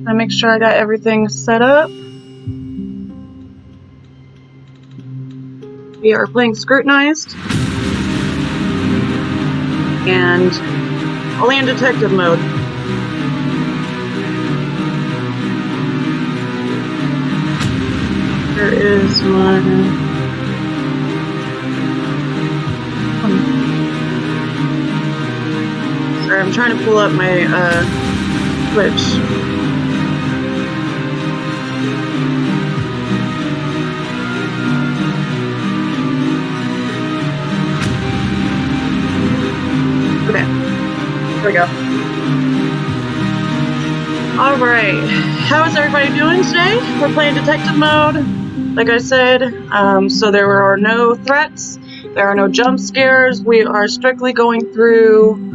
I make sure I got everything set up. We are playing Scrutinized. And only in detective mode. There is my... Sorry, I'm trying to pull up my Twitch. Okay, here we go. Alright, how is everybody doing today? We're playing detective mode, like I said, so there are no threats, there are no jump scares, we are strictly going through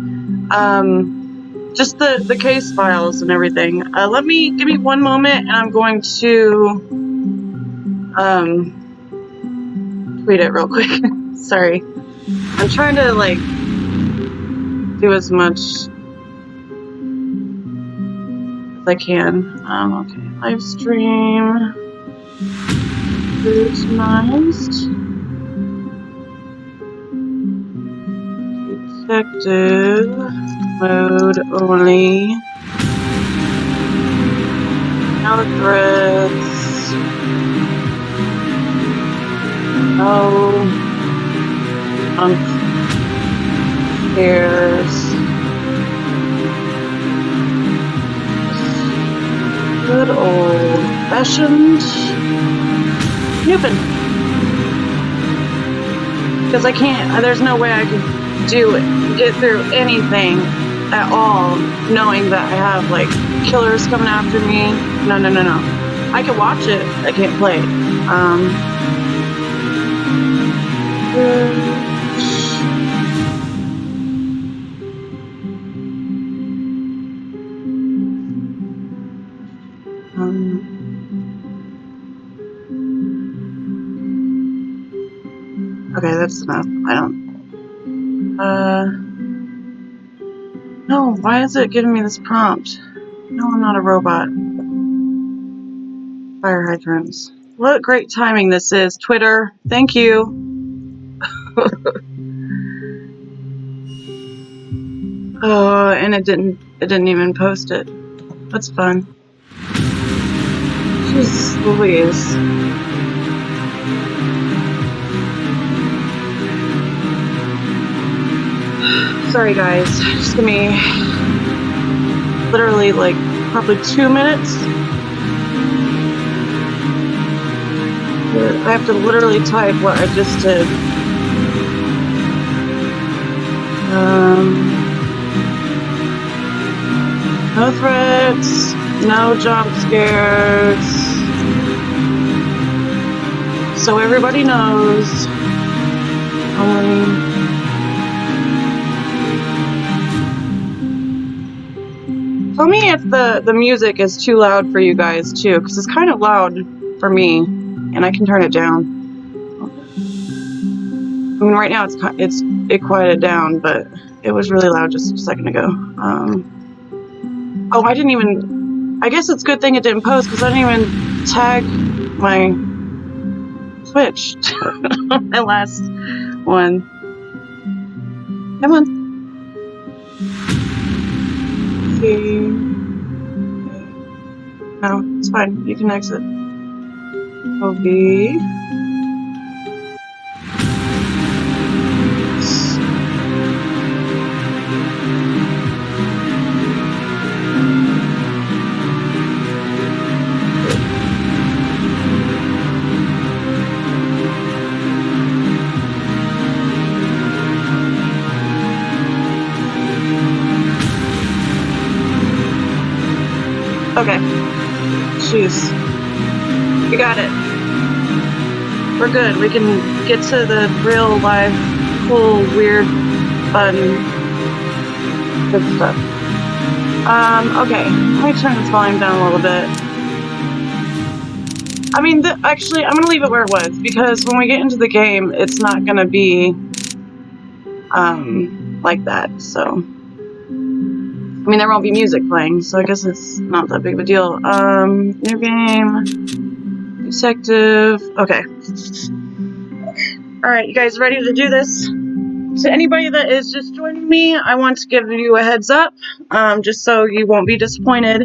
just the case files and everything. Give me one moment and I'm going to tweet it real quick. Sorry. I'm trying to like do as much as I can. Okay, live stream. Scrutinized. Detective mode only. No threats. No scares. Good old-fashioned snoopin. Because I can't, there's no way I could get through anything at all, knowing that I have, like, killers coming after me. No. I can watch it, I can't play it. Okay, that's enough. No, why is it giving me this prompt? No, I'm not a robot. Fire hydrants. What great timing this is, Twitter. Thank you. Oh, and it didn't even post it. That's fun. Jeez Louise. Sorry guys, just give me literally like probably 2 minutes. I have to literally type what I just did. No threats, no jump scares. So everybody knows. Tell me if the music is too loud for you guys too, because it's kind of loud for me, and I can turn it down. I mean, right now it quieted down, but it was really loud just a second ago. Oh, I guess it's a good thing it didn't post, because I didn't even tag my Twitch. My last one. Come on. See. No, it's fine. You can exit. OB. Okay. Jeez. We got it. We're good. We can get to the real life, cool, weird, fun, good stuff. Okay. Let me turn this volume down a little bit. I mean, actually, I'm gonna leave it where it was, because when we get into the game, it's not gonna be, like that, so. I mean, there won't be music playing, so I guess it's not that big of a deal. New game. Detective. Okay. Alright, you guys ready to do this? To anybody that is just joining me, I want to give you a heads up, just so you won't be disappointed.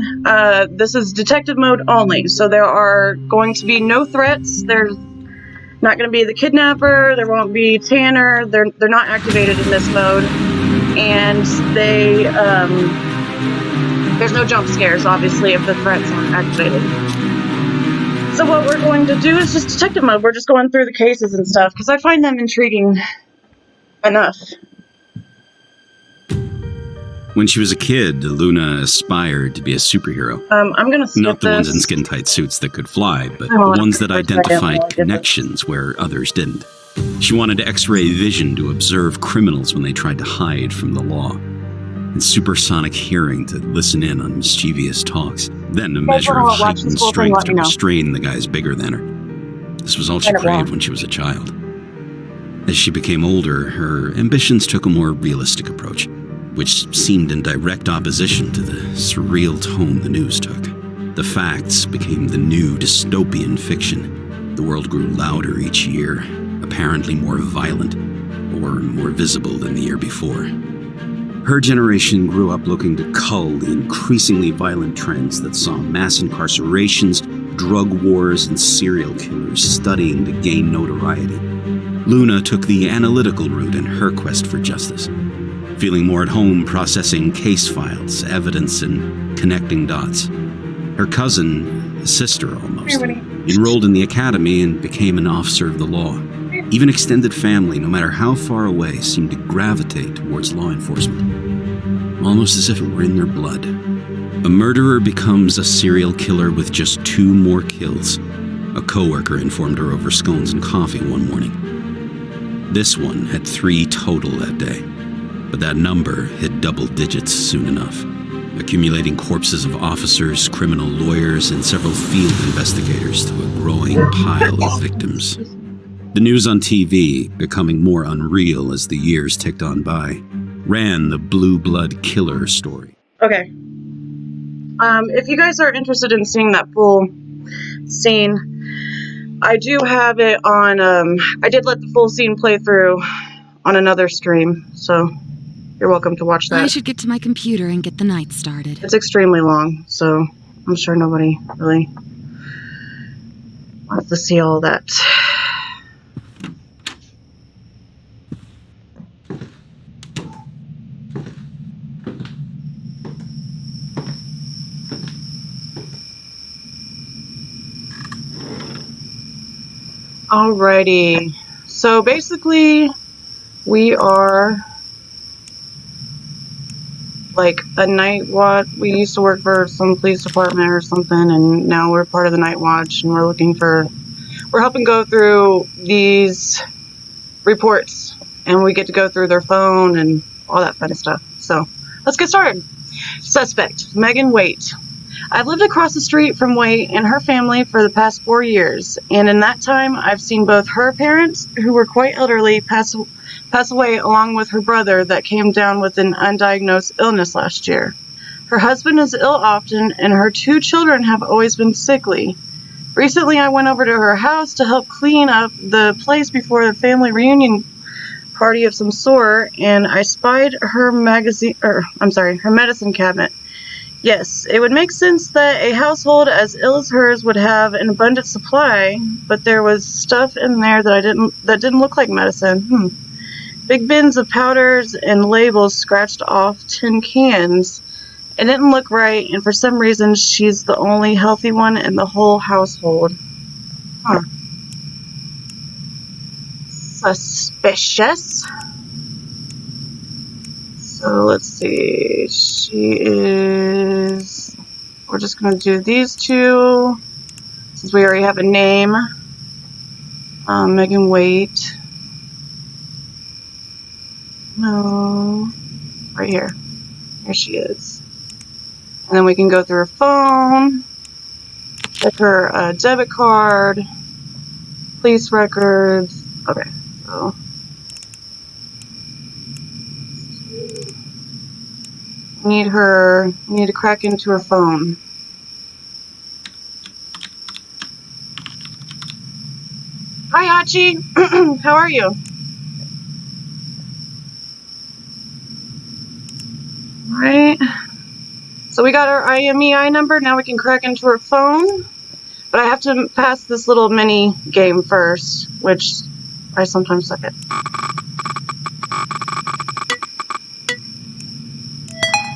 This is detective mode only, so there are going to be no threats. There's not going to be the kidnapper. There won't be Tanner. They're not activated in this mode, and there's no jump scares, obviously, if the threats aren't activated. So what we're going to do is just detective mode. We're just going through the cases and stuff, because I find them intriguing enough. When she was a kid, Luna aspired to be a superhero. I'm gonna skip Not the ones in this. skin-tight suits that could fly, but the ones that identified connections where others didn't. She wanted X-ray vision to observe criminals when they tried to hide from the law, and supersonic hearing to listen in on mischievous talks, then a measure of heightened strength to restrain the guys bigger than her. This was all she craved when she was a child. As she became older, her ambitions took a more realistic approach, which seemed in direct opposition to the surreal tone the news took. The facts became the new dystopian fiction. The world grew louder each year, apparently more violent, or more visible than the year before. Her generation grew up looking to cull the increasingly violent trends that saw mass incarcerations, drug wars, and serial killers studying to gain notoriety. Luna took the analytical route in her quest for justice, feeling more at home processing case files, evidence, and connecting dots. Her cousin, a sister almost, enrolled in the academy and became an officer of the law. Even extended family, no matter how far away, seemed to gravitate towards law enforcement, almost as if it were in their blood. A murderer becomes a serial killer with just 2 more kills. A coworker informed her over scones and coffee one morning. This one had 3 total that day, but that number hit double digits soon enough, accumulating corpses of officers, criminal lawyers, and several field investigators to a growing pile of victims. The news on TV, becoming more unreal as the years ticked on by, ran the Blue Blood Killer story. Okay. If you guys are interested in seeing that full scene, I do have it on, I did let the full scene play through on another stream, so you're welcome to watch that. I should get to my computer and get the night started. It's extremely long, so I'm sure nobody really wants to see all that. Alrighty, so basically we are like a night watch. We used to work for some police department or something, and now we're part of the night watch, and we're helping go through these reports, and we get to go through their phone and all that fun stuff. So let's get started. Suspect, Megan Waite. I've lived across the street from Waite and her family for the past 4 years, and in that time I've seen both her parents, who were quite elderly, pass away, along with her brother that came down with an undiagnosed illness last year. Her husband is ill often, and her 2 children have always been sickly. Recently I went over to her house to help clean up the place before the family reunion party of some sort, and I spied her medicine cabinet. Yes, it would make sense that a household as ill as hers would have an abundant supply, but there was stuff in there that didn't look like medicine. Big bins of powders and labels scratched off tin cans. It didn't look right, and for some reason she's the only healthy one in the whole household. Suspicious. So let's see, we're just going to do these 2, since we already have a name. Megan Waite. No, right here. Here she is. And then we can go through her phone, check her debit card, police records. Okay, so Need to crack into her phone. Hi, Hachi. How are you? Alright. So we got our IMEI number. Now we can crack into her phone. But I have to pass this little mini game first, which I sometimes suck at.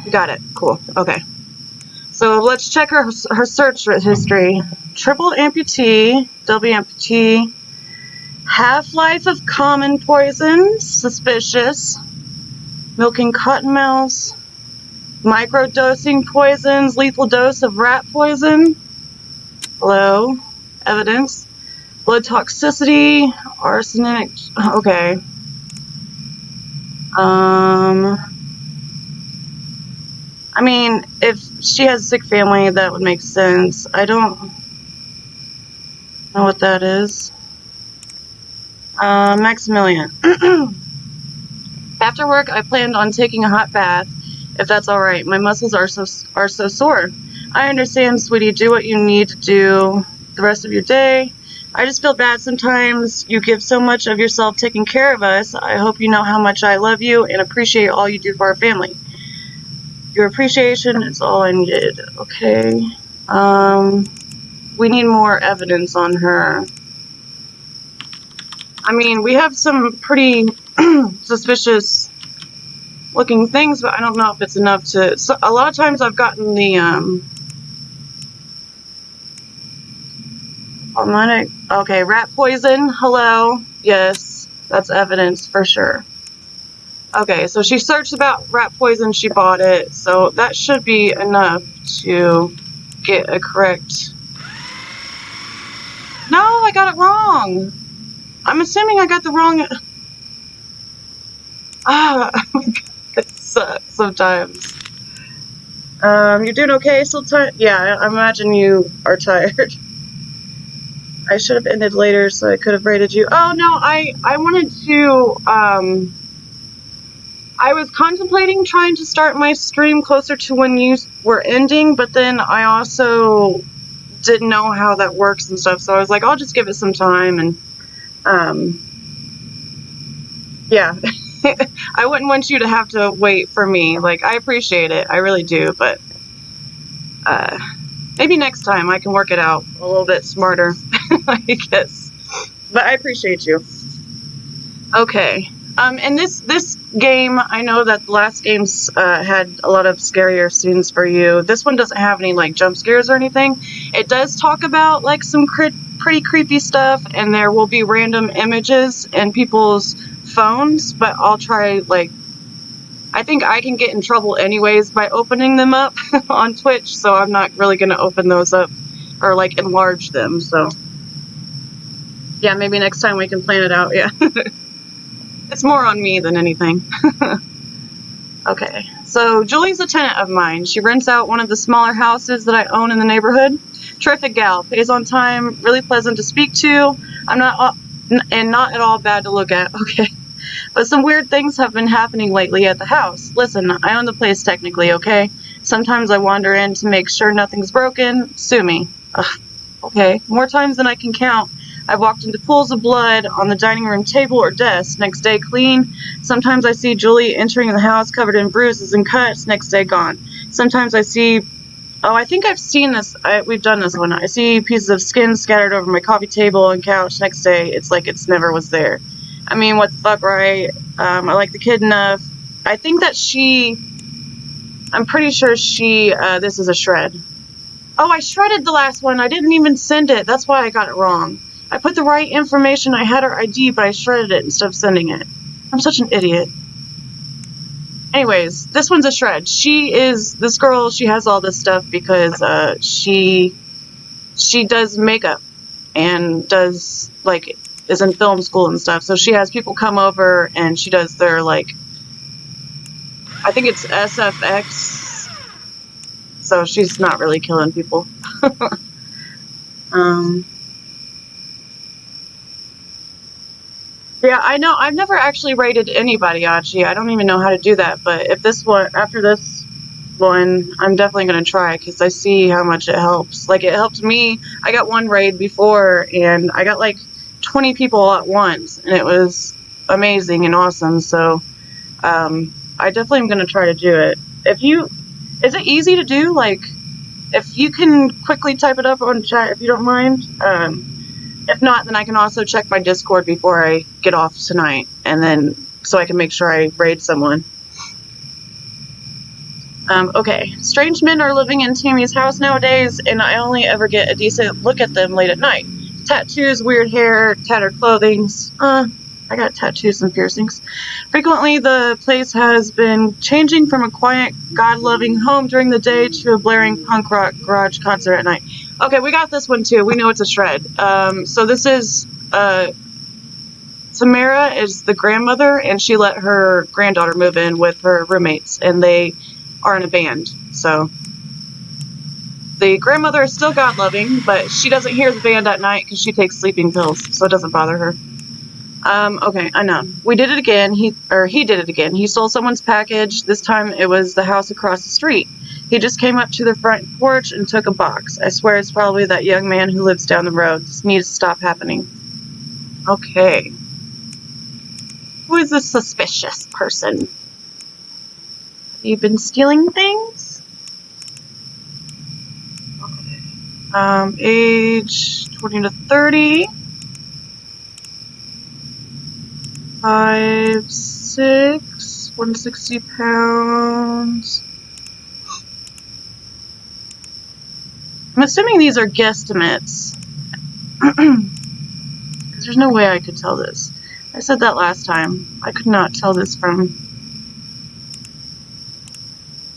We got it. Cool. Okay. So let's check her search history. Triple amputee, double amputee, half-life of common poisons, suspicious, milking cottonmouths, microdosing poisons, lethal dose of rat poison, hello, evidence, blood toxicity, arsenic, okay. I mean, if she has a sick family, that would make sense. I don't know what that is. Maximilian. After work, I planned on taking a hot bath, if that's alright. My muscles are so sore. I understand, sweetie. Do what you need to do the rest of your day. I just feel bad sometimes. You give so much of yourself taking care of us. I hope you know how much I love you and appreciate all you do for our family. Your appreciation is all I needed. Okay. We need more evidence on her. I mean, we have some pretty suspicious looking things, but I don't know if it's enough to... So, a lot of times I've gotten the, harmonic... Okay, rat poison, hello. Yes, that's evidence for sure. Okay, so she searched about rat poison, she bought it, so that should be enough to get a correct... No, I got it wrong! I'm assuming I got the wrong... Ah, it sucks sometimes. You're doing okay? Still tired? Yeah, I imagine you are tired. I should have ended later so I could have rated you. Oh, no, I wanted to, I was contemplating trying to start my stream closer to when you were ending, but then I also didn't know how that works and stuff, so I was like, I'll just give it some time, and, yeah. I wouldn't want you to have to wait for me. Like, I appreciate it. I really do, but, maybe next time I can work it out a little bit smarter, I guess. But I appreciate you. Okay. And this game, I know that the last games had a lot of scarier scenes for you. This one doesn't have any, like, jump scares or anything. It does talk about, like, some pretty creepy stuff, and there will be random images in people's phones, but I'll try, like, I think I can get in trouble anyways by opening them up on Twitch, so I'm not really going to open those up or, like, enlarge them, so. Yeah, maybe next time we can plan it out, yeah. It's more on me than anything. Okay, so Julie's a tenant of mine. She rents out one of the smaller houses that I own in the neighborhood. Terrific gal, pays on time, really pleasant to speak to. I'm not, and not at all bad to look at, okay. But some weird things have been happening lately at the house. Listen, I own the place technically, okay? Sometimes I wander in to make sure nothing's broken. Sue me. Ugh, okay, more times than I can count. I've walked into pools of blood on the dining room table or desk. Next day, clean. Sometimes I see Julie entering the house covered in bruises and cuts. Next day, gone. Sometimes I see... Oh, I think I've seen this. We've done this one. I see pieces of skin scattered over my coffee table and couch. Next day, it's like it's never was there. I mean, what the fuck, right? I like the kid enough. I think that she... I'm pretty sure she... this is a shred. Oh, I shredded the last one. I didn't even send it. That's why I got it wrong. I put the right information. I had her ID, but I shredded it instead of sending it. I'm such an idiot. Anyways, this one's a shred. This girl, she has all this stuff because, she does makeup and does, like, is in film school and stuff. So she has people come over and she does their, like, I think it's SFX. So she's not really killing people. Yeah, I know. I've never actually rated anybody, Achi. I don't even know how to do that. But if this one, after this one I'm definitely going to try because I see how much it helps. Like, it helped me. I got one raid before, and I got like 20 people at once, and it was amazing and awesome. So I definitely am going to try to do it. Is it easy to do? Like, if you can quickly type it up on chat, if you don't mind. If not, then I can also check my Discord before I get off tonight, and then so I can make sure I raid someone. Okay. Strange men are living in Tammy's house nowadays, and I only ever get a decent look at them late at night. Tattoos, weird hair, tattered clothing. I got tattoos and piercings. Frequently, the place has been changing from a quiet, God-loving home during the day to a blaring punk rock garage concert at night. Okay, we got this one too. We know it's a shred. So this is, Samara is the grandmother, and she let her granddaughter move in with her roommates, and they are in a band. So the grandmother is still God-loving, but she doesn't hear the band at night because she takes sleeping pills, so it doesn't bother her. Okay, I know. We did it again. He did it again. He stole someone's package. This time it was the house across the street. He just came up to the front porch and took a box. I swear it's probably that young man who lives down the road. This needs to stop happening. Okay. Who is this suspicious person? Have you been stealing things? Okay. Age 20 to 30. 5'6", 160 pounds. I'm assuming these are guesstimates. Because there's no way I could tell this. I said that last time. I could not tell this from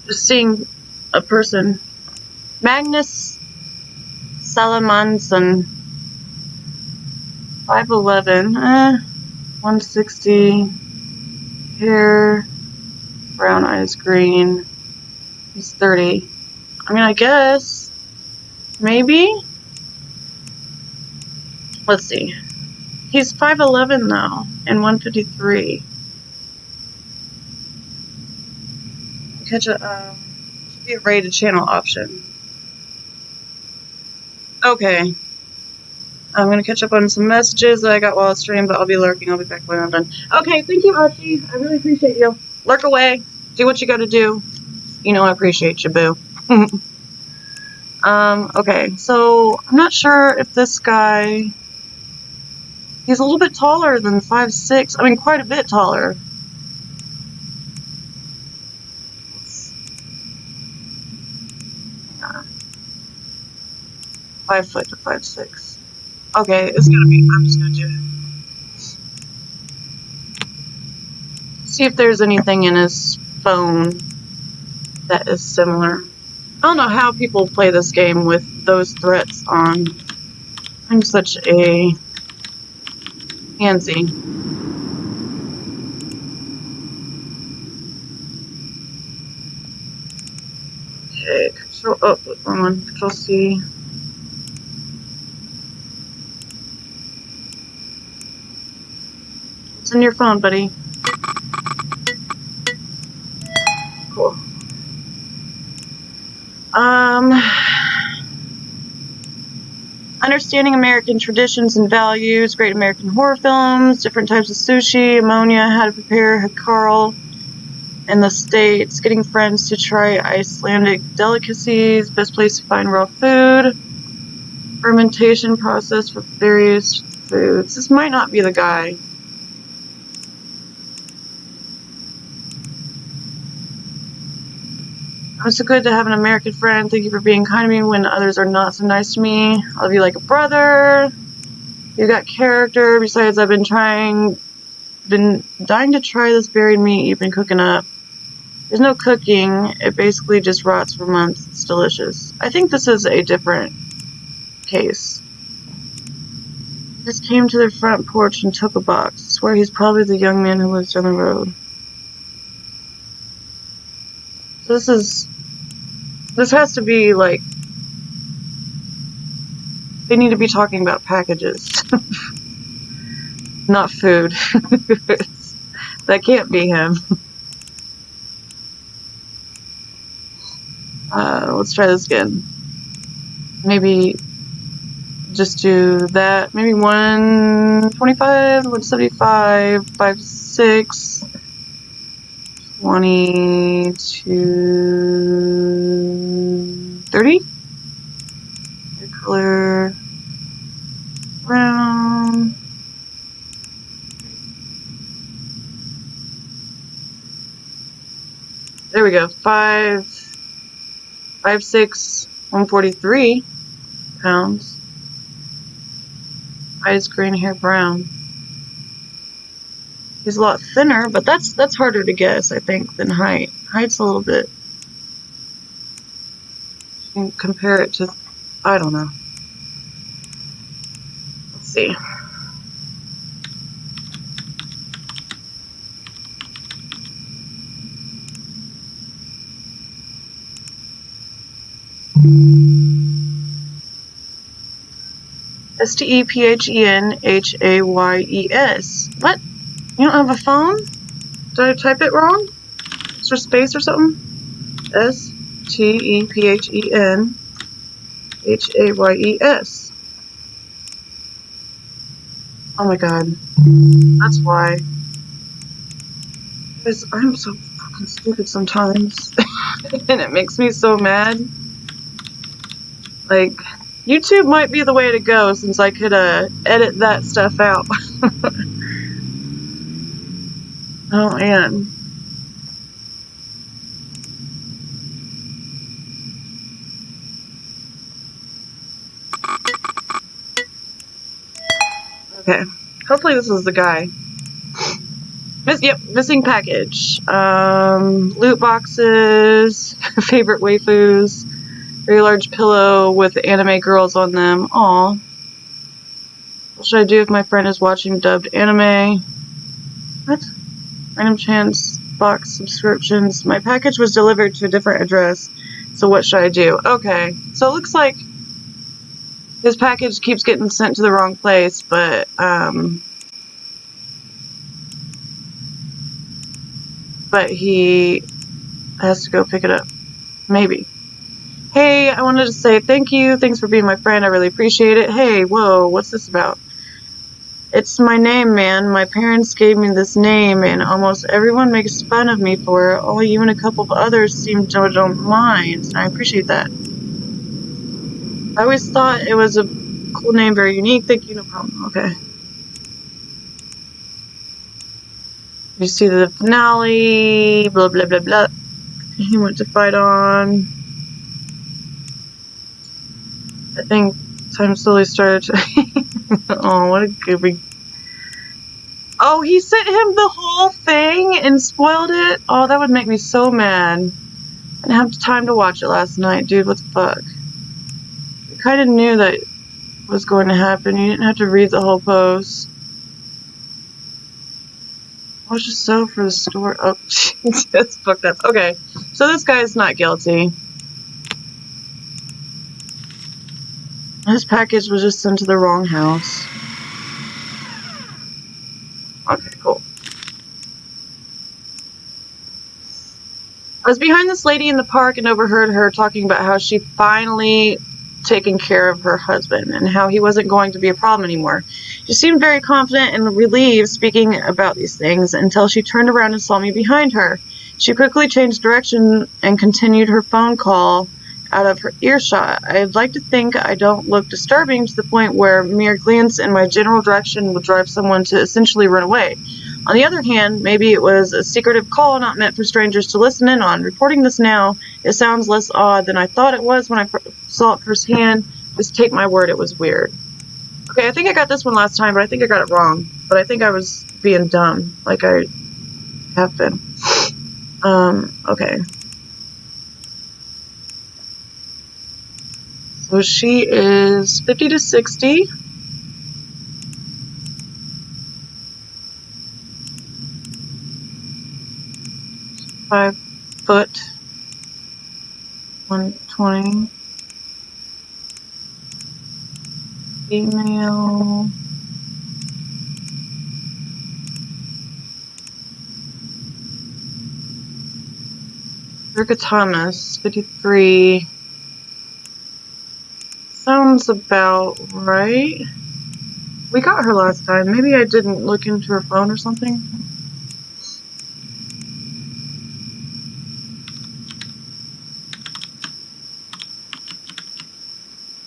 just seeing a person. Magnus Salamanson. 5'11". 160, hair, brown eyes, green. He's 30. I mean, I guess. Maybe? Let's see. He's 5'11 though, and 153. Catch a, should be a rated channel option. Okay. I'm going to catch up on some messages that I got while I stream, but I'll be lurking. I'll be back when I'm done. Okay, thank you, Archie. I really appreciate you. Lurk away. Do what you got to do. You know I appreciate you, boo. Okay, so I'm not sure if this guy... He's a little bit taller than 5'6". I mean, quite a bit taller. 5 foot to 5'6". Okay, it's gonna be, I'm just gonna do it. See if there's anything in his phone that is similar. I don't know how people play this game with those threats on. I'm such a pansy. Okay, control, oh, wrong one, control C. What's in your phone, buddy? Cool. Understanding American traditions and values, great American horror films, different types of sushi, ammonia, how to prepare hackerel in the States, getting friends to try Icelandic delicacies, best place to find raw food, fermentation process for various foods. This might not be the guy. It's so good to have an American friend. Thank you for being kind to me when others are not so nice to me. I love you like a brother. You got character. Besides, I've been dying to try this buried meat you've been cooking up. There's no cooking. It basically just rots for months. It's delicious. I think this is a different case. Just came to the front porch and took a box. I swear he's probably the young man who lives down the road. So this has to be like, they need to be talking about packages, not food. That can't be him. let's try this again. Maybe just do that. Maybe 125, 175, 56, 20 to 30. Color brown. There we go. 5, 6, 143 pounds. Eyes green, hair brown. He's a lot thinner, but that's harder to guess, I think, than height. Height's a little bit. You can compare it to, I don't know. Let's see. STEPHENHAYES. What? You don't have a phone? Did I type it wrong? Is there space or something? STEPHENHAYES. Oh my god. That's why. Because I'm so fucking stupid sometimes. And it makes me so mad. Like, YouTube might be the way to go since I could edit that stuff out. Oh man. Okay. Hopefully this is the guy. Yep, missing package. Loot boxes, favorite waifus, very large pillow with anime girls on them. Aw. What should I do if my friend is watching dubbed anime? What? Random chance box subscriptions. My package was delivered to a different address, so what should I do? Okay, so it looks like his package keeps getting sent to the wrong place, but he has to go pick it up. Maybe. Hey, I wanted to say thank you. Thanks for being my friend. I really appreciate it. Hey, whoa, what's this about? It's my name, man. My parents gave me this name, and almost everyone makes fun of me for it. Only you and a couple of others seem to don't mind. I appreciate that. I always thought it was a cool name, very unique. Thank you, no problem. Okay. You see the finale, blah, blah, blah, blah. He went to fight on. I think time slowly started to... Oh, what a goofy... Oh, he sent him the whole thing and spoiled it? Oh, that would make me so mad. I didn't have time to watch it last night, dude. What the fuck? You kind of knew that was going to happen. You didn't have to read the whole post. Watch the so for the store. Oh, that's fucked up. Okay, so this guy is not guilty. His package was just sent to the wrong house. Okay, cool. I was behind this lady in the park and overheard her talking about how she finally taken care of her husband and how he wasn't going to be a problem anymore. She seemed very confident and relieved speaking about these things until she turned around and saw me behind her. She quickly changed direction and continued her phone call out of her earshot. I'd like to think I don't look disturbing to the point where mere glance in my general direction would drive someone to essentially run away. On the other hand, maybe it was a secretive call not meant for strangers to listen in on. Reporting this now, it sounds less odd than I thought it was when I saw it firsthand. Just take my word, it was weird. Okay, I think I got this one last time, but I think I got it wrong. But I think I was being dumb, like I have been. Okay. So she is 50 to 60. Five foot, 120. Female. Erica Thomas, 53. sounds about right. We got her last time. Maybe I didn't look into her phone or something.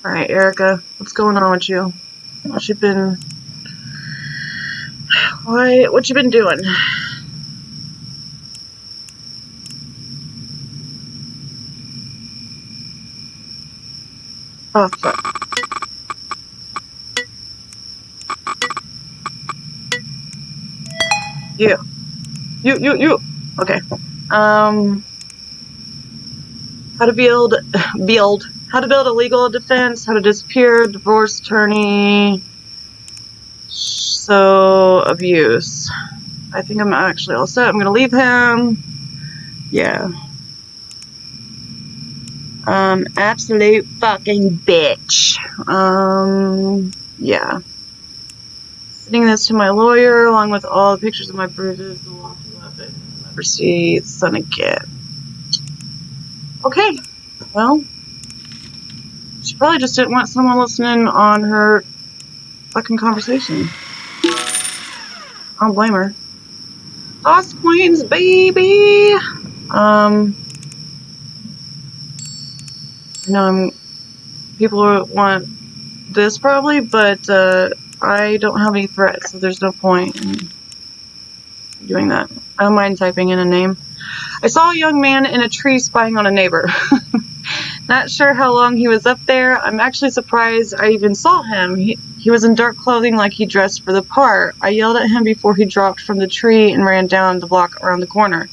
Alright, Erica, what's going on with you? What you been doing? Oh, fuck. You. Okay. How to build a legal defense, how to disappear, divorce attorney, so abuse. I think I'm actually all set. I'm gonna leave him. Yeah. Absolute fucking bitch. Yeah. Sending this to my lawyer along with all the pictures of my bruises, the locked weapon. Never see the sun again. Okay. Well, she probably just didn't want someone listening on her fucking conversation. I don't blame her. Lost Queens, baby! I know people want this probably, but I don't have any threats, so there's no point in doing that. I don't mind typing in a name. I saw a young man in a tree spying on a neighbor. Not sure how long he was up there. I'm actually surprised I even saw him. He was in dark clothing like he dressed for the part. I yelled at him before he dropped from the tree and ran down the block around the corner.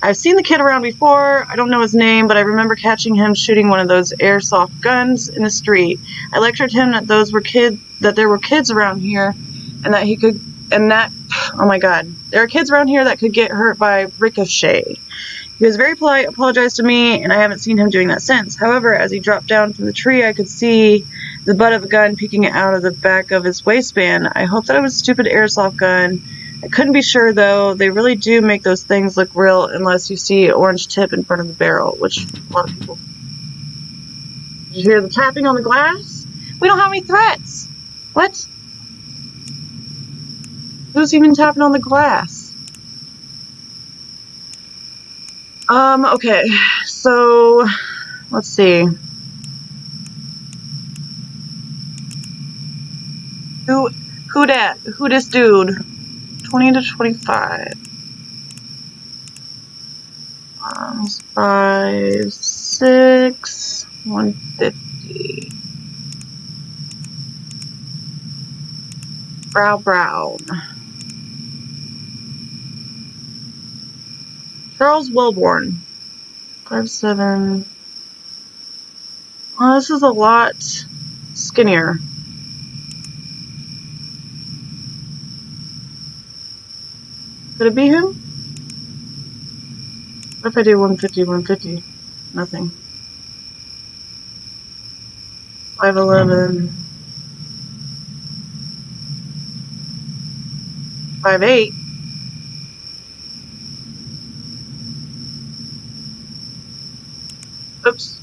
I've seen the kid around before. I don't know his name, but I remember catching him shooting one of those airsoft guns in the street. I lectured him that there were kids around here and oh my god, there are kids around here that could get hurt by ricochet. He was very polite, apologized to me, and I haven't seen him doing that since. However, as he dropped down from the tree, I could see the butt of a gun peeking out of the back of his waistband. I hope that it was a stupid airsoft gun. I couldn't be sure, though. They really do make those things look real unless you see an orange tip in front of the barrel, which a lot of people... Did you hear the tapping on the glass? We don't have any threats. What? Who's even tapping on the glass? Okay, so, let's see. Who dat? Who this dude? 20 to 25. 5, 6, 150. Brown. Charles Wellborn. 5'7". Oh, this is a lot skinnier. Could it be him? What if I do 150, 150? Nothing. 5'11". 5'8". Oops.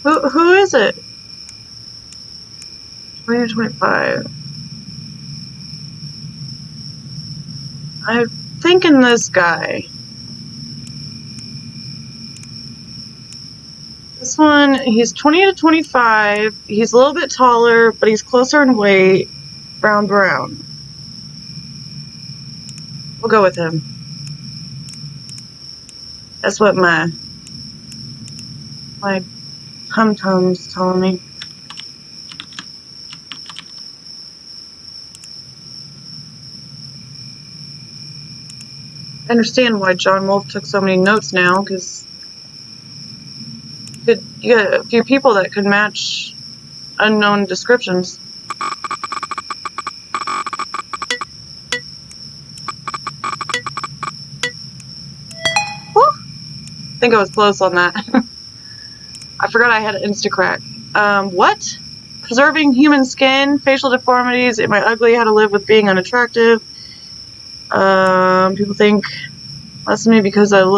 Who is it? 20 to 25. I'm thinking this guy. This one, he's 20 to 25. He's a little bit taller, but he's closer in weight. Brown. We'll go with him. That's what my tum-tum's telling me. I understand why John Wolfe took so many notes now, because you got a few people that could match unknown descriptions. Woo! I think I was close on that. I forgot I had an Instacrack. What? Preserving human skin, facial deformities, am I ugly, how to live with being unattractive. People think less of me because of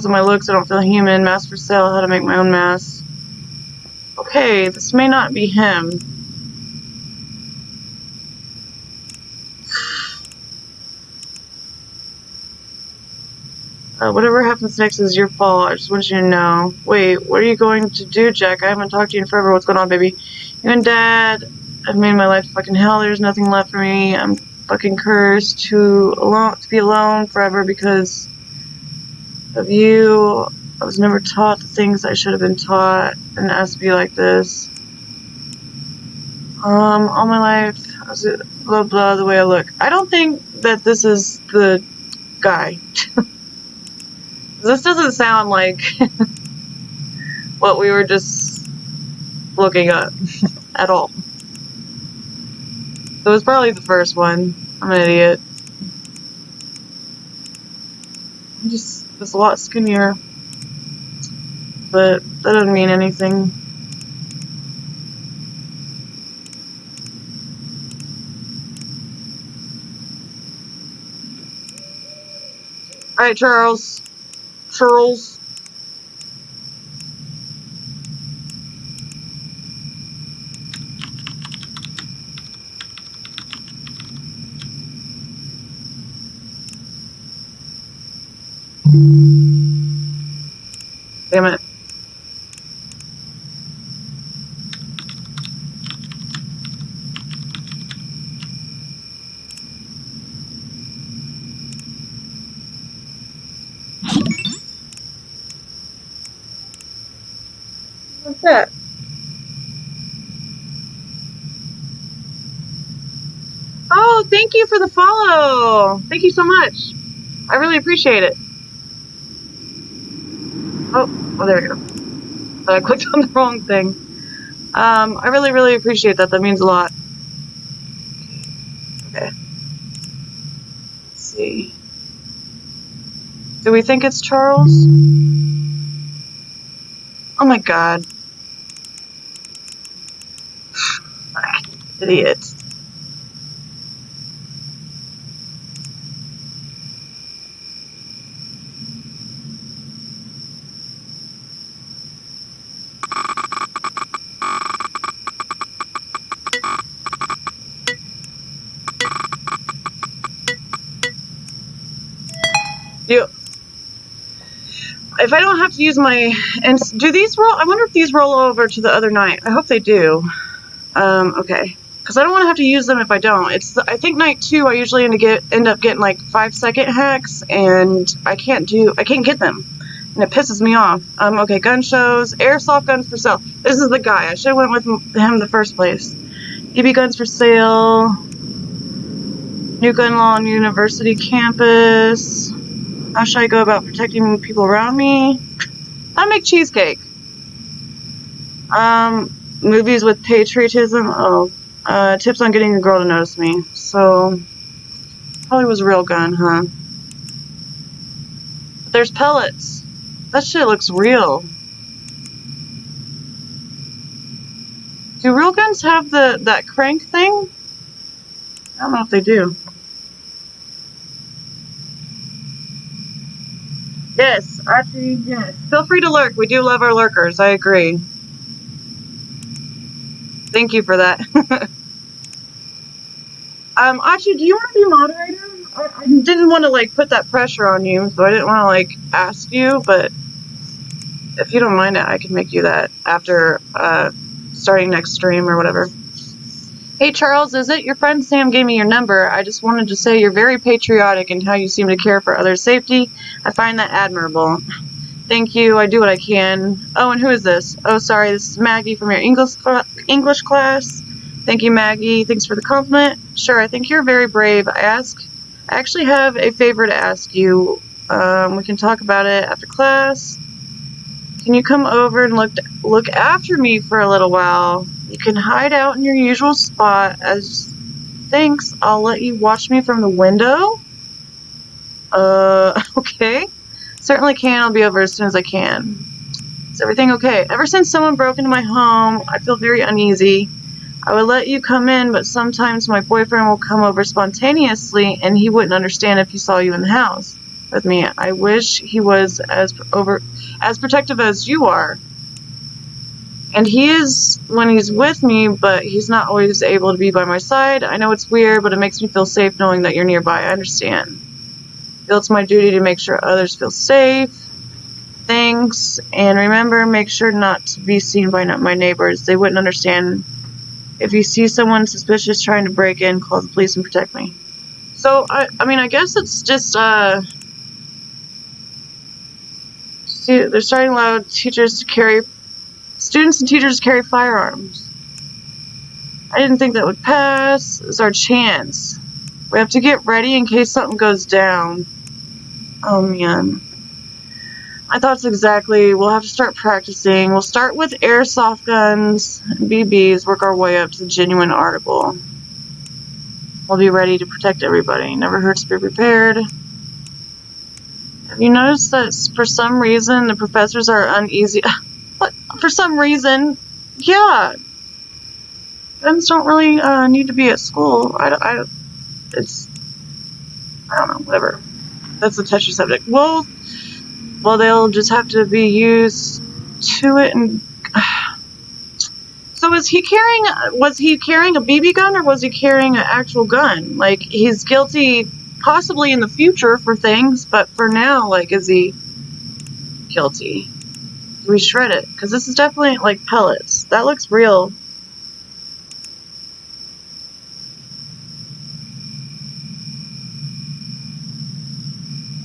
my looks, I don't feel human. Mask for sale, how to make my own mask. Okay, this may not be him. Whatever happens next is your fault. I just want you to know. Wait, what are you going to do, Jack? I haven't talked to you in forever. What's going on, baby? You and Dad have made my life fucking hell. There's nothing left for me. I'm fucking cursed to be alone forever because of you. I was never taught the things I should have been taught and asked to be like this. All my life, I was blah blah the way I look. I don't think that this is the guy. This doesn't sound like what we were just looking up at all. It was probably the first one. I'm an idiot. I'm just was a lot skinnier. But that doesn't mean anything. Alright, Charles. Charles. Damn it. What's that? Oh, thank you for the follow. Thank you so much. I really appreciate it. Oh, there we go. I clicked on the wrong thing. I really, really appreciate that. That means a lot. Okay. Let's see. Do we think it's Charles? Oh my god. Idiot. If I don't have to use my, and do these roll? I wonder if these roll over to the other night. I hope they do. Okay, because I don't want to have to use them if I don't. I think night 2 I usually end up getting like 5-second hacks, and I can't get them, and it pisses me off. Okay, gun shows, airsoft guns for sale. This is the guy. I should have went with him in the first place. BB guns for sale. New gun law on university campus. How should I go about protecting people around me? I make cheesecake. Movies with patriotism. Oh, tips on getting a girl to notice me. So, probably was a real gun, huh? But there's pellets. That shit looks real. Do real guns have that crank thing? I don't know if they do. Yes, actually, yes. Feel free to lurk. We do love our lurkers. I agree. Thank you for that. Actually, do you want to be moderator? I didn't want to, like, put that pressure on you, so I didn't want to, like, ask you, but if you don't mind it, I can make you that after, starting next stream or whatever. Hey, Charles, is it? Your friend Sam gave me your number. I just wanted to say you're very patriotic in how you seem to care for others' safety. I find that admirable. Thank you. I do what I can. Oh, and who is this? Oh, sorry. This is Maggie from your English class. Thank you, Maggie. Thanks for the compliment. Sure, I think you're very brave. I actually have a favor to ask you. We can talk about it after class. Can you come over and look after me for a little while? You can hide out in your usual spot. As thanks, I'll let you watch me from the window. Okay. Certainly can. I'll be over as soon as I can. Is everything okay? Ever since someone broke into my home, I feel very uneasy. I would let you come in, but sometimes my boyfriend will come over spontaneously, and he wouldn't understand if he saw you in the house with me. I wish he was as protective as you are. And he is when he's with me, but he's not always able to be by my side. I know it's weird, but it makes me feel safe knowing that you're nearby. I understand. I feel it's my duty to make sure others feel safe. Thanks. And remember, make sure not to be seen by my neighbors. They wouldn't understand. If you see someone suspicious trying to break in, call the police and protect me. So, I mean, I guess it's just, they're starting to allow students and teachers to carry firearms. I didn't think that would pass. It's our chance. We have to get ready in case something goes down. Oh, man. My thoughts exactly. We'll have to start practicing. We'll start with airsoft guns and BBs, work our way up to the genuine article. We'll be ready to protect everybody. Never hurts to be prepared. Have you noticed that for some reason the professors are uneasy? What? For some reason? Yeah. Guns don't really need to be at school. I don't know, whatever. That's a touchy subject. Well, they'll just have to be used to it. And so was he carrying a BB gun, or was he carrying an actual gun? Like, he's guilty possibly in the future for things, but for now, like, is he guilty? Do we shred it? Because this is definitely like pellets. That looks real.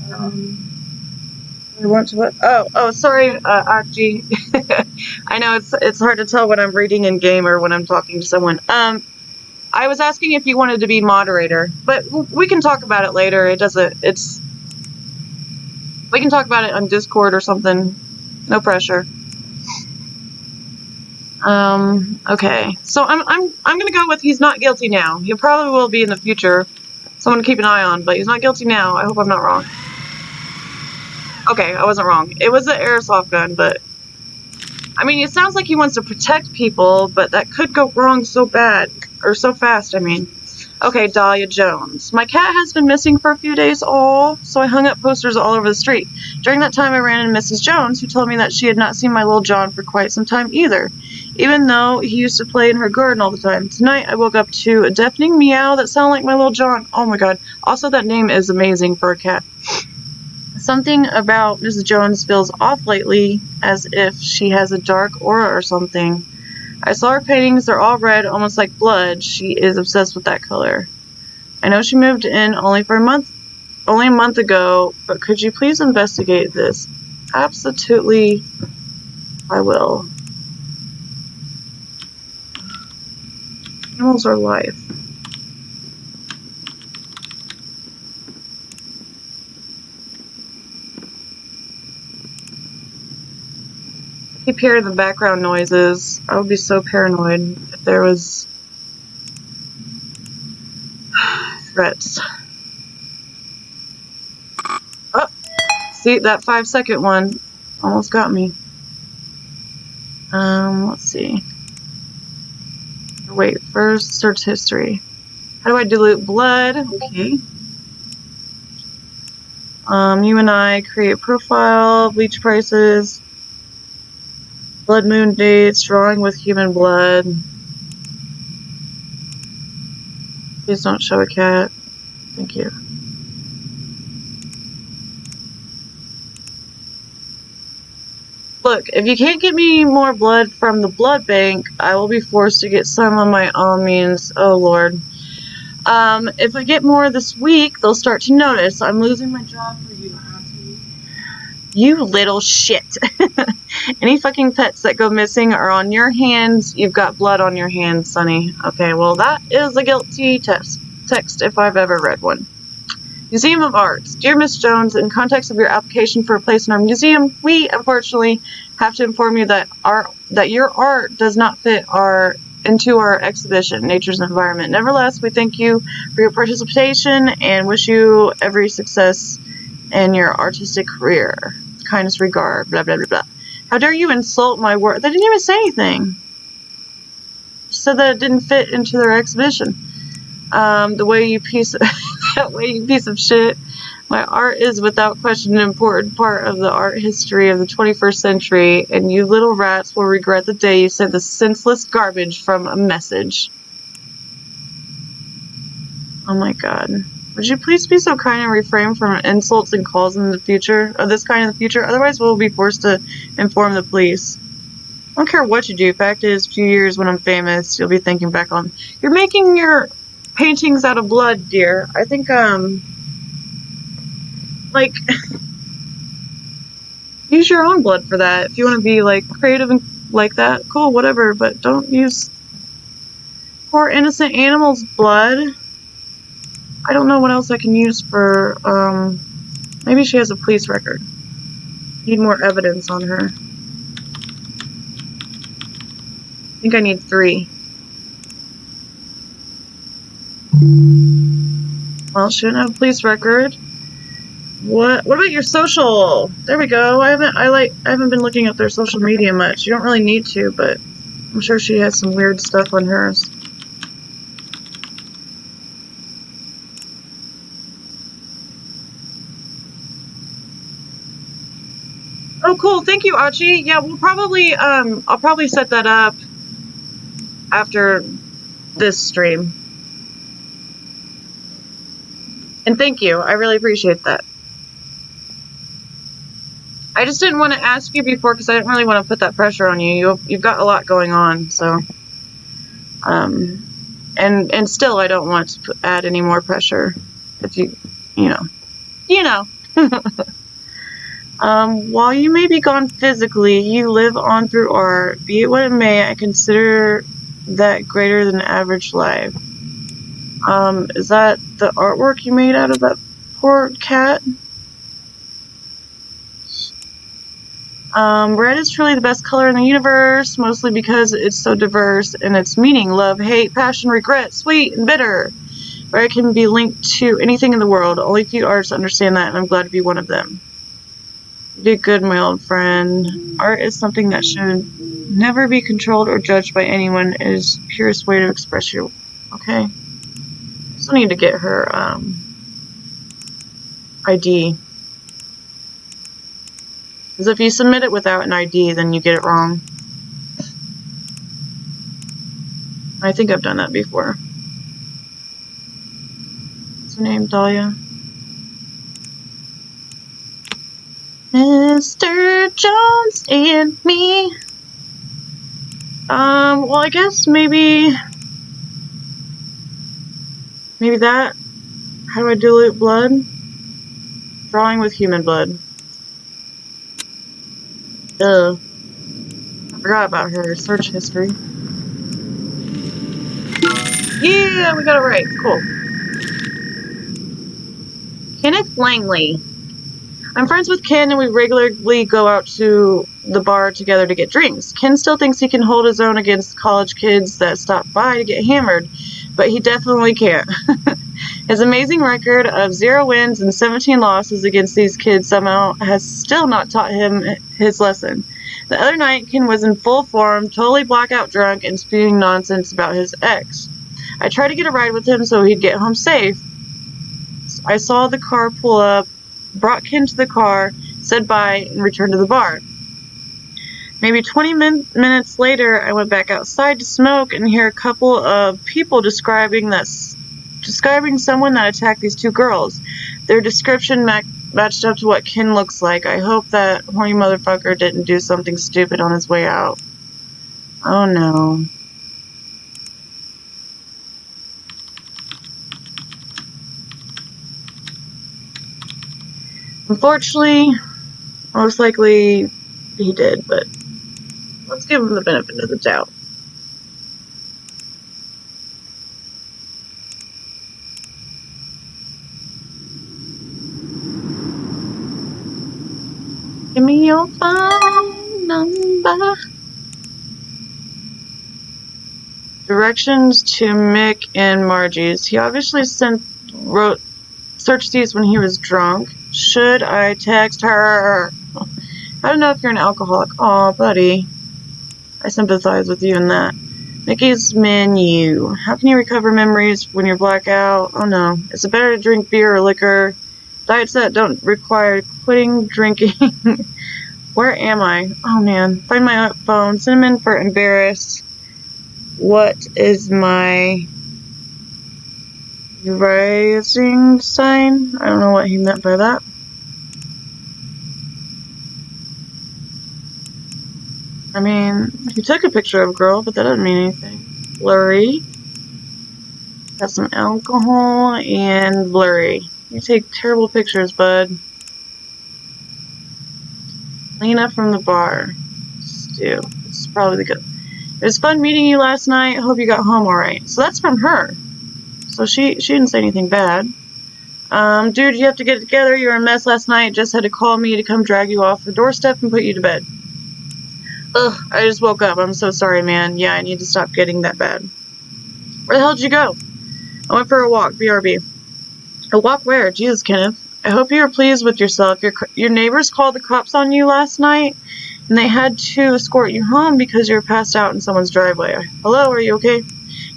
I want to what? Oh, sorry, Akji. I know it's hard to tell when I'm reading in game or when I'm talking to someone. I was asking if you wanted to be moderator, but we can talk about it later. We can talk about it on Discord or something. No pressure. Okay. So I'm gonna go with he's not guilty now. He probably will be in the future. Someone to keep an eye on, but he's not guilty now. I hope I'm not wrong. Okay, I wasn't wrong. It was an airsoft gun, but I mean, it sounds like he wants to protect people, but that could go wrong so bad, or so fast, I mean. Okay, Dahlia Jones. My cat has been missing for a few days, so I hung up posters all over the street. During that time, I ran into Mrs. Jones, who told me that she had not seen my little John for quite some time either, even though he used to play in her garden all the time. Tonight, I woke up to a deafening meow that sounded like my little John. Oh my god. Also, that name is amazing for a cat. Something about Mrs. Jones feels off lately, as if she has a dark aura or something. I saw her paintings, they're all red, almost like blood. She is obsessed with that color. I know she moved in only a month ago, but could you please investigate this? Absolutely, I will. Animals are life. I keep hearing the background noises. I would be so paranoid if there was threats. Oh, see, that 5-second one almost got me. Let's see. Wait, first search history. How do I dilute blood? Okay. You and I create profile, bleach prices. Blood moon dates, drawing with human blood. Please don't show a cat. Thank you. Look, if you can't get me more blood from the blood bank, I will be forced to get some on my own means. Oh lord. If I get more this week, they'll start to notice. I'm losing my job for you, Auntie. You little shit. Any fucking pets that go missing are on your hands. You've got blood on your hands, Sonny. Okay, well, that is a guilty text if I've ever read one. Museum of Art. Dear Miss Jones, in context of your application for a place in our museum, we unfortunately have to inform you that your art does not fit into our exhibition, Nature's Environment. Nevertheless, we thank you for your participation and wish you every success in your artistic career. Kindest regard, blah, blah, blah, blah. How dare you insult my work? They didn't even say anything. Just said that it didn't fit into their exhibition. That way you piece of shit. My art is without question an important part of the art history of the 21st century, and you little rats will regret the day you sent the senseless garbage from a message. Oh my god. Would you please be so kind and refrain from insults and calls in the future, of this kind in the future? Otherwise we'll be forced to inform the police. I don't care what you do. Fact is, a few years when I'm famous, you'll be thinking back on... You're making your paintings out of blood, dear. I think, like... use your own blood for that. If you want to be, like, creative and like that, cool, whatever. But don't use poor innocent animals' blood. I don't know what else I can use for, maybe she has a police record. Need more evidence on her. I think I need 3. Well, she didn't have a police record. What about your social? There we go. I haven't been looking at their social media much. You don't really need to, but I'm sure she has some weird stuff on hers. Oh, cool. Thank you, Achi. Yeah, we'll probably, I'll probably set that up after this stream. And thank you. I really appreciate that. I just didn't want to ask you before because I didn't really want to put that pressure on you. You've got a lot going on, so. And still I don't want to add any more pressure if you know. While you may be gone physically, you live on through art. Be it what it may, I consider that greater than average life. Is that the artwork you made out of that poor cat? Red is truly the best color in the universe, mostly because it's so diverse in its meaning. Love, hate, passion, regret, sweet, and bitter. Red can be linked to anything in the world. Only few artists understand that, and I'm glad to be one of them. You did good, my old friend. Art is something that should never be controlled or judged by anyone. It is the purest way to express your... Okay. I still need to get her, ID. Because if you submit it without an ID, then you get it wrong. I think I've done that before. What's her name? Dahlia? Mr. Jones and me. Well, I guess maybe that. How do I dilute blood? Drawing with human blood. I forgot about her search history. Yeah, we got it right. Cool. Kenneth Langley. I'm friends with Ken and we regularly go out to the bar together to get drinks. Ken still thinks he can hold his own against college kids that stop by to get hammered, but he definitely can't. His amazing record of 0 wins and 17 losses against these kids somehow has still not taught him his lesson. The other night, Ken was in full form, totally blackout drunk, and spewing nonsense about his ex. I tried to get a ride with him so he'd get home safe. I saw the car pull up, brought Ken to the car, said bye, and returned to the bar. Maybe 20 minutes later, I went back outside to smoke and hear a couple of people describing someone that attacked these 2 girls. Their description matched up to what Ken looks like. I hope that horny motherfucker didn't do something stupid on his way out. Oh no. Unfortunately, most likely he did, but let's give him the benefit of the doubt. Give me your phone number. Directions to Mick and Margie's. He obviously wrote search these when he was drunk. Should I text her? I don't know if you're an alcoholic. Aw, buddy. I sympathize with you in that. Mickey's menu. How can you recover memories when you're blackout? Oh no. Is it better to drink beer or liquor? Diets that don't require quitting drinking. Where am I? Oh man. Find my phone. Cinnamon for embarrassed. What is my rising sign? I don't know what he meant by that. I mean, he took a picture of a girl, but that doesn't mean anything. Blurry. Got some alcohol and blurry. You take terrible pictures, bud. Lena from the bar. Stu. This is probably the good. It was fun meeting you last night. I hope you got home alright. So that's from her. So she didn't say anything bad. Dude, you have to get it together. You were a mess last night. Just had to call me to come drag you off the doorstep and put you to bed. Ugh, I just woke up. I'm so sorry, man. Yeah, I need to stop getting that bad. Where the hell did you go? I went for a walk. BRB. A walk where? Jesus, Kenneth. I hope you were pleased with yourself. Your neighbors called the cops on you last night, and they had to escort you home because you were passed out in someone's driveway. Hello, are you okay?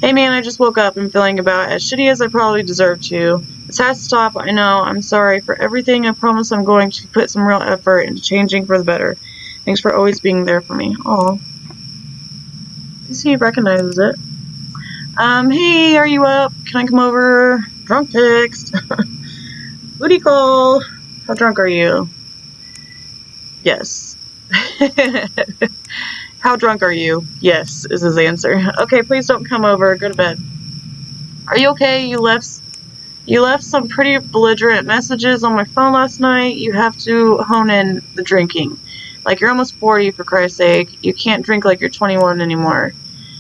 Hey man, I just woke up and feeling about as shitty as I probably deserve to. This has to stop, I know. I'm sorry for everything. I promise I'm going to put some real effort into changing for the better. Thanks for always being there for me. Aw. I see he recognizes it. Hey, are you up? Can I come over? Drunk text. Booty call. How drunk are you? Yes. How drunk are you? Yes, is his answer. Okay, please don't come over. Go to bed. Are you okay? You left some pretty belligerent messages on my phone last night. You have to hone in the drinking. Like, you're almost 40, for Christ's sake. You can't drink like you're 21 anymore.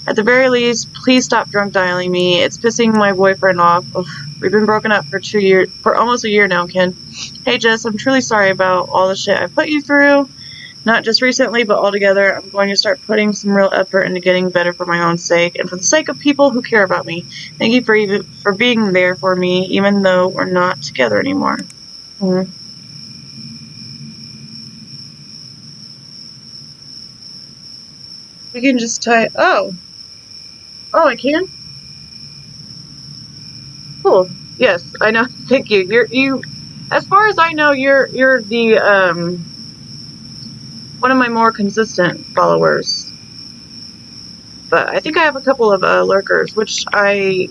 At the very least, please stop drunk dialing me. It's pissing my boyfriend off. Ugh, we've been broken up for almost a year now, Ken. Hey, Jess, I'm truly sorry about all the shit I put you through. Not just recently, but altogether. I'm going to start putting some real effort into getting better for my own sake and for the sake of people who care about me. Thank you for being there for me, even though we're not together anymore. We can just type. Oh, I can. Cool. Yes, I know. Thank you. You. As far as I know, you're the one of my more consistent followers. But I think I have a couple of lurkers, which I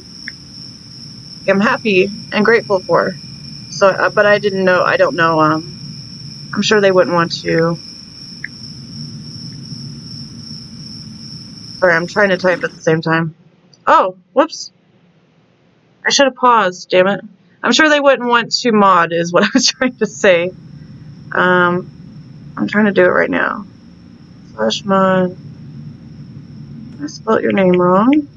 am happy and grateful for. So, but I don't know. I'm sure they wouldn't want to. Sorry, I'm trying to type at the same time. Oh, whoops. I should have paused, damn it. I'm sure they wouldn't want to mod, is what I was trying to say. I'm trying to do it right now. /mod. I spelled your name wrong.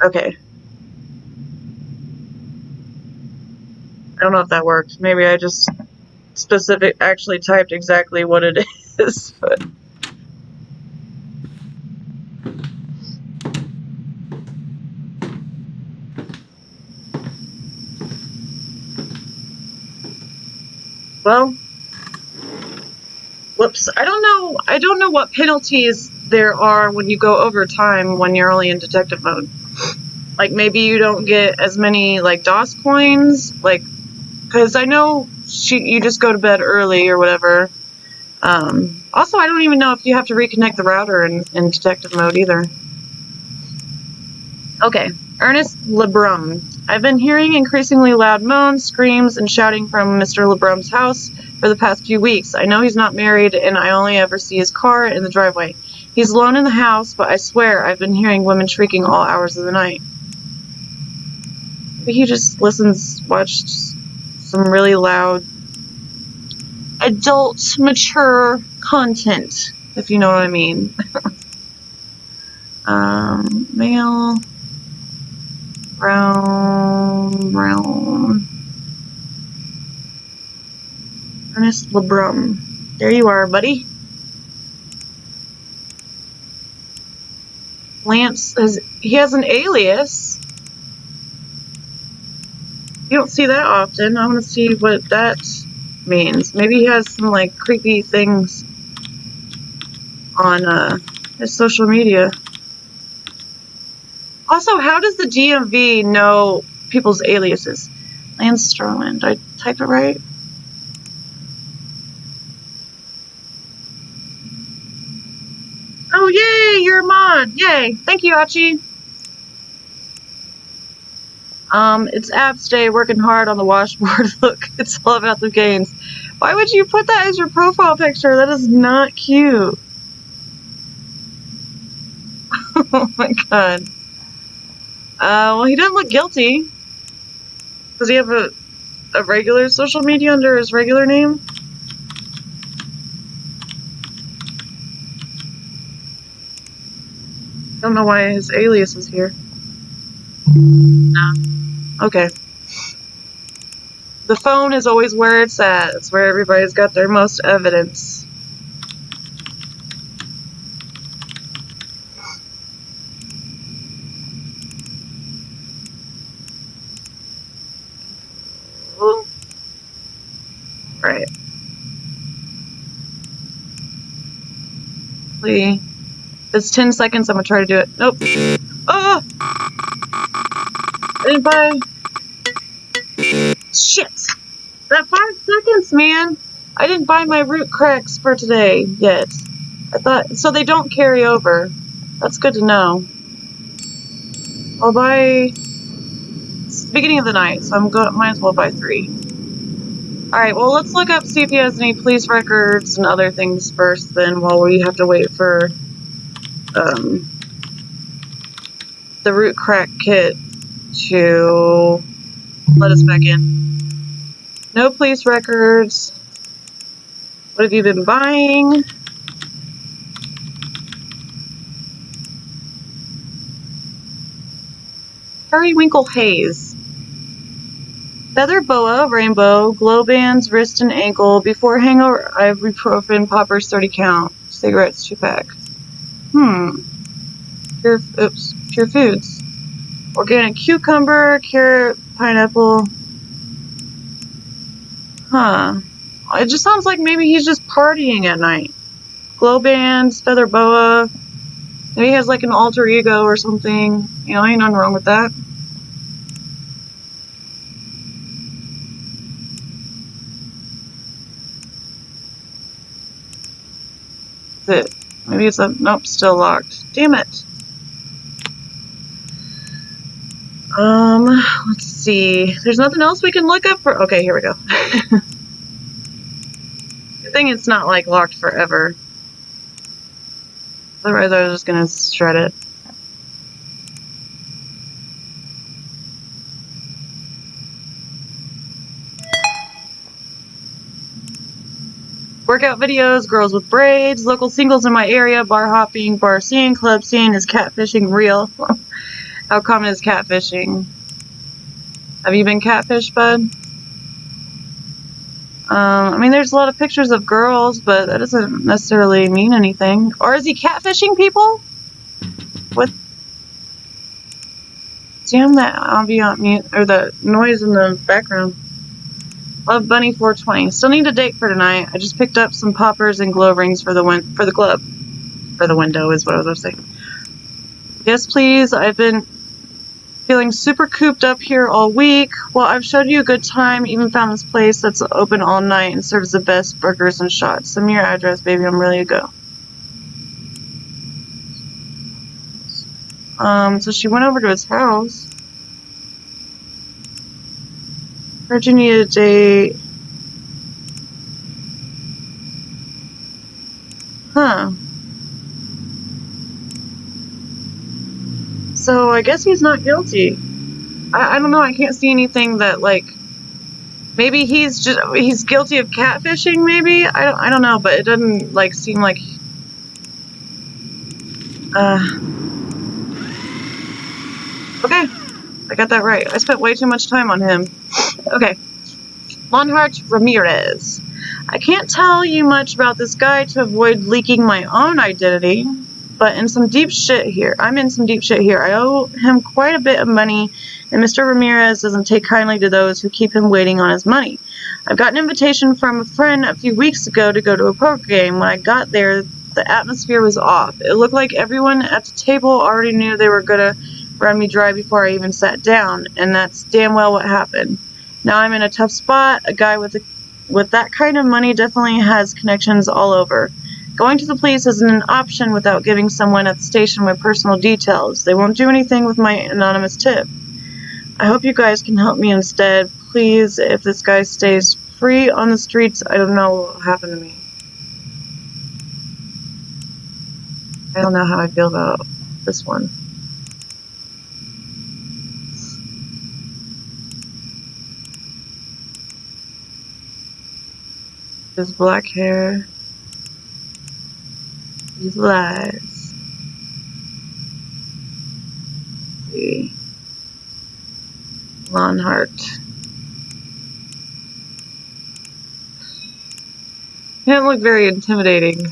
Okay. I don't know if that worked. Maybe I just actually typed exactly what it is, but. Well, whoops. I don't know what penalties there are when you go over time when you're only in detective mode. Like, maybe you don't get as many, like, DOS coins, like, because I know you just go to bed early or whatever. Also, I don't even know if you have to reconnect the router in detective mode either. Okay, Ernest LeBrum. I've been hearing increasingly loud moans, screams, and shouting from Mr. LeBrum's house for the past few weeks. I know he's not married, and I only ever see his car in the driveway. He's alone in the house, but I swear I've been hearing women shrieking all hours of the night. Maybe he just watched some really loud, adult, mature content, if you know what I mean. Male, brown. Ernest LeBrum. There you are, buddy. Lance he has an alias. You don't see that often. I want to see what that means. Maybe he has some, like, creepy things on his social media. Also, how does the DMV know people's aliases? Lance Sterling. Did I type it right? Oh, yay! You're a mod! Yay! Thank you, Achi! It's abs day, working hard on the washboard. Look, it's all about the gains. Why would you put that as your profile picture? That is not cute. Oh my god. Well, he doesn't look guilty. Does he have a regular social media under his regular name? Don't know why his alias is here. No. Okay. The phone is always where it's at. It's where everybody's got their most evidence. Right. If it's 10 seconds, I'm gonna try to do it. Nope. Oh! I didn't buy... Shit! That 5 seconds, man! I didn't buy my root cracks for today yet. I thought... So they don't carry over. That's good to know. I'll buy... It's the beginning of the night, so might as well buy 3. Alright, well, let's look up, see if he has any police records and other things first, then, while we have to wait for, the root crack kit to let us back in. No police records. What have you been buying? Periwinkle Haze. Feather boa, rainbow, glow bands, wrist and ankle. Before hangover, ibuprofen, poppers, 30 count. Cigarettes, 2-pack. Pure foods. Organic cucumber, carrot, pineapple. Huh. It just sounds like maybe he's just partying at night. Glow bands, feather boa. Maybe he has like an alter ego or something. You know, ain't nothing wrong with that. It. Maybe it's a... Nope, still locked. Damn it. Let's see. There's nothing else we can look up for... Okay, here we go. Good thing it's not, like, locked forever. Otherwise I was just gonna shred it. Workout videos, girls with braids, local singles in my area, bar hopping, bar scene, club scene. Is catfishing real? How common is catfishing? Have you been catfished, bud? I mean, there's a lot of pictures of girls, but that doesn't necessarily mean anything. Or is he catfishing people? What? Damn that ambient mute, or the noise in the background. Love Bunny 420. Still need a date for tonight. I just picked up some poppers and glow rings for the club. For the window is what I was saying. Yes, please. I've been feeling super cooped up here all week. Well, I've showed you a good time. Even found this place that's open all night and serves the best burgers and shots. Send me your address, baby. I'm ready to go. So she went over to his house. Heard you need a date. Huh. So I guess he's not guilty. I don't know, I can't see anything that, like, maybe he's guilty of catfishing, maybe? I don't know, but it doesn't, like, seem like... Okay. I got that right. I spent way too much time on him. Okay. Lonhart Ramirez. I can't tell you much about this guy to avoid leaking my own identity, but I'm in some deep shit here. I owe him quite a bit of money, and Mr. Ramirez doesn't take kindly to those who keep him waiting on his money. I've got an invitation from a friend a few weeks ago to go to a poker game. When I got there, The atmosphere was off. It looked like everyone at the table already knew they were gonna run me dry before I even sat down, and that's damn well what happened. Now I'm in a tough spot. A guy with that kind of money definitely has connections all over. Going to the police isn't an option without giving someone at the station my personal details. They won't do anything with my anonymous tip. I hope you guys can help me instead. Please, if this guy stays free on the streets, I don't know what will happen to me. I don't know how I feel about this one. His black hair. His lies. Let's see. Lonhart. He doesn't look very intimidating.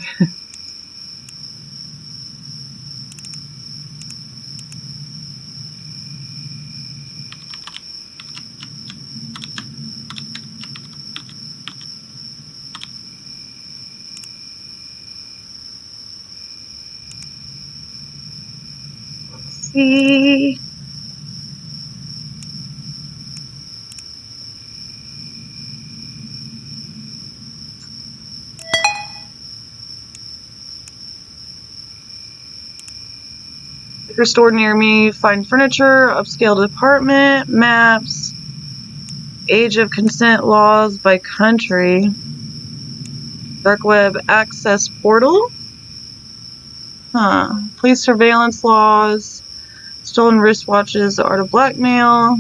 See. Liquor store near me, find furniture, upscale apartment, maps, age of consent laws by country, dark web access portal, police surveillance laws, stolen wristwatches, the art of blackmail.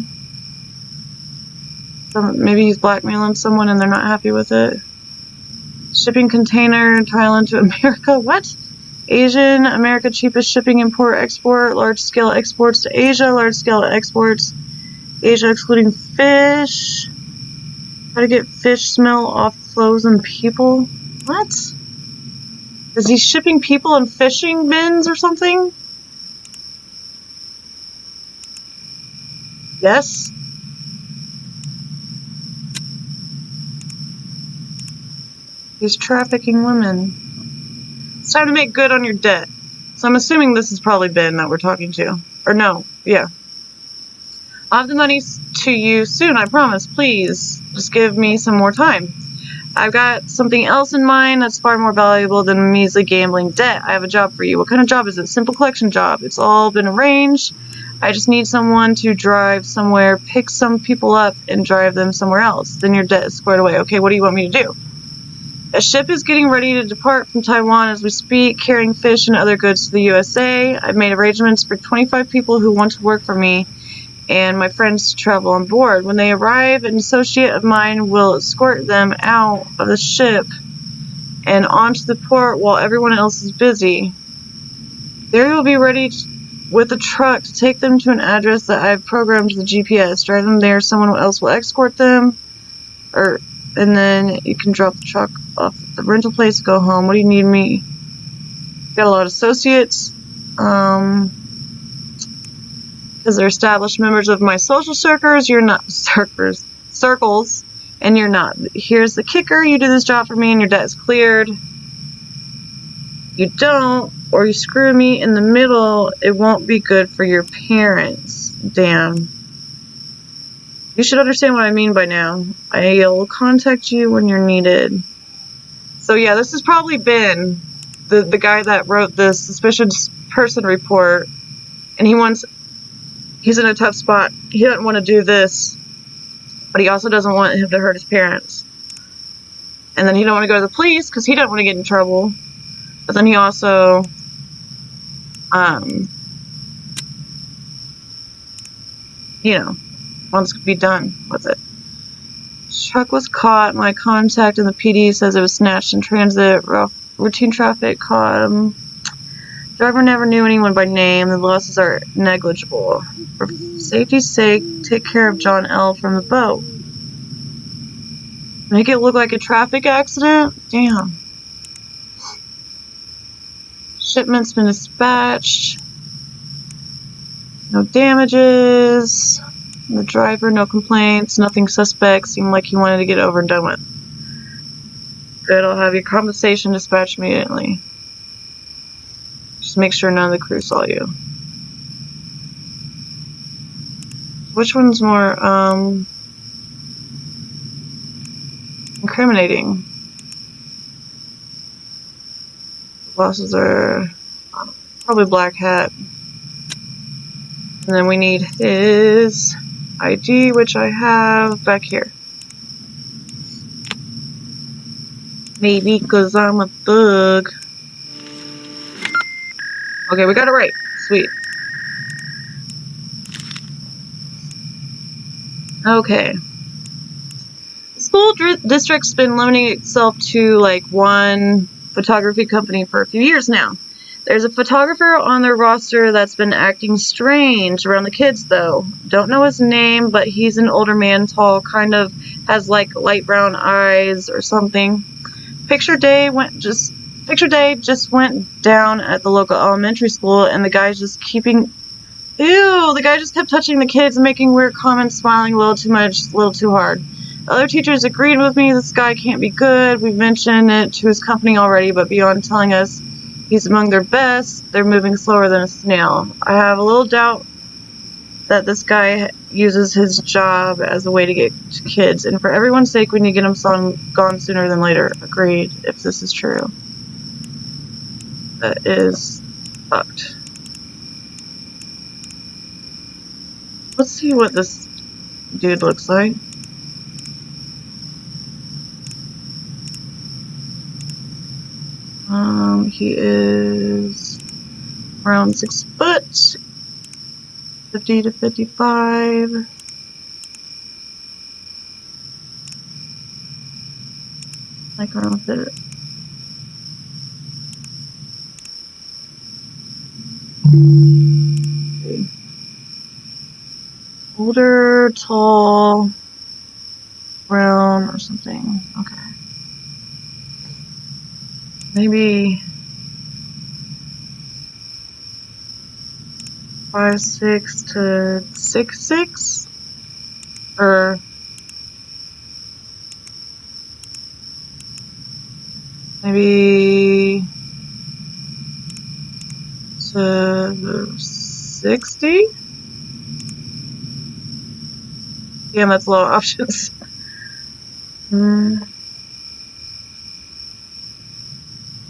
Maybe he's blackmailing someone and they're not happy with it. Shipping container, Thailand to America. What? Asian, America cheapest shipping, import, export, large scale exports to Asia, large scale exports, Asia excluding fish. How to get fish smell off clothes and people? What? Is he shipping people in fishing bins or something? Yes. He's trafficking women. It's time to make good on your debt. So I'm assuming this is probably Ben that we're talking to. Or no, yeah. I'll have the money to you soon, I promise. Please, just give me some more time. I've got something else in mind that's far more valuable than a measly gambling debt. I have a job for you. What kind of job is it? Simple collection job. It's all been arranged. I just need someone to drive somewhere, pick some people up, and drive them somewhere else. Then your debt is squared away. Okay, what do you want me to do? A ship is getting ready to depart from Taiwan as we speak, carrying fish and other goods to the USA. I've made arrangements for 25 people who want to work for me and my friends to travel on board. When they arrive, an associate of mine will escort them out of the ship and onto the port while everyone else is busy. There you will be ready with a truck to take them to an address that I've programmed to the GPS. Drive them there, someone else will escort them, and then you can drop the truck off at the rental place and go home. What do you need me? Got a lot of associates. Because they're established members of my social circles, you're not circles, and you're not. Here's the kicker: you do this job for me, and your debt is cleared. You don't, or you screw me in the middle, it won't be good for your parents. Damn. You should understand what I mean by now. I'll contact you when you're needed. So yeah, this is probably Ben, the guy that wrote this suspicious person report, and he's in a tough spot. He doesn't want to do this, but he also doesn't want him to hurt his parents. And then he don't want to go to the police because he doesn't want to get in trouble. But then he also, wants to be done with it. Truck was caught. My contact in the PD says it was snatched in transit. Routine traffic caught him. Driver never knew anyone by name. The losses are negligible. For safety's sake, take care of John L. from the boat. Make it look like a traffic accident? Damn. Shipment's been dispatched. No damages. The driver, no complaints. Nothing suspect. Seemed like he wanted to get over and done with. Good, I'll have your compensation dispatched immediately. Just make sure none of the crew saw you. Which one's more, incriminating? The bosses are probably Black Hat. And then we need his ID, which I have back here. Maybe because I'm a thug. Okay, we got it right. Sweet. Okay. The school district's been limiting itself to like one photography company for a few years now. There's a photographer on their roster that's been acting strange around the kids, though. Don't know his name, but he's an older man, tall, kind of has like light brown eyes or something. Picture day just went down at the local elementary school, and the guy just kept touching the kids and making weird comments, smiling a little too much, a little too hard. Other teachers agreed with me this guy can't be good. We've mentioned it to his company already, but beyond telling us he's among their best, they're moving slower than a snail. I have a little doubt that this guy uses his job as a way to get to kids, and for everyone's sake, we need to get him gone sooner than later. Agreed, if this is true. That is fucked. Let's see what this dude looks like. He is around 6 foot, 50 to 55. Like around there. Okay. Older, tall, brown or something. Okay. Maybe 5'6" to 6'6", or maybe to 60. Damn, that's a lot of options.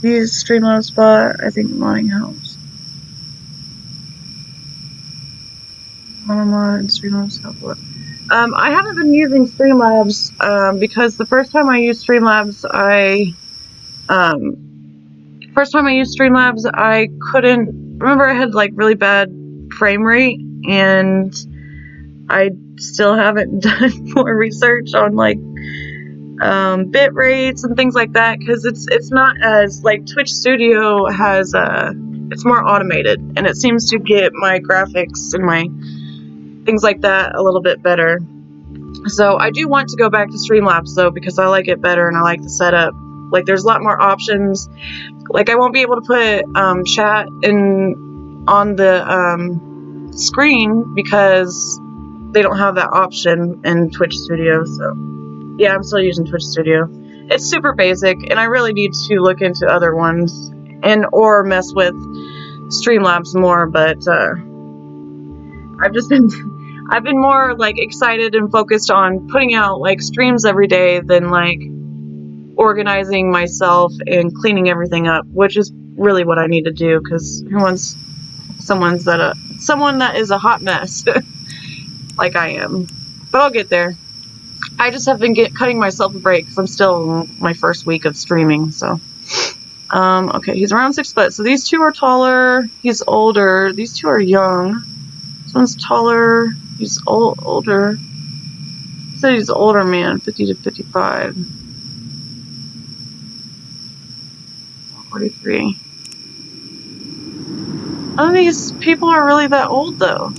Use Streamlabs spot. I think modding helps. Mod and Streamlabs help. I haven't been using Streamlabs because the first time I used Streamlabs, I couldn't remember. I had like really bad frame rate, and I still haven't done more research on like bit rates and things like that, because it's not as like Twitch Studio has it's more automated, and it seems to get my graphics and my things like that a little bit better. So I do want to go back to Streamlabs though, because I like it better and I like the setup. Like there's a lot more options. Like I won't be able to put chat on the screen because they don't have that option in Twitch Studio. So yeah, I'm still using Twitch Studio. It's super basic, and I really need to look into other ones or mess with Streamlabs more, but I've been more like excited and focused on putting out like streams every day than like organizing myself and cleaning everything up, which is really what I need to do, because who wants someone that is a hot mess like I am. But I'll get there. I just have been cutting myself a break because I'm still in my first week of streaming. So okay, he's around 6 foot. So these two are taller, he's older. These two are young. This one's taller, he's older. He said he's an older man, 50 to 55. 43. None of these people are really that old though.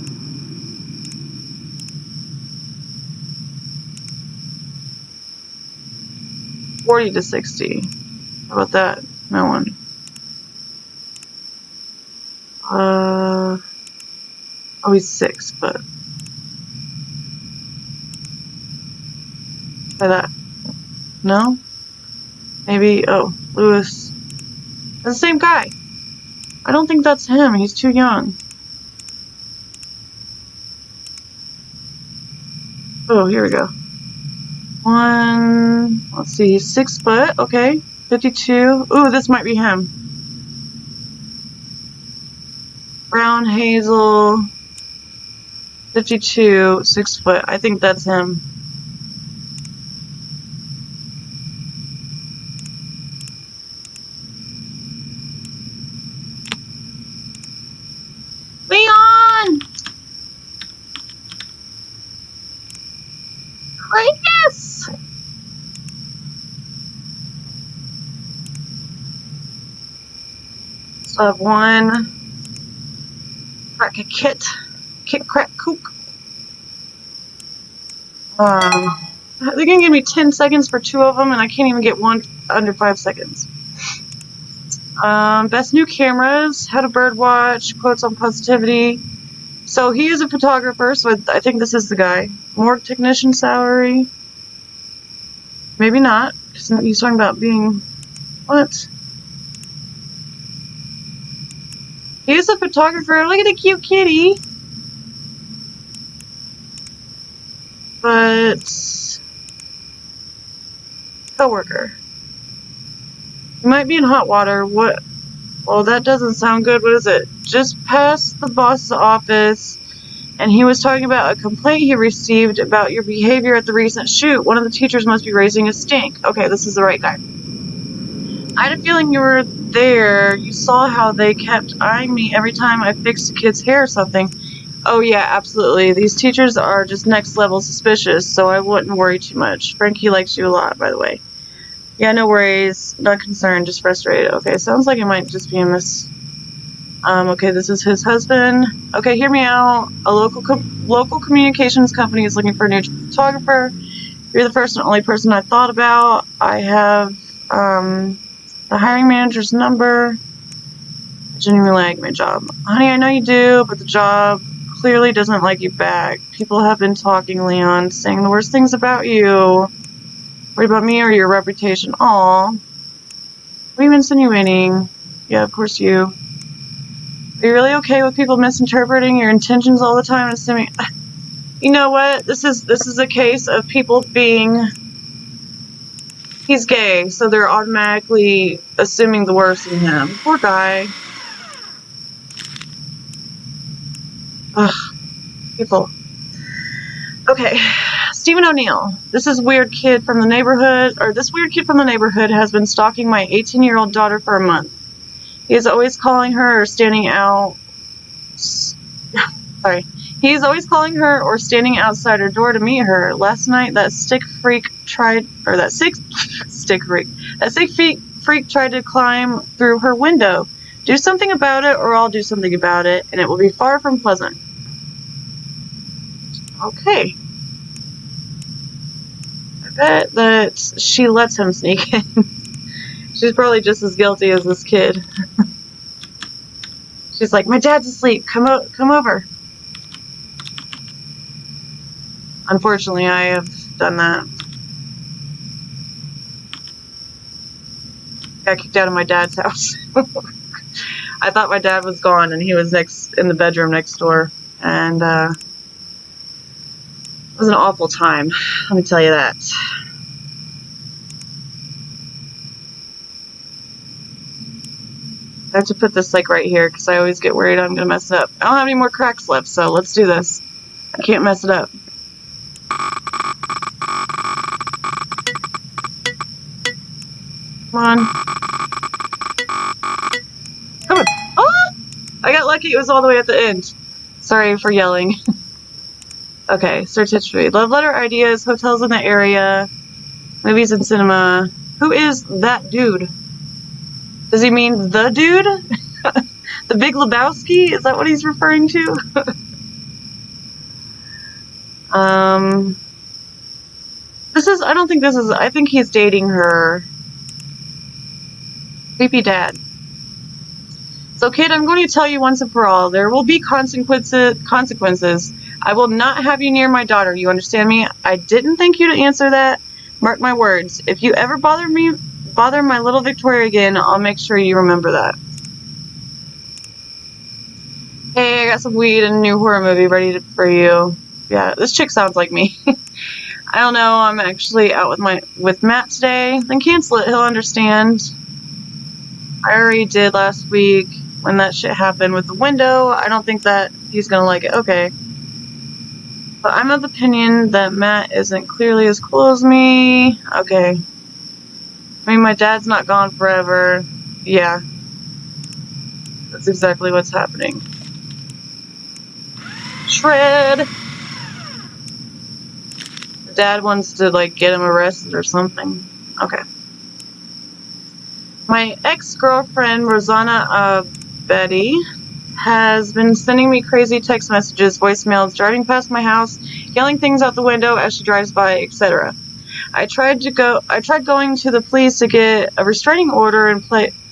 $40 to $60. How about that? No one. Oh, he's 6, but try that. No? Maybe, oh, Lewis. That's the same guy. I don't think that's him. He's too young. Oh, here we go. Let's see, 6 foot, okay. 52. Ooh, this might be him. Brown hazel. 52, 6 foot. I think that's him. Leon! Yes! So I have one. Crack a kit. Kit crack kook. They're gonna give me 10 seconds for 2 of them, and I can't even get one under 5 seconds. Best new cameras, how to bird watch, quotes on positivity. So he is a photographer, so I think this is the guy. Morgue technician salary. Maybe not, because he's talking about being... What? He's a photographer. Look at the cute kitty. But... Coworker. You might be in hot water. What? Well, that doesn't sound good. What is it? Just past the boss's office, and he was talking about a complaint he received about your behavior at the recent shoot. One of the teachers must be raising a stink. Okay, this is the right guy. I had a feeling you were there. You saw how they kept eyeing me every time I fixed a kid's hair or something. Oh yeah, absolutely. These teachers are just next level suspicious, so I wouldn't worry too much. Frankie likes you a lot, by the way. Yeah, no worries. Not concerned, just frustrated. Okay, sounds like it might just be a miss. Okay, this is his husband. Okay, hear me out. A local communications company is looking for a new photographer. You're the first and only person I thought about. I have the hiring manager's number. I genuinely like my job. Honey, I know you do, but the job clearly doesn't like you back. People have been talking, Leon, saying the worst things about you. Worried about me or your reputation? Aw. What are you insinuating? Yeah, of course you. Are you really okay with people misinterpreting your intentions all the time and assuming... You know what? This is a case of people being... He's gay, so they're automatically assuming the worst in him. Poor guy. Ugh. People. Okay. Stephen O'Neill. This weird kid from the neighborhood has been stalking my 18-year-old daughter for a month. He is always calling her or standing out... Sorry. He is always calling her or standing outside her door to meet her. Last night, that sick freak tried to climb through her window. Do something about it, or I'll do something about it, and it will be far from pleasant. Okay. I bet that she lets him sneak in. She's probably just as guilty as this kid. She's like, my dad's asleep. Come over. Unfortunately, I have done that. Got kicked out of my dad's house. I thought my dad was gone, and he was in the bedroom next door. And it was an awful time. Let me tell you that. I have to put this like right here because I always get worried I'm gonna mess it up. I don't have any more cracks left, so let's do this. I can't mess it up. Come on. Come on. Oh! I got lucky. It was all the way at the end. Sorry for yelling. Okay, search history. Love letter ideas, hotels in the area, movies and cinema. Who is that dude? Does he mean the dude? The Big Lebowski? Is that what he's referring to? I think he's dating her. Creepy dad. So kid, I'm going to tell you once and for all, there will be consequences. I will not have you near my daughter, you understand me? I didn't think you to answer that. Mark my words. If you ever bother my little Victoria again, I'll make sure you remember that. Hey, I got some weed and a new horror movie ready for you. Yeah, this chick sounds like me. I don't know, I'm actually out with Matt today. Then cancel it, he'll understand. I already did last week when that shit happened with the window. I don't think that he's gonna like it. Okay. But I'm of the opinion that Matt isn't clearly as cool as me. Okay. I mean, my dad's not gone forever. Yeah. That's exactly what's happening. Shred! The dad wants to, like, get him arrested or something. Okay. My ex-girlfriend, Rosanna Betty, has been sending me crazy text messages, voicemails, driving past my house, yelling things out the window as she drives by, etc. I tried going to the police to get a restraining order and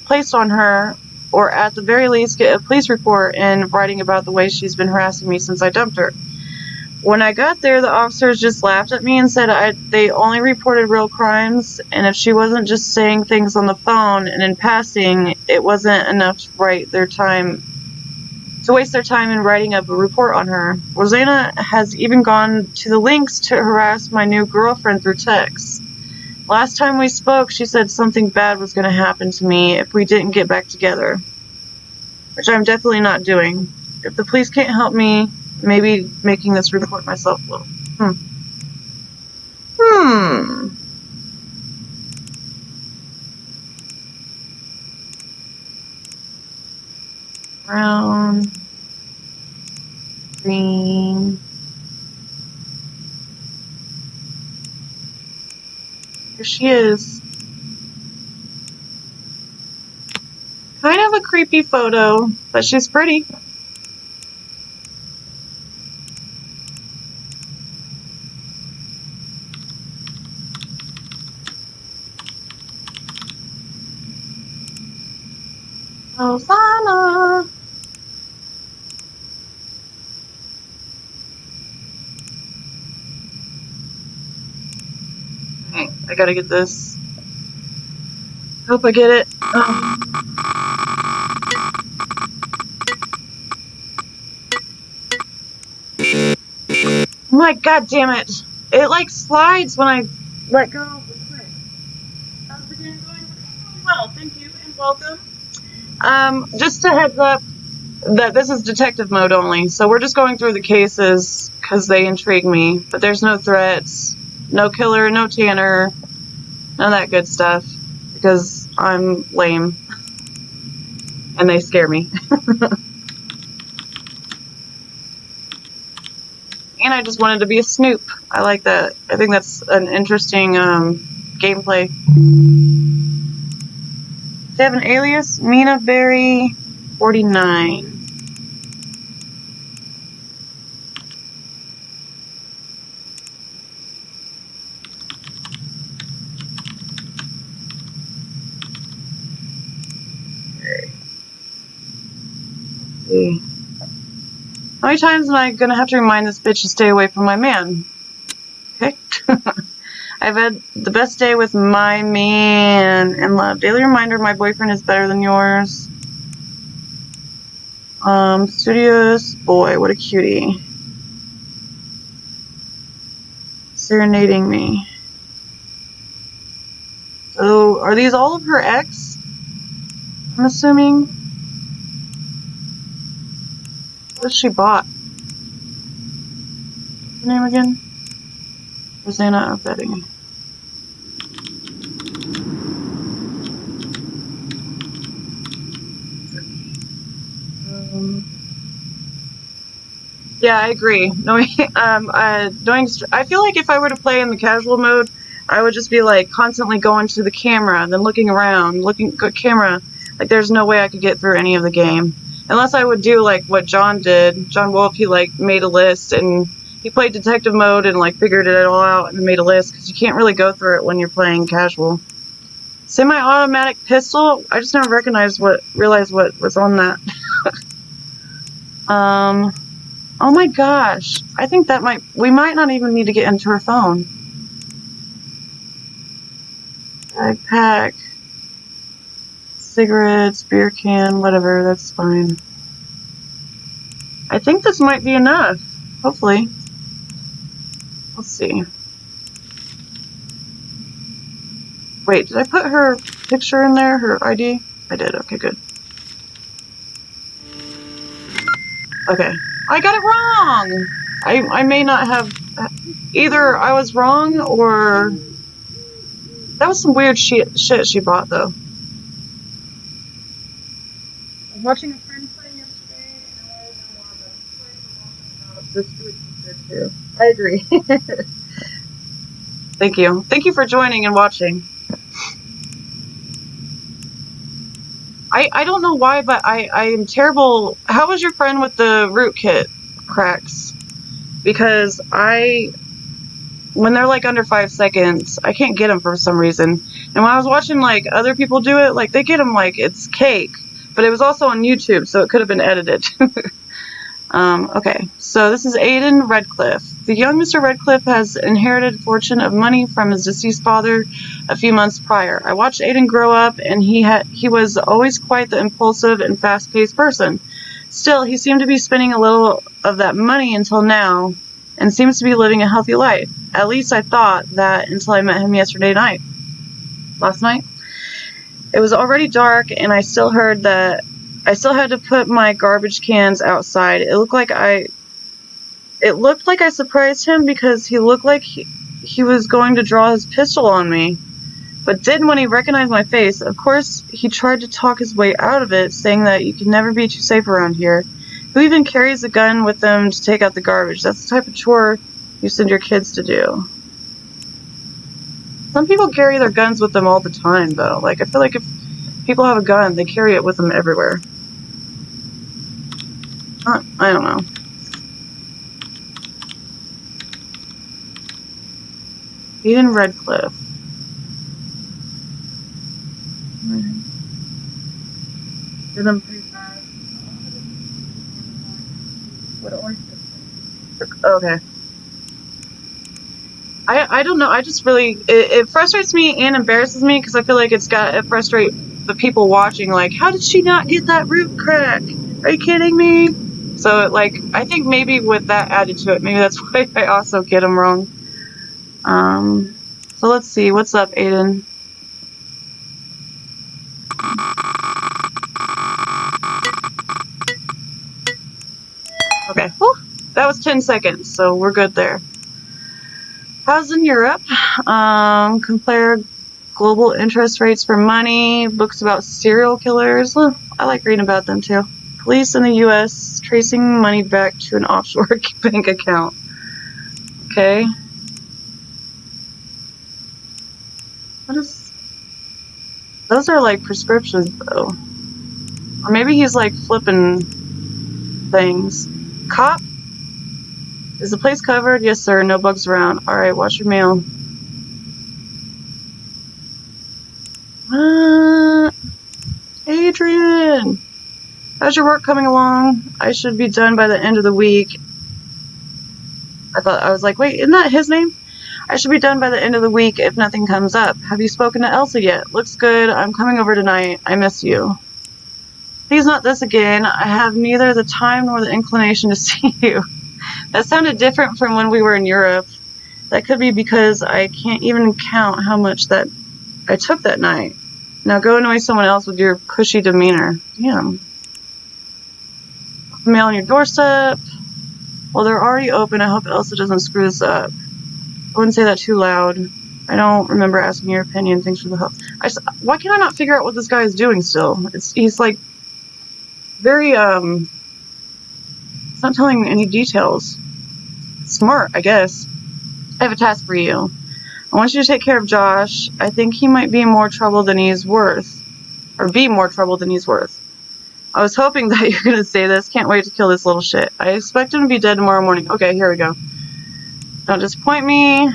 placed on her, or at the very least get a police report and writing about the way she's been harassing me since I dumped her. When I got there, the officers just laughed at me and said they only reported real crimes, and if she wasn't just saying things on the phone and in passing, it wasn't enough to waste their time in writing up a report on her. Rosanna has even gone to the lengths to harass my new girlfriend through text. Last time we spoke, she said something bad was going to happen to me if we didn't get back together, which I'm definitely not doing. If the police can't help me, maybe making this report myself will. Brown, green. Here she is. Kind of a creepy photo, but she's pretty. Rosanna. Alright, I gotta get this. Hope I get it. Oh. My god damn it! It like slides when I let go of the clip. How's the game going? Well, thank you and welcome. Just a heads up that this is detective mode only, so we're just going through the cases because they intrigue me, but there's no threats, no killer, no Tanner, none of that good stuff, because I'm lame and they scare me. And I just wanted to be a snoop. I like that. I think that's an interesting gameplay. They have an alias, Mina Berry 49. See. How many times am I gonna have to remind this bitch to stay away from my man? Okay. I've had the best day with my man in love. Daily reminder, my boyfriend is better than yours. Studios boy, what a cutie. Serenading me. So, are these all of her ex? I'm assuming. What has she bought? What's her name again? Rosanna Betty. Yeah, I agree. I feel like if I were to play in the casual mode, I would just be like constantly going to the camera, then looking around, looking at camera. Like there's no way I could get through any of the game. Unless I would do like what John did. John Wolfe, he like made a list and he played detective mode and like figured it all out and made a list because you can't really go through it when you're playing casual. Semi-automatic pistol. I just never realized what was on that. Oh my gosh. I think we might not even need to get into her phone. Backpack. Cigarettes, beer can, whatever, that's fine. I think this might be enough. Hopefully. Let's see. Wait, did I put her picture in there? Her ID? I did. Okay, good. Okay. I got it wrong! I may not have... Either I was wrong, or... That was some weird shit she bought, though. I was watching a friend play yesterday, and I know more about this too. I agree. Thank you. Thank you for joining and watching. I don't know why, but I am terrible. How was your friend with the rootkit cracks? Because when they're like under 5 seconds, I can't get them for some reason. And when I was watching like other people do it, like they get them like it's cake, but it was also on YouTube, so it could have been edited. Okay, so this is Aiden Redcliffe. The young Mr. Redcliffe has inherited a fortune of money from his deceased father a few months prior. I watched Aiden grow up, and he was always quite the impulsive and fast-paced person. Still, he seemed to be spending a little of that money until now, and seems to be living a healthy life. At least I thought that until I met him last night. It was already dark, and I still had to put my garbage cans outside. It looked like I surprised him because he looked like he was going to draw his pistol on me, but didn't when he recognized my face. Of course, he tried to talk his way out of it, saying that you can never be too safe around here. Who even carries a gun with them to take out the garbage? That's the type of chore you send your kids to do. Some people carry their guns with them all the time, though. Like, I feel like if people have a gun, they carry it with them everywhere. I don't know. Aiden Redcliffe. Did them pretty fast. Okay. I don't know. I just really it frustrates me and embarrasses me because I feel like it frustrates the people watching. Like, how did she not get that root crack? Are you kidding me? So like, I think maybe with that added to it, maybe that's why I also get them wrong. So let's see. What's up, Aiden? Okay. Whew. That was 10 seconds, so we're good there. How's in Europe? Compare global interest rates for money, books about serial killers. Well, I like reading about them too. Police in the U.S. tracing money back to an offshore bank account. Okay. What is... Those are like prescriptions though. Or maybe he's like flipping things. Cop? Is the place covered? Yes, sir. No bugs around. Alright, watch your mail. Adrian! How's your work coming along? I should be done by the end of the week. I was like, wait, isn't that his name? I should be done by the end of the week if nothing comes up. Have you spoken to Elsa yet? Looks good. I'm coming over tonight. I miss you. Please not this again. I have neither the time nor the inclination to see you. That sounded different from when we were in Europe. That could be because I can't even count how much that I took that night. Now go annoy someone else with your pushy demeanor. Damn. Mail on your doorstep. Well, they're already open. I hope Elsa doesn't screw this up. I wouldn't say that too loud. I don't remember asking your opinion. Thanks for the help. Why can I not figure out what this guy is doing still? He's like very, it's not telling any details. Smart, I guess. I have a task for you. I want you to take care of Josh. I think he might be more trouble than he's worth. Or be more trouble than he's worth. I was hoping that you're gonna say this. Can't wait to kill this little shit. I expect him to be dead tomorrow morning. Okay, here we go. Don't disappoint me.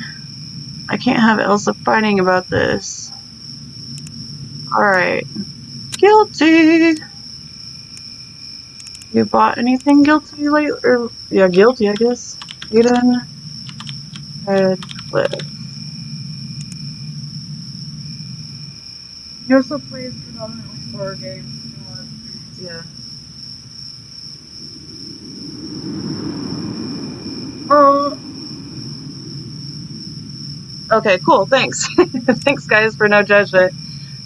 I can't have Elsa fighting about this. Alright. Guilty! You bought anything guilty lately? Yeah, guilty, I guess. Aiden Redcliffe. He also plays predominantly horror games. Yeah. Okay, cool. Thanks. Thanks, guys, for no judgment.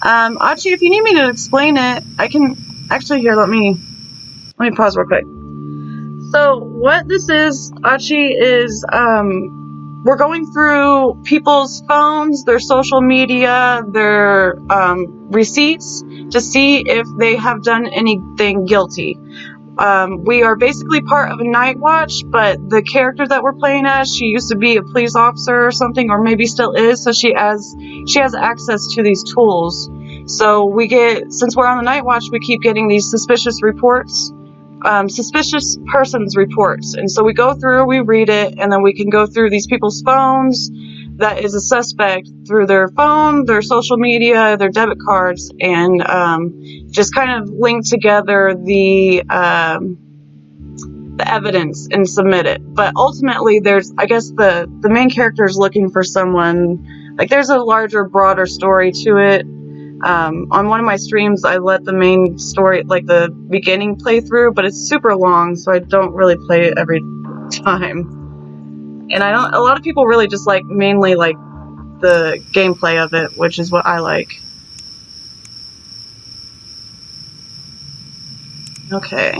Achi, if you need me to explain it, I can actually here. Let me pause real quick. So what this is, Achi, is we're going through people's phones, their social media, their receipts to see if they have done anything guilty. We are basically part of a night watch, but the character that we're playing as, she used to be a police officer or something, or maybe still is, so she has access to these tools. So since we're on the night watch, we keep getting these suspicious reports, suspicious persons reports. And so we go through, we read it, and then we can go through these people's phones that is a suspect through their phone, their social media, their debit cards, and just kind of link together the evidence and submit it. But ultimately, I guess the main character is looking for someone, like there's a larger, broader story to it. On one of my streams, I let the main story, like the beginning, play through, but it's super long, so I don't really play it every time. And a lot of people really just mainly like the gameplay of it, which is what I like. Okay.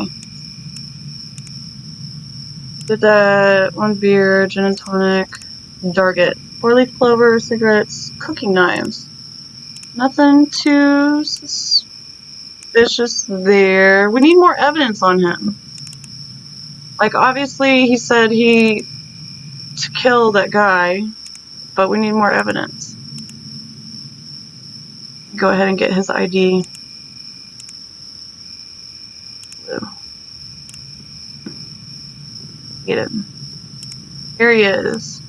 Did that. 1 beer, gin and tonic, Target, 4-leaf clover, cigarettes, cooking knives. Nothing too suspicious there. We need more evidence on him. Like, obviously, he said to kill that guy, but we need more evidence. Go ahead and get his ID. Get him. Here he is.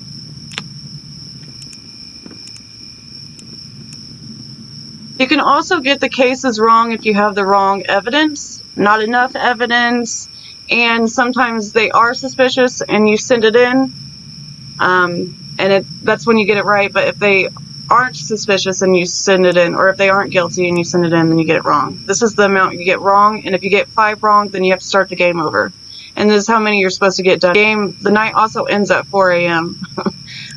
You can also get the cases wrong if you have the wrong evidence, not enough evidence, and sometimes they are suspicious and you send it in, and that's when you get it right. But if they aren't suspicious and you send it in, or if they aren't guilty and you send it in, then you get it wrong. This is the amount you get wrong, and if you get 5 wrong, then you have to start the game over. And this is how many you're supposed to get done. The night also ends at 4 a.m.,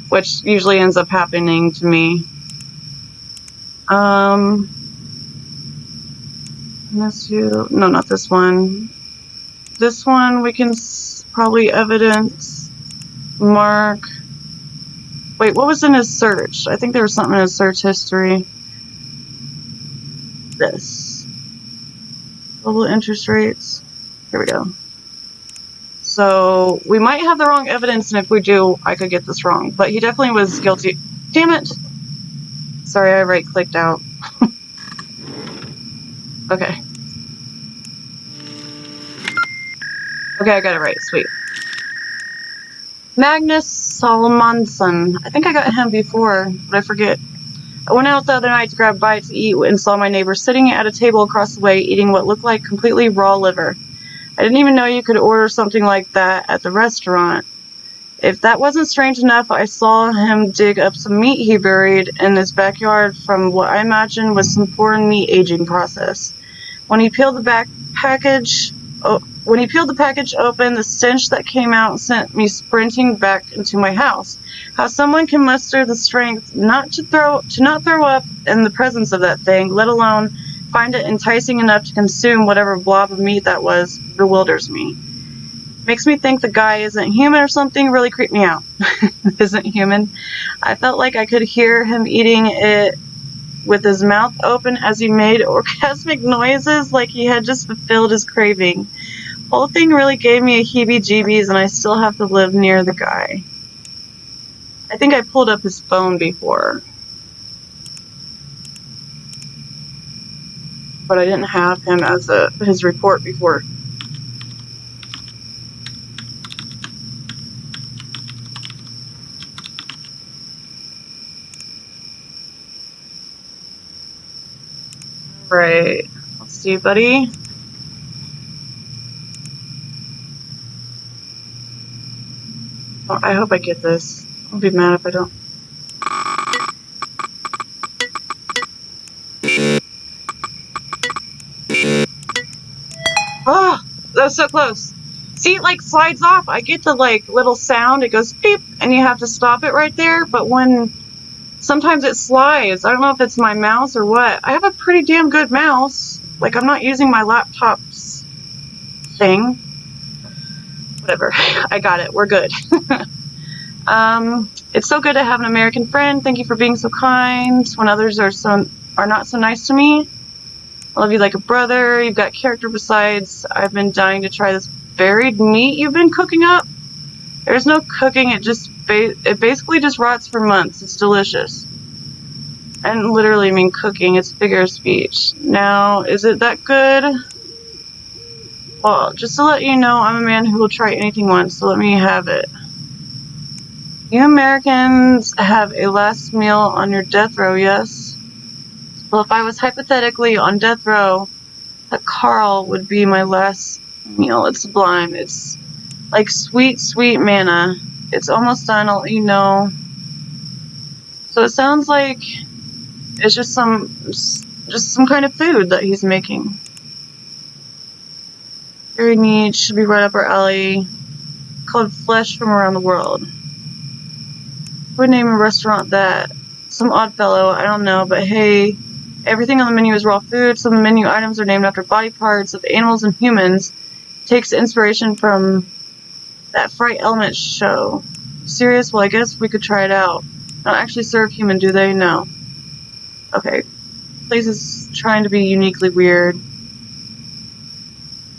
which usually ends up happening to me. No, not this one. This one we can probably evidence. Mark. Wait, what was in his search? I think there was something in his search history. This. Global interest rates. Here we go. So we might have the wrong evidence, and if we do, I could get this wrong. But he definitely was guilty. Damn it! Sorry, I right-clicked out. Okay. Okay, I got it right. Sweet. Magnus Salmonson. I think I got him before, but I forget. I went out the other night to grab a bite to eat and saw my neighbor sitting at a table across the way eating what looked like completely raw liver. I didn't even know you could order something like that at the restaurant. If that wasn't strange enough, I saw him dig up some meat he buried in his backyard from what I imagine was some foreign meat aging process. When he peeled the package open, the stench that came out sent me sprinting back into my house. How someone can muster the strength not throw up in the presence of that thing, let alone find it enticing enough to consume whatever blob of meat that was, bewilders me. Makes me think the guy isn't human or something, really creeped me out. Isn't human. I felt like I could hear him eating it with his mouth open as he made orgasmic noises like he had just fulfilled his craving. Whole thing really gave me a heebie-jeebies, and I still have to live near the guy. I think I pulled up his phone before, but I didn't have him as his report before. Right. Let's see, buddy. Oh, I hope I get this. I'll be mad if I don't. Oh, that was so close. See, it like slides off. I get the like little sound. It goes beep, and you have to stop it right there. But when Sometimes it slides. I don't know if it's my mouse or what. I have a pretty damn good mouse. Like, I'm not using my laptop's thing. Whatever. I got it. We're good. It's so good to have an American friend. Thank you for being so kind when others are not so nice to me. I love you like a brother. You've got character besides. I've been dying to try this berried meat you've been cooking up. There's no cooking. It basically just rots for months. It's delicious. I didn't literally mean cooking. It's a figure of speech. Now, is it that good? Well, just to let you know, I'm a man who will try anything once, so let me have it. You Americans have a last meal on your death row, yes? Well, if I was hypothetically on death row, that Carl would be my last meal. It's sublime. It's like sweet, sweet manna. It's almost done, I'll let you know. So it sounds like it's just some kind of food that he's making. Very neat, should be right up our alley. Called Flesh from Around the World. Who would name a restaurant that? Some odd fellow, I don't know, but hey, everything on the menu is raw food. Some menu items are named after body parts of animals and humans. Takes inspiration from that Fright Element show. Serious? Well, I guess we could try it out. Don't actually serve human, do they? No. Okay. Place is trying to be uniquely weird.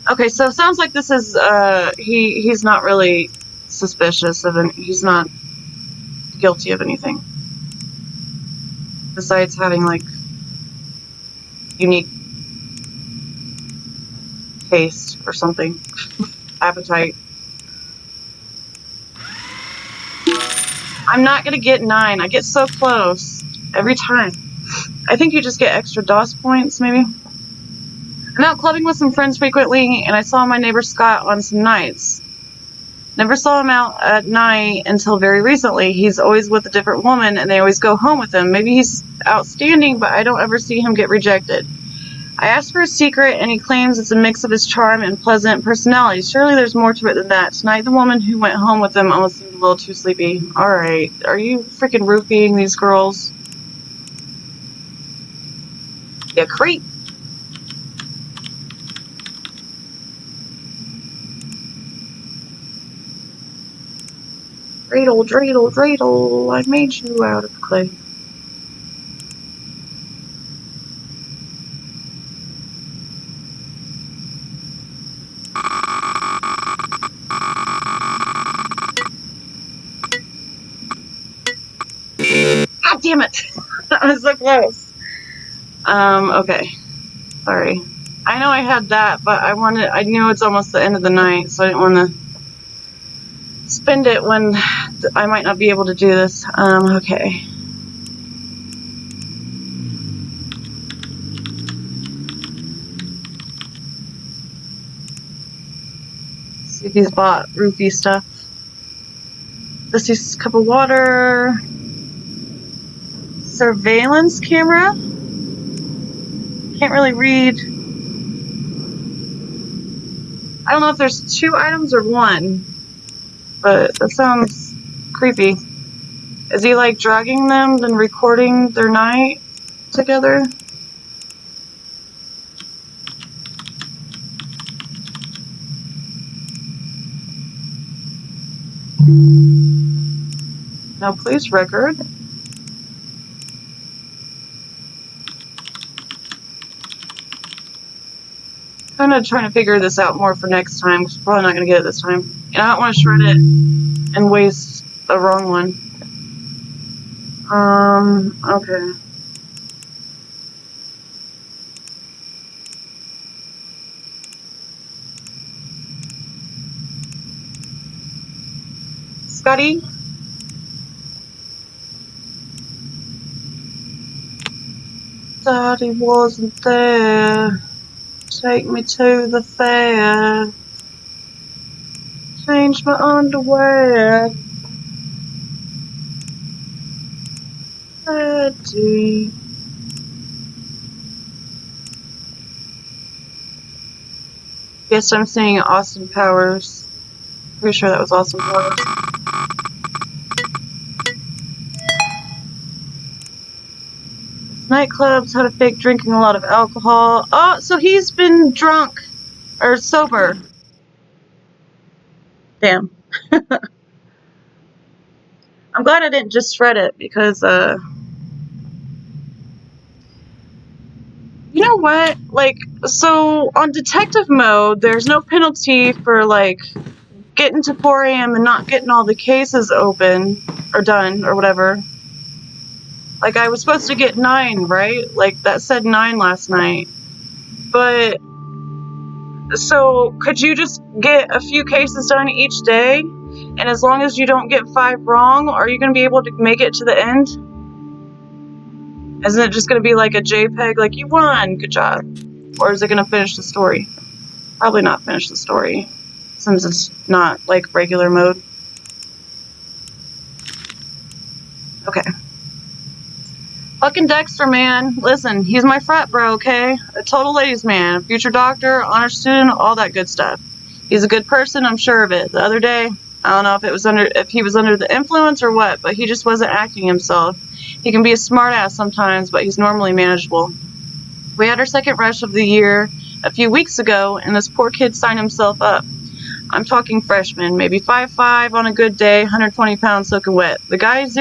Okay, so it sounds like this is, he's not really suspicious of he's not guilty of anything. Besides having, like, unique taste or something. Appetite. I'm not gonna get 9. I get so close every time. I think you just get extra DOS points, maybe? I'm out clubbing with some friends frequently, and I saw my neighbor Scott on some nights. Never saw him out at night until very recently. He's always with a different woman, and they always go home with him. Maybe he's outstanding, but I don't ever see him get rejected. I asked for a secret, and he claims it's a mix of his charm and pleasant personality. Surely there's more to it than that. Tonight, the woman who went home with him almost seemed a little too sleepy. Alright, are you freaking roofing these girls? Yeah, creep. Dreidel, dreidel, dreidel, I made you out of clay. God damn it! That was so close. Okay. Sorry. I know I had that, but I knew it's almost the end of the night, so I didn't want to spend it when I might not be able to do this. Okay. See if he's bought roofie stuff. Let's use a cup of water. Surveillance camera? Can't really read. I don't know if there's 2 items or 1. But that sounds creepy. Is he like dragging them, then recording their night together? No police record. I'm kind of trying to figure this out more for next time, because we're probably not going to get it this time. And I don't want to shred it and waste the wrong one. Okay. Scotty? Daddy wasn't there. Take me to the fair. Change my underwear. Daddy. Guess I'm seeing Austin Powers. Pretty sure that was Austin Powers. nightclubs, how to fake drinking a lot of alcohol. Oh, so he's been drunk or sober. Damn. I'm glad I didn't just shred it because, you know what? Like, so on detective mode, there's no penalty for, like, getting to 4 a.m. and not getting all the cases open or done or whatever. Like, I was supposed to get 9, right? Like, that said 9 last night. But, so, could you just get a few cases done each day? And as long as you don't get 5 wrong, are you going to be able to make it to the end? Isn't it just going to be like a JPEG, like, you won, good job? Or is it going to finish the story? Probably not finish the story, since it's not, like, regular mode. Okay. Fucking Dexter, man. Listen, he's my frat bro, okay? A total ladies man, a future doctor, honor student, all that good stuff. He's a good person, I'm sure of it. The other day, I don't know if he was under the influence or what, but he just wasn't acting himself. He can be a smartass sometimes, but he's normally manageable. We had our second rush of the year a few weeks ago, and this poor kid signed himself up. I'm talking freshman, maybe 5'5" on a good day, 120 pounds soaking wet. The guys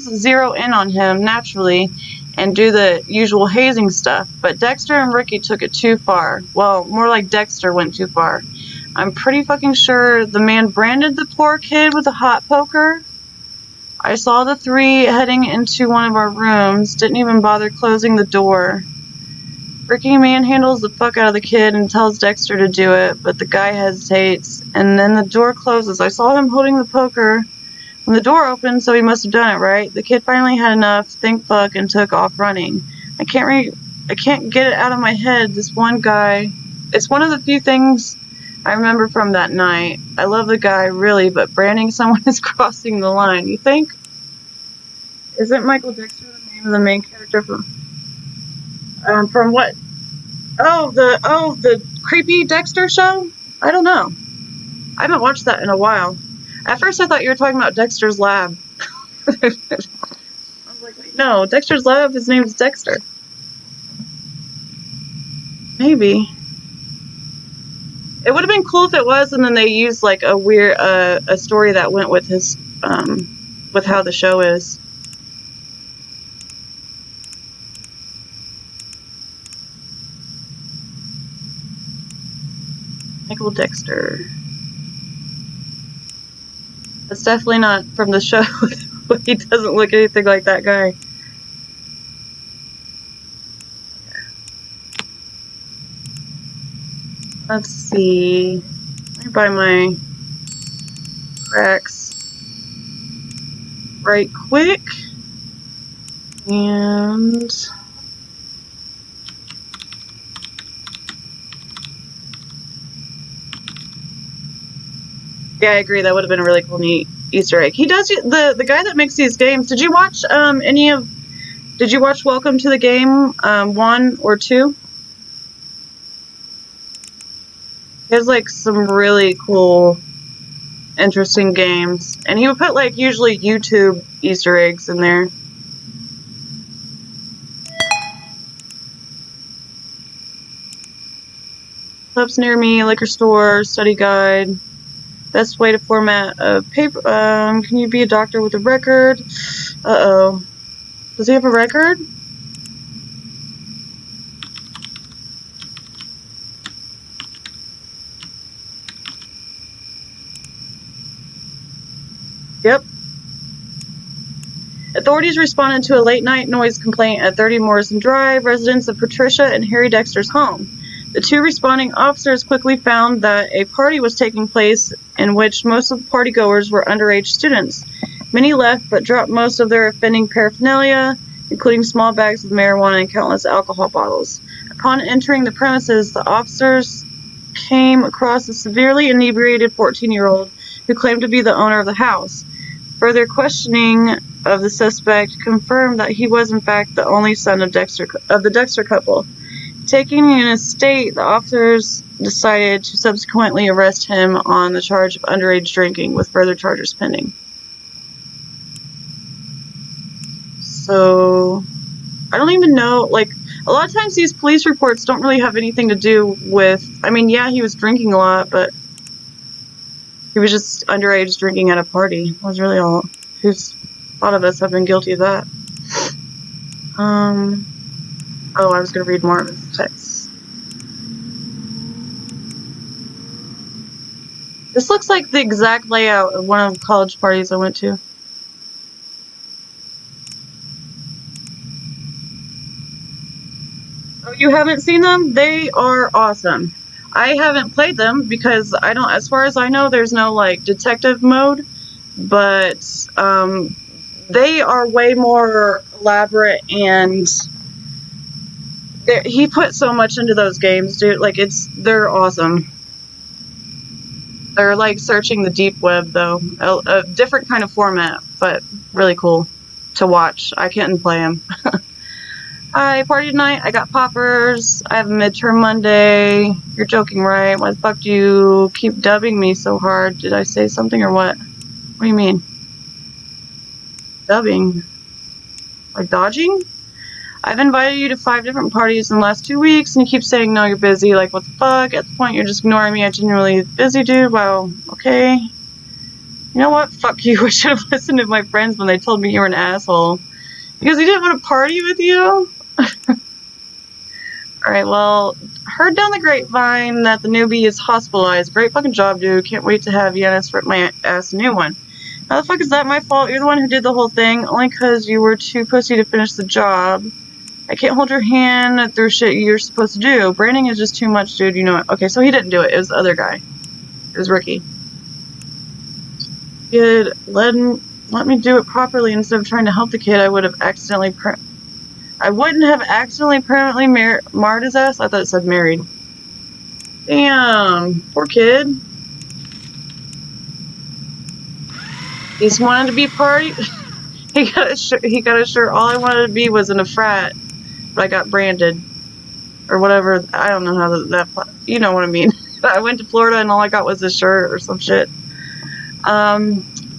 zero in on him naturally and do the usual hazing stuff, but Dexter and Ricky took it too far. Well, more like Dexter went too far. I'm pretty fucking sure the man branded the poor kid with a hot poker. I saw the 3 heading into one of our rooms, didn't even bother closing the door. Ricky manhandles the fuck out of the kid and tells Dexter to do it, but the guy hesitates, and then the door closes. I saw him holding the poker when the door opened, so he must have done it, right? The kid finally had enough, think fuck, and took off running. I can't get it out of my head, this one guy. It's one of the few things I remember from that night. I love the guy, really, but branding someone is crossing the line. You think? Isn't Michael Dexter the name of the main character from what? Oh, the creepy Dexter show? I don't know. I haven't watched that in a while. At first I thought you were talking about Dexter's Lab. I was like, wait, no, Dexter's Lab, his name's Dexter. Maybe. It would have been cool if it was, and then they used like a weird, a story that went with his, with how the show is. Michael Dexter. That's definitely not from the show. He doesn't look anything like that guy. Let's see. Let me buy my cracks right quick. And yeah, I agree. That would have been a really cool, neat Easter egg. He does the guy that makes these games. Did you watch Did you watch Welcome to the Game 1 or 2? He has like some really cool, interesting games, and he would put like usually YouTube Easter eggs in there. Clubs near me, liquor store, study guide. Best way to format a paper. Can you be a doctor with a record? Uh-oh. Does he have a record? Yep. Authorities responded to a late-night noise complaint at 30 Morrison Drive, residents of Patricia and Harry Dexter's home. The 2 responding officers quickly found that a party was taking place in which most of the partygoers were underage students. Many left but dropped most of their offending paraphernalia, including small bags of marijuana and countless alcohol bottles. Upon entering the premises, the officers came across a severely inebriated 14-year-old who claimed to be the owner of the house. Further questioning of the suspect confirmed that he was in fact the only son of the Dexter couple. Taking in a state, the officers decided to subsequently arrest him on the charge of underage drinking, with further charges pending. So, I don't even know, like, a lot of times these police reports don't really have anything to do with, I mean, yeah, he was drinking a lot, but he was just underage drinking at a party. That was really all. A lot of us have been guilty of that. Oh, I was going to read more of his text. This looks like the exact layout of one of the college parties I went to. Oh, you haven't seen them? They are awesome. I haven't played them because I don't, as far as I know, there's no like detective mode, but they are way more elaborate, and he put so much into those games, dude. Like, they're awesome. They're like searching the deep web, though. A different kind of format, but really cool to watch. I couldn't play them. Hi, party tonight. I got poppers. I have a midterm Monday. You're joking, right? Why the fuck do you keep dubbing me so hard? Did I say something or what? What do you mean? Dubbing? Like dodging? I've invited you to 5 different parties in the last 2 weeks, and you keep saying no, you're busy. Like, what the fuck? At the point, you're just ignoring me. I genuinely busy, dude. Wow. Okay. You know what? Fuck you. I should have listened to my friends when they told me you were an asshole. Because he didn't want to party with you? Alright, well, heard down the grapevine that the newbie is hospitalized. Great fucking job, dude. Can't wait to have Yanis rip my ass a new one. How the fuck is that my fault? You're the one who did the whole thing, only because you were too pussy to finish the job. I can't hold your hand through shit you're supposed to do. Branding is just too much, dude. You know it. Okay, so he didn't do it. It was the other guy. It was Ricky. Kid, let me do it properly instead of trying to help the kid. I wouldn't have accidentally permanently marred his ass. I thought it said married. Damn, poor kid. He just wanted to be party. He got a shirt. All I wanted to be was in a frat, but I got branded or whatever. I don't know how that you know what I mean. I went to Florida and all I got was a shirt or some shit.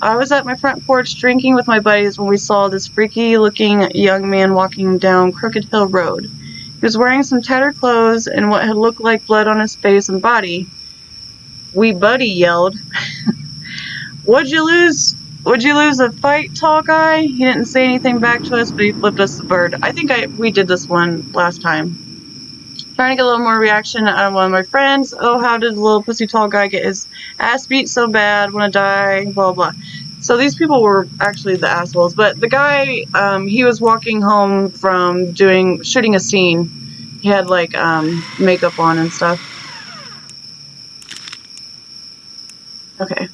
I was at my front porch drinking with my buddies when we saw this freaky-looking young man walking down Crooked Hill Road. He was wearing some tattered clothes and what had looked like blood on his face and body. Wee buddy yelled, Would you lose a fight, tall guy? He didn't say anything back to us, but he flipped us the bird. I think we did this one last time. Trying to get a little more reaction out of one of my friends. Oh, how did the little pussy tall guy get his ass beat so bad? Wanna die? Blah, blah. So these people were actually the assholes. But the guy, he was walking home from shooting a scene. He had, like, makeup on and stuff. Okay.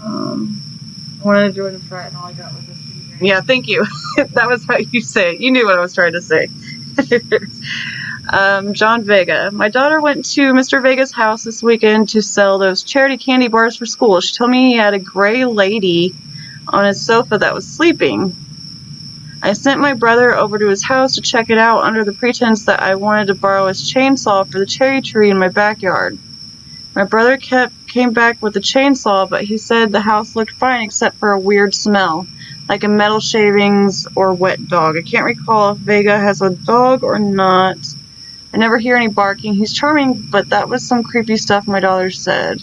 I wanted to join the frat and all I got was this thing. Yeah, thank you. That was how you say it. You knew what I was trying to say. John Vega. My daughter went to Mr. Vega's house this weekend to sell those charity candy bars for school. She told me he had a gray lady on his sofa that was sleeping. I sent my brother over to his house to check it out under the pretense that I wanted to borrow his chainsaw for the cherry tree in my backyard. My brother came back with a chainsaw, but he said the house looked fine except for a weird smell, like a metal shavings or wet dog. I can't recall if Vega has a dog or not. I never hear any barking. He's charming, but that was some creepy stuff my daughter said.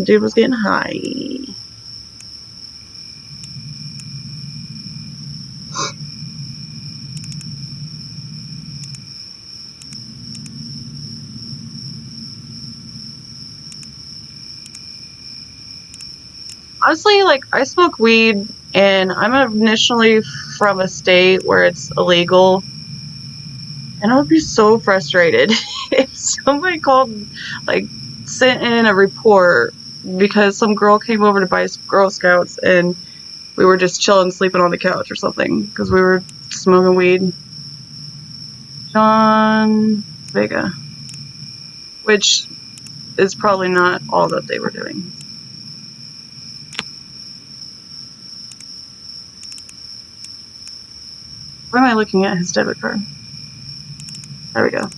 Dude was getting high. Honestly, like, I smoke weed, and I'm initially from a state where it's illegal. And I would be so frustrated if somebody sent in a report because some girl came over to buy Girl Scouts and we were just chilling, sleeping on the couch or something because we were smoking weed. John Vega. Which is probably not all that they were doing. Why am I looking at his debit card? There we go.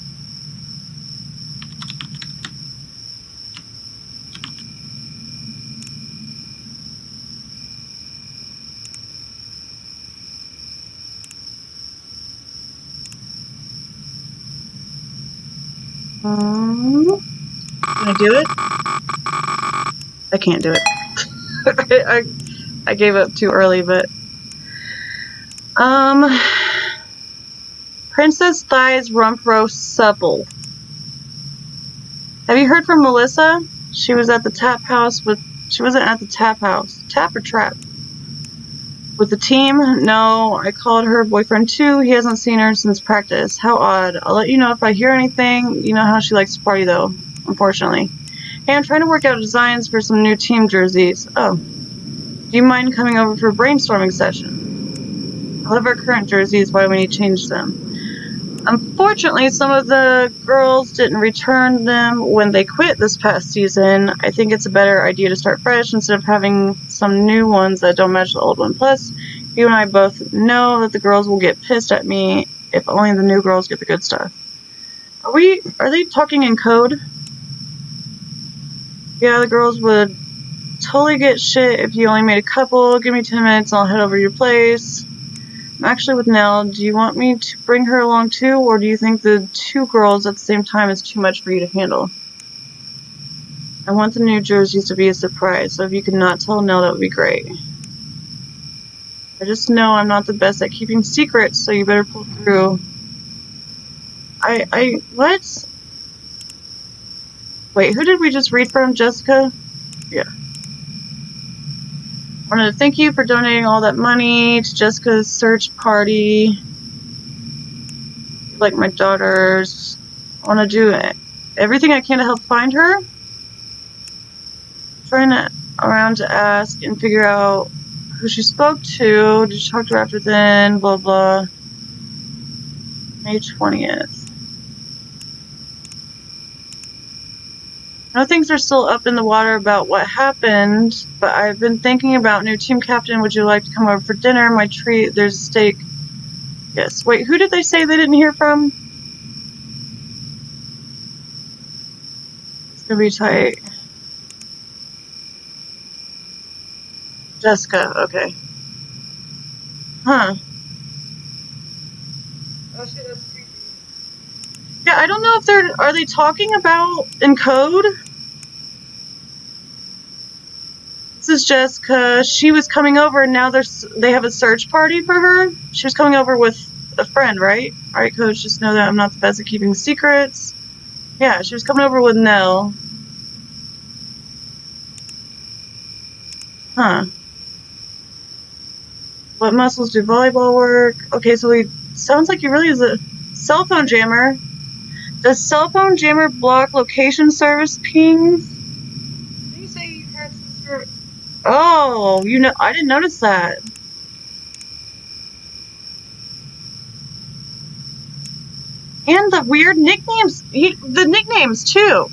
Can I do it? I can't do it. I gave up too early, but Princess Thighs Rump Roast Supple. Have you heard from Melissa? She was at the tap house with. She wasn't at the tap house. Tap or trap? With the team? No, I called her boyfriend too. He hasn't seen her since practice. How odd. I'll let you know if I hear anything. You know how she likes to party though, unfortunately. Hey, I'm trying to work out designs for some new team jerseys. Oh. Do you mind coming over for a brainstorming session? I love our current jerseys. Why do we need to change them? Unfortunately, some of the girls didn't return them when they quit this past season. I think it's a better idea to start fresh instead of having some new ones that don't match the old one. Plus, you and I both know that the girls will get pissed at me if only the new girls get the good stuff. Are they talking in code? Yeah, the girls would totally get shit if you only made a couple. Give me 10 minutes and I'll head over to your place. I'm actually with Nell. Do you want me to bring her along too, or do you think the two girls at the same time is too much for you to handle? I want the new jerseys to be a surprise, so if you could not tell Nell, that would be great. I just know I'm not the best at keeping secrets, so you better pull through. What? Wait, who did we just read from? Jessica? Yeah. I wanted to thank you for donating all that money to Jessica's search party. Like my daughters. I want to do everything I can to help find her. Trying around to ask and figure out who she spoke to. Did you talk to her after then? Blah, blah. May 20th. I know things are still up in the water about what happened, but I've been thinking about new team captain. Would you like to come over for dinner? My treat, there's a steak. Yes. Wait, who did they say they didn't hear from? It's gonna be tight. Jessica, okay. Huh. Oh shit, that's creepy. Yeah, I don't know if are they talking about in code? This is Jessica. She was coming over and now they have a search party for her. She was coming over with a friend, right? Alright, coach, just know that I'm not the best at keeping secrets. Yeah, she was coming over with Nell. Huh. What muscles do volleyball work? Okay, so sounds like he really is a cell phone jammer. Does cell phone jammer block location service pings? Did you say you had some Oh, I didn't notice that. And the weird nicknames, the nicknames too.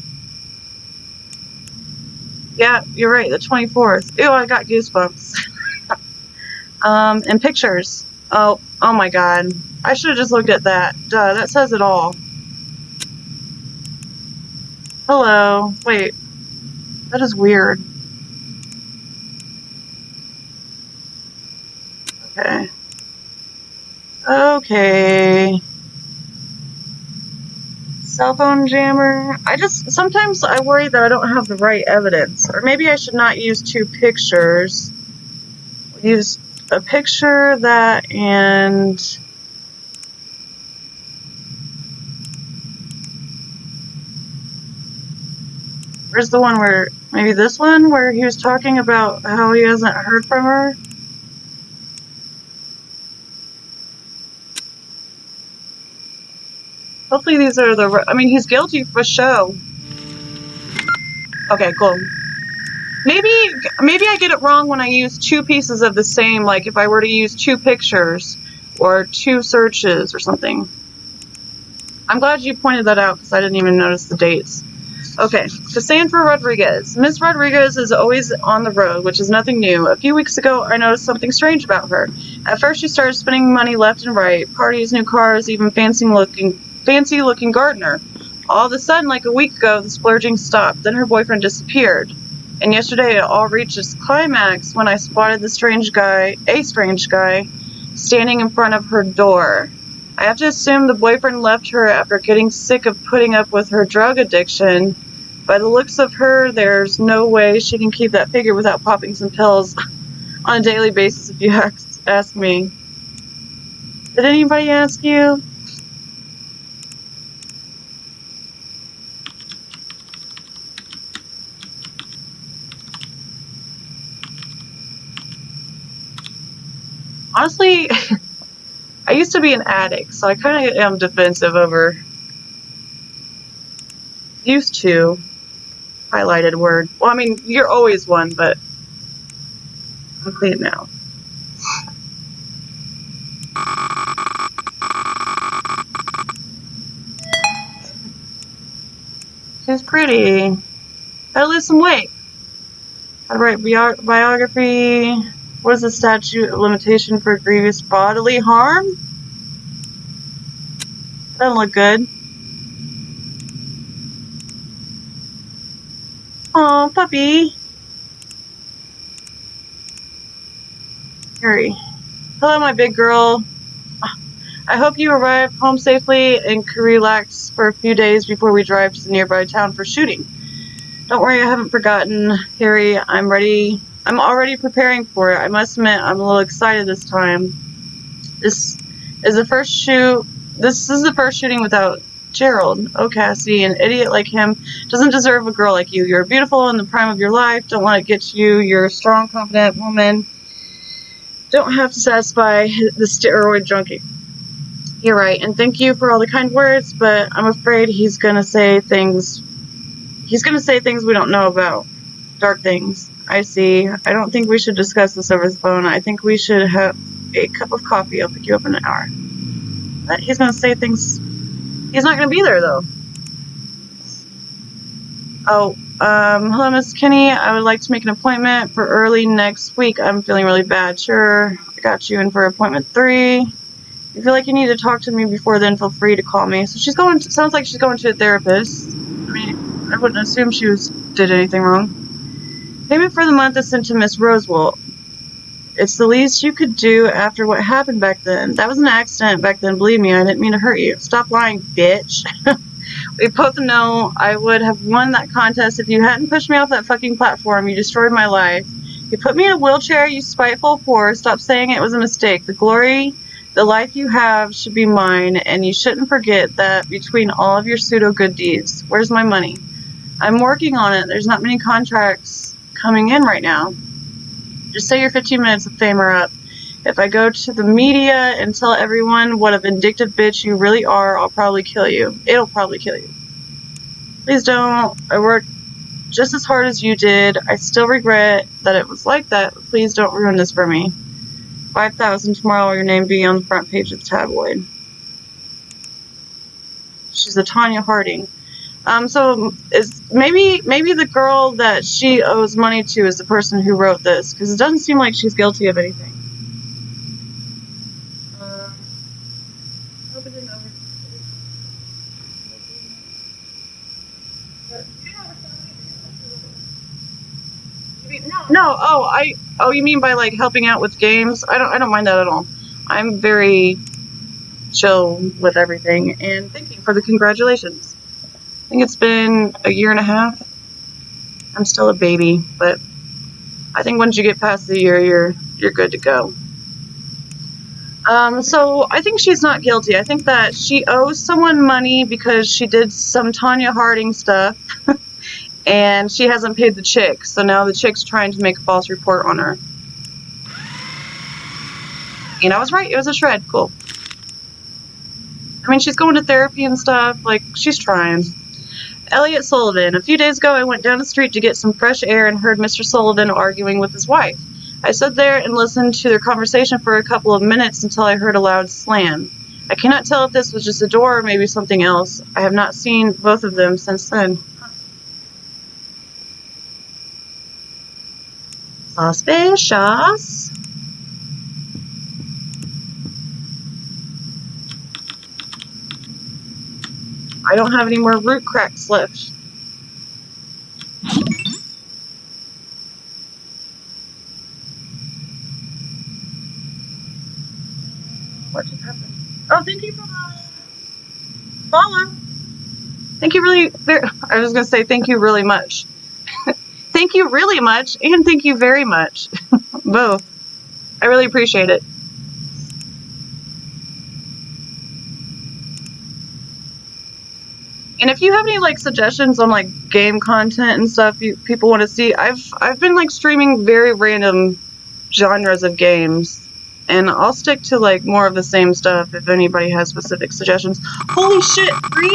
Yeah, you're right, the 24th. Ew, I got goosebumps. And pictures. Oh my god. I should have just looked at that. Duh, that says it all. Hello. Wait. That is weird. Okay. Okay. Cell phone jammer. Sometimes I worry that I don't have the right evidence. Or maybe I should not use two pictures. Use a picture, that, and... Where's the one where... Maybe this one, where he was talking about how he hasn't heard from her? Hopefully these are I mean, he's guilty for show. Okay, cool. Maybe I get it wrong when I use two pieces of the same, like if I were to use two pictures or two searches or something. I'm glad you pointed that out because I didn't even notice the dates. Okay, Cassandra Rodriguez. Miss Rodriguez is always on the road, which is nothing new. A few weeks ago, I noticed something strange about her. At first, she started spending money left and right. Parties, new cars, even fancy-looking gardener. All of a sudden, like a week ago, the splurging stopped. Then her boyfriend disappeared. And yesterday, it all reached its climax when I spotted a strange guy, standing in front of her door. I have to assume the boyfriend left her after getting sick of putting up with her drug addiction. By the looks of her, there's no way she can keep that figure without popping some pills on a daily basis, if you ask me. Did anybody ask you? Honestly, I used to be an addict, so I kind of am defensive over used to highlighted word. Well, I mean, you're always one, but I'm clean now. She's pretty. Gotta lose some weight. Gotta write biography. What is the statute of limitation for grievous bodily harm? Doesn't look good. Aw, puppy. Harry. Hello, my big girl. I hope you arrive home safely and can relax for a few days before we drive to the nearby town for shooting. Don't worry, I haven't forgotten, Harry. I'm ready. I'm already preparing for it. I must admit, I'm a little excited this time. This is the first shooting without Gerald. Oh, Cassie, an idiot like him doesn't deserve a girl like you. You're beautiful in the prime of your life. Don't let it get to you. You're a strong, confident woman. Don't have to satisfy the steroid junkie. You're right, and thank you for all the kind words, but I'm afraid he's gonna say things we don't know about. Dark things. I see. I don't think we should discuss this over the phone. I think we should have a cup of coffee. I'll pick you up in an hour. But he's gonna say things. He's not gonna be there, though. Oh, hello, Miss Kinney. I would like to make an appointment for early next week. I'm feeling really bad. Sure. I got you in for appointment 3. If you feel like you need to talk to me before then, feel free to call me. So sounds like she's going to a therapist. I mean, I wouldn't assume she did anything wrong. Payment for the month is sent to Miss Rosewell. It's the least you could do after what happened back then. That was an accident back then, believe me, I didn't mean to hurt you. Stop lying, bitch. We both know I would have won that contest if you hadn't pushed me off that fucking platform. You destroyed my life. You put me in a wheelchair, you spiteful whore. Stop saying it was a mistake. The life you have should be mine, and you shouldn't forget that between all of your pseudo-good deeds. Where's my money? I'm working on it. There's not many contracts coming in right now. Just say your 15 minutes of fame are up. If I go to the media and tell everyone what a vindictive bitch you really are, I'll probably kill you. It'll probably kill you. Please don't. I worked just as hard as you did. I still regret that it was like that. Please don't ruin this for me. 5,000 tomorrow, your name be on the front page of the tabloid. She's a Tanya Harding. So maybe the girl that she owes money to is the person who wrote this, because it doesn't seem like she's guilty of anything. No. Oh, you mean by like helping out with games? I don't mind that at all. I'm very chill with everything, and thank you for the congratulations. I think it's been a year and a half. I'm still a baby, but I think once you get past the year, you're good to go. So I think she's not guilty. I think that she owes someone money because she did some Tanya Harding stuff, and she hasn't paid the chick. So now the chick's trying to make a false report on her. And I was right. It was a shred. Cool. I mean, she's going to therapy and stuff. Like, she's trying. Elliot Sullivan. A few days ago, I went down the street to get some fresh air and heard Mr. Sullivan arguing with his wife. I stood there and listened to their conversation for a couple of minutes until I heard a loud slam. I cannot tell if this was just a door or maybe something else. I have not seen both of them since then. Suspicious. I don't have any more root cracks left. What just happened? Oh, thank you for follow. Thank you really very, I was going to say thank you really much. Thank you really much and thank you very much. Both. I really appreciate it. And if you have any like suggestions on like game content and stuff people want to see, I've been like streaming very random genres of games, and I'll stick to like more of the same stuff if anybody has specific suggestions. Holy shit, 3?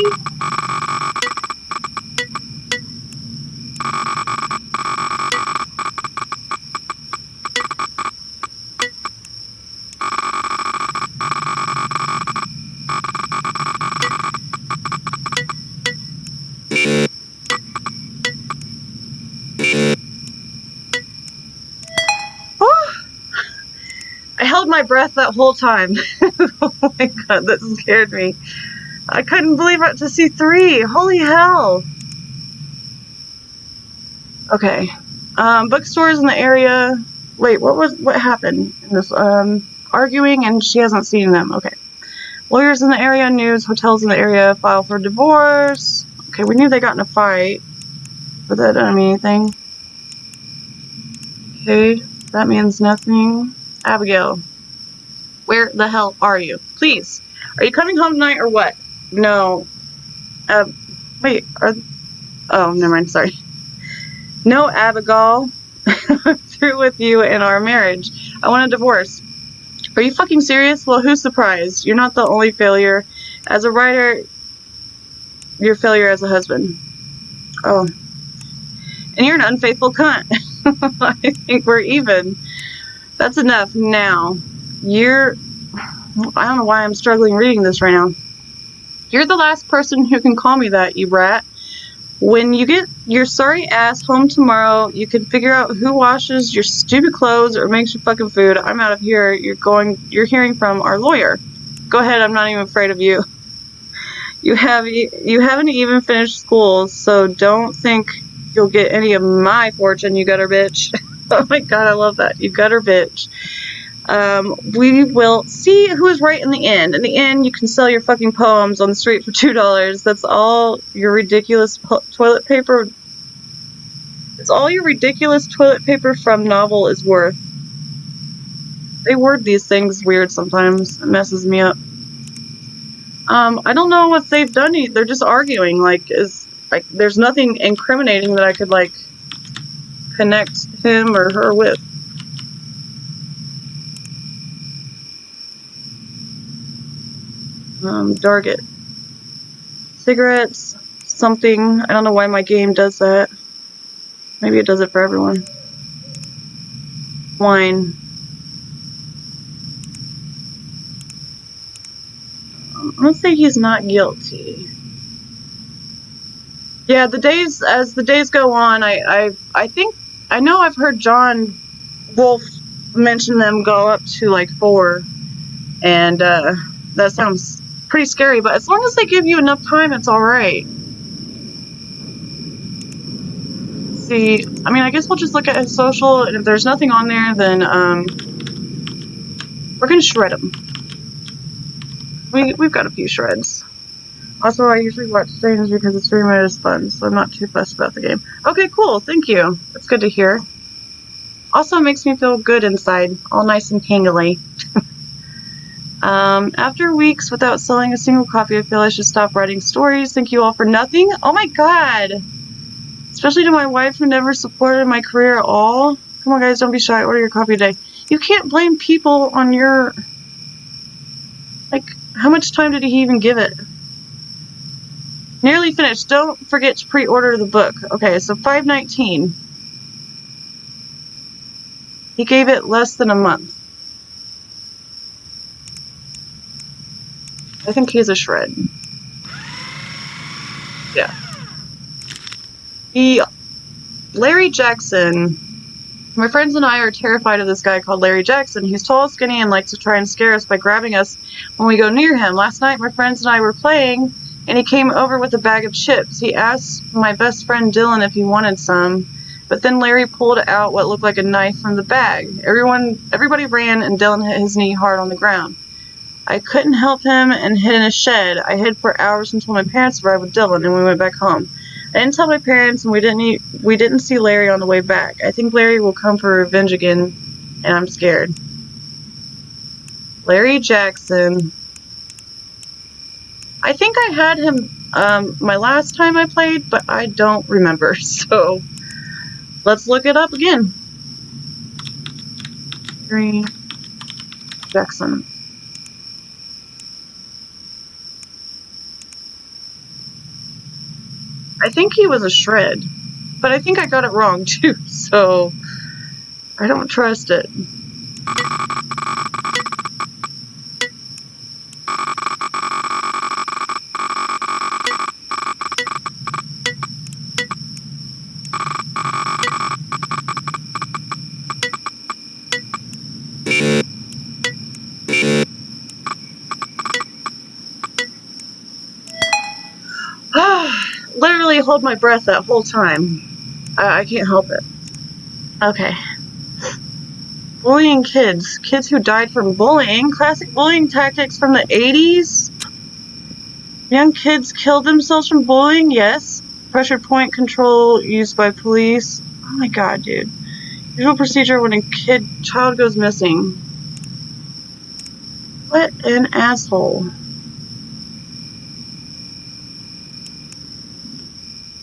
I held my breath that whole time. Oh my god, that scared me. I couldn't believe it to see 3. Holy hell. Okay. Bookstores in the area. Wait, what happened in this? Arguing and she hasn't seen them. Okay. Lawyers in the area, news, hotels in the area, file for divorce. Okay, we knew they got in a fight, but that didn't mean anything. Okay, that means nothing. Abigail, where the hell are you? Please, are you coming home tonight or what? No. Wait, oh, never mind, sorry. No, Abigail. I'm through with you and our marriage. I want a divorce. Are you fucking serious? Well, who's surprised? You're not the only failure. As a writer, you're a failure as a husband. Oh. And you're an unfaithful cunt. I think we're even. That's enough now. I don't know why I'm struggling reading this right now. You're the last person who can call me that, you brat. When you get your sorry ass home tomorrow, you can figure out who washes your stupid clothes or makes your fucking food. I'm out of here. You're hearing from our lawyer. Go ahead, I'm not even afraid of you. You haven't even finished school, so don't think you'll get any of my fortune, you gutter bitch. Oh my god, I love that. You gutter bitch. We will see who is right in the end. In the end, you can sell your fucking poems on the street for $2. That's all your ridiculous toilet paper. It's all your ridiculous toilet paper from novel is worth. They word these things weird sometimes. It messes me up. I don't know what they've done. They're just arguing. There's nothing incriminating that I could connect him or her with. Target. Cigarettes, something. I don't know why my game does that. Maybe it does it for everyone. Wine. I'm gonna say he's not guilty. Yeah, as the days go on, I think I know I've heard John Wolfe mention them go up to 4, and that sounds pretty scary. But as long as they give you enough time, it's all right. See, I mean, I guess we'll just look at his social, and if there's nothing on there, then we're gonna shred him. We've got a few shreds. Also, I usually watch streams because the streamer is fun, so I'm not too fussed about the game. Okay, cool. Thank you. That's good to hear. Also, it makes me feel good inside, all nice and tingly. After weeks without selling a single copy, I feel I should stop writing stories. Thank you all for nothing. Oh my god! Especially to my wife who never supported my career at all. Come on, guys, don't be shy. Order your copy today. You can't blame people on your... how much time did he even give it? Nearly finished. Don't forget to pre-order the book. Okay, so $5.19. He gave it less than a month. I think he's a shred. Yeah. Larry Jackson. My friends and I are terrified of this guy called Larry Jackson. He's tall, skinny, and likes to try and scare us by grabbing us when we go near him. Last night, my friends and I were playing, and he came over with a bag of chips. He asked my best friend Dylan if he wanted some, but then Larry pulled out what looked like a knife from the bag. Everybody ran, and Dylan hit his knee hard on the ground. I couldn't help him and hid in a shed. I hid for hours until my parents arrived with Dylan and we went back home. I didn't tell my parents and we didn't see Larry on the way back. I think Larry will come for revenge again and I'm scared. Larry Jackson. I think I had him my last time I played, but I don't remember. So let's look it up again. Larry Jackson. I think he was a shred, but I think I got it wrong too, so I don't trust it. Literally hold my breath that whole time. I can't help it. Okay. Bullying kids. Kids who died from bullying. Classic bullying tactics from the 80s. Young kids killed themselves from bullying. Yes. Pressure point control used by police. Oh my god, dude. Usual procedure when a child goes missing. What an asshole.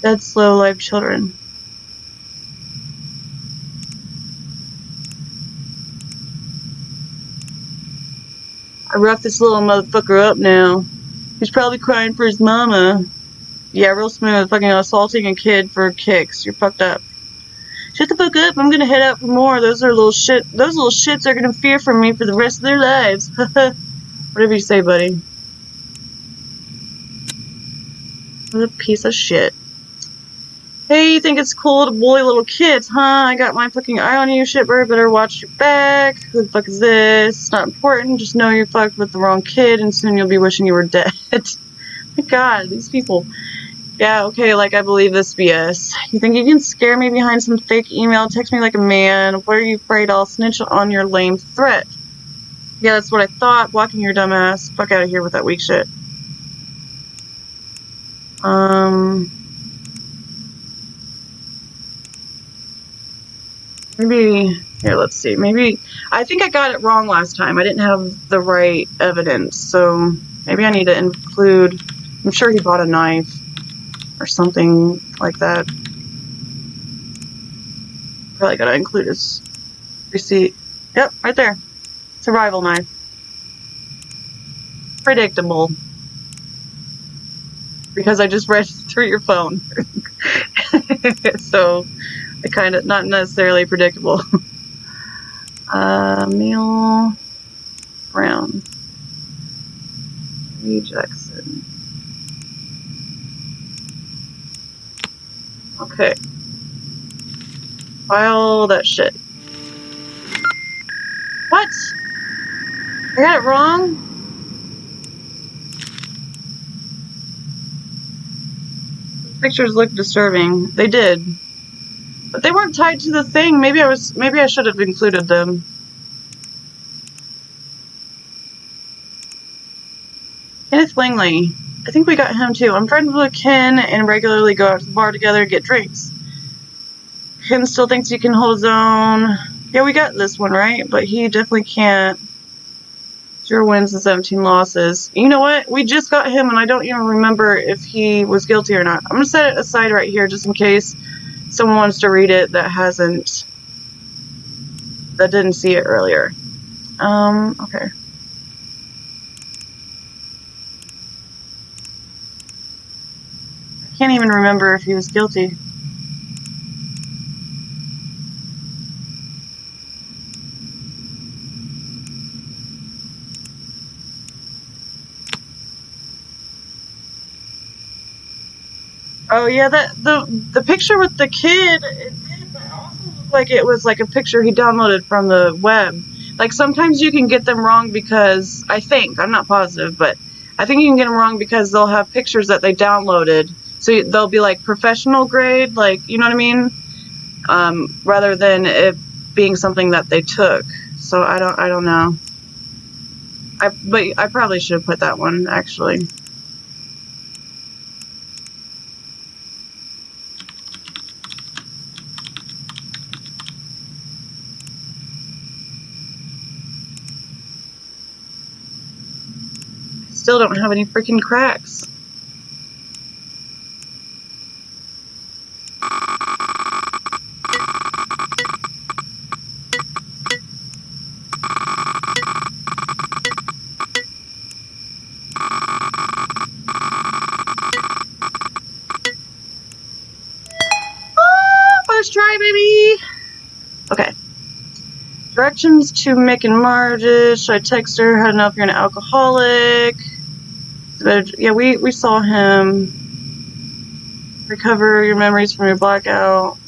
Dead slow live children. I roughed this little motherfucker up now. He's probably crying for his mama. Yeah, real smooth. Fucking assaulting a kid for kicks. You're fucked up. Shut the fuck up. I'm gonna head out for more. Those little shits are gonna fear from me for the rest of their lives. Whatever you say, buddy. What a piece of shit. Hey, you think it's cool to bully little kids, huh? I got my fucking eye on you, shitbird. Better watch your back. Who the fuck is this? It's not important. Just know you're fucked with the wrong kid, and soon you'll be wishing you were dead. My god, these people. Yeah, okay, like I believe this BS. You think you can scare me behind some fake email? Text me like a man. What are you afraid? I'll snitch on your lame threat. Yeah, that's what I thought. Blocking your dumb ass. Fuck out of here with that weak shit. Maybe, here, let's see. Maybe, I think I got it wrong last time. I didn't have the right evidence, so maybe I need to include, I'm sure he bought a knife or something like that. Probably gotta include his receipt. Yep, right there. Survival knife. Predictable. Because I just read through your phone. So, I kind of, not necessarily predictable. Neil Brown. Lee Jackson. Okay. File that shit. What? I got it wrong? These pictures look disturbing. They did. But they weren't tied to the thing. Maybe I should have included them. Kenneth Langley. I think we got him too. I'm friends with Ken and regularly go out to the bar together and get drinks. Ken still thinks he can hold his own. Yeah, we got this one, right? But he definitely can't. 0 wins and 17 losses. You know what? We just got him and I don't even remember if he was guilty or not. I'm going to set it aside right here just in case someone wants to read it that didn't see it earlier. Okay. I can't even remember if he was guilty. Oh yeah, the picture with the kid, it did, but also looked like it was like a picture he downloaded from the web. Like sometimes you can get them wrong because, I'm not positive, but I think you can get them wrong because they'll have pictures that they downloaded. So they'll be like professional grade, like, you know what I mean? Rather than it being something that they took. So I don't know. But I probably should have put that one, actually. Still don't have any freaking cracks. First try, baby! Okay. Directions to Mick and Marge. Should I text her? How to know if you're an alcoholic? Yeah, we saw him. Recover your memories from your blackout.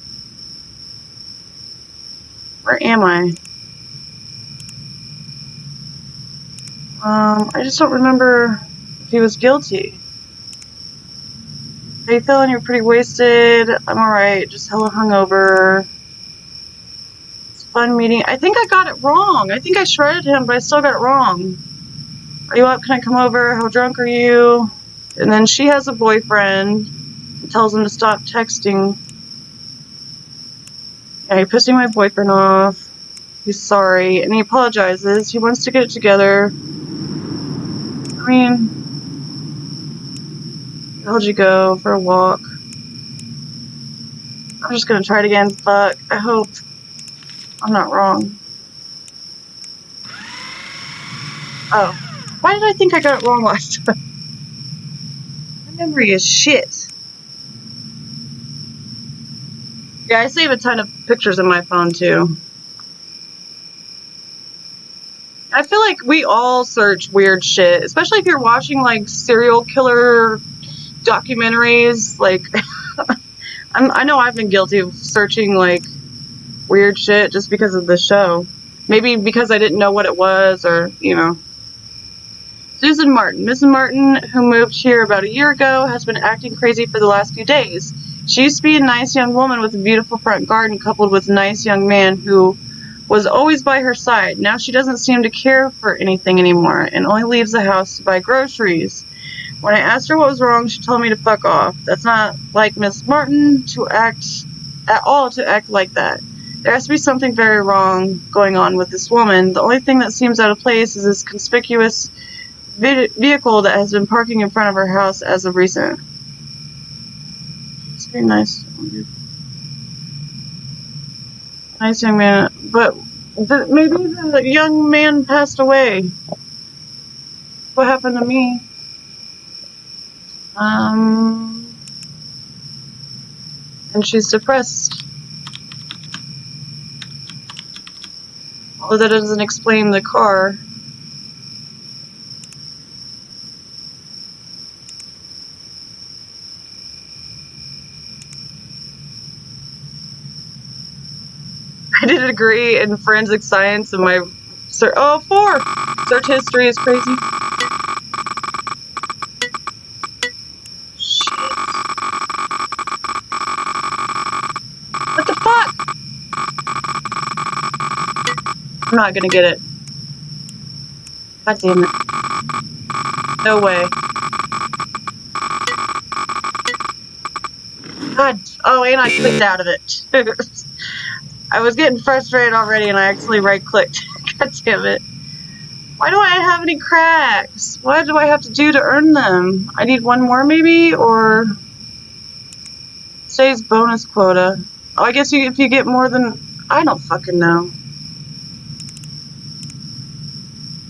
Where am I? I just don't remember if he was guilty. Hey, Phil, you're pretty wasted. I'm alright, just hella hungover. It's a fun meeting. I think I got it wrong. I think I shredded him, but I still got it wrong. Are you up? Can I come over? How drunk are you? And then she has a boyfriend and tells him to stop texting. Yeah, you're pissing my boyfriend off. He's sorry, and he apologizes. He wants to get it together. I mean, where'd you go for a walk? I'm just gonna try it again. Fuck. I hope I'm not wrong. Oh. Why did I think I got it wrong last time? My memory is shit. Yeah, I save a ton of pictures in my phone too. I feel like we all search weird shit, especially if you're watching like serial killer documentaries. Like, I know I've been guilty of searching like weird shit just because of the show. Maybe because I didn't know what it was, or you know. Susan Martin. Mrs. Martin, who moved here about a year ago, has been acting crazy for the last few days. She used to be a nice young woman with a beautiful front garden coupled with a nice young man who was always by her side. Now she doesn't seem to care for anything anymore and only leaves the house to buy groceries. When I asked her what was wrong, she told me to fuck off. That's not like Miss Martin to act like that. There has to be something very wrong going on with this woman. The only thing that seems out of place is this conspicuous vehicle that has been parking in front of her house as of recent. It's very nice. Nice young man, but maybe the young man passed away. What happened to me? And she's depressed. Although that doesn't explain the car. I did a degree in forensic science, and my search history is crazy. Shit. What the fuck? I'm not gonna get it. God damn it. No way. God. Oh, and I clicked out of it. I was getting frustrated already and I actually right-clicked. God damn it. Why do I have any cracks? What do I have to do to earn them? I need one more maybe? Or saves bonus quota. Oh, I guess if you get more than... I don't fucking know.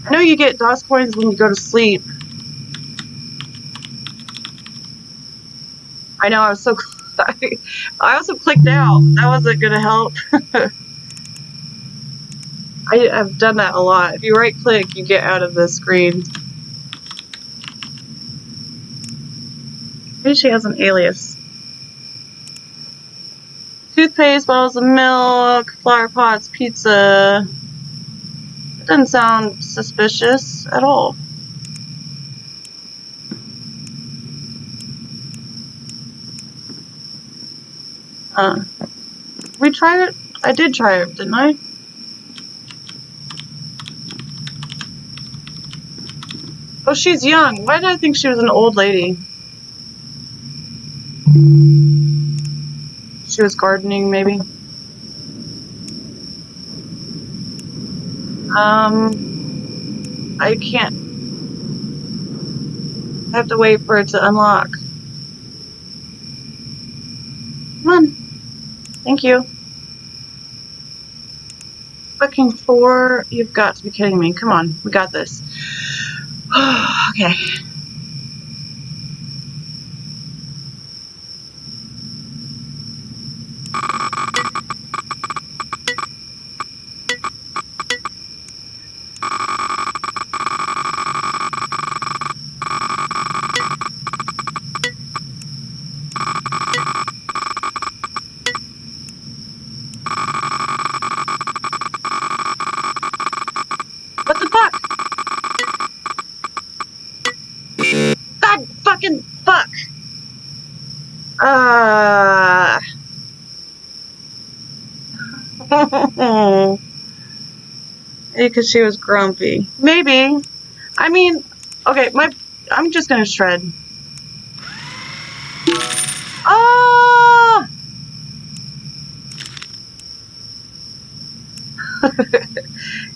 I know you get DOS coins when you go to sleep. I know, I was so... I also clicked out. That wasn't gonna help. I've done that a lot. If you right click, you get out of the screen. Maybe she has an alias. Toothpaste, bottles of milk, flower pots, pizza. It doesn't sound suspicious at all. We tried it? I did try it, didn't I? Oh, she's young. Why did I think she was an old lady? She was gardening, maybe. I can't. I have to wait for it to unlock. Come on. Thank you. Fucking 4. You've got to be kidding me. Come on. We got this. Okay. What the fuck? God fucking fuck. Because she was grumpy. Maybe. I mean, okay, I'm just gonna shred. Oh!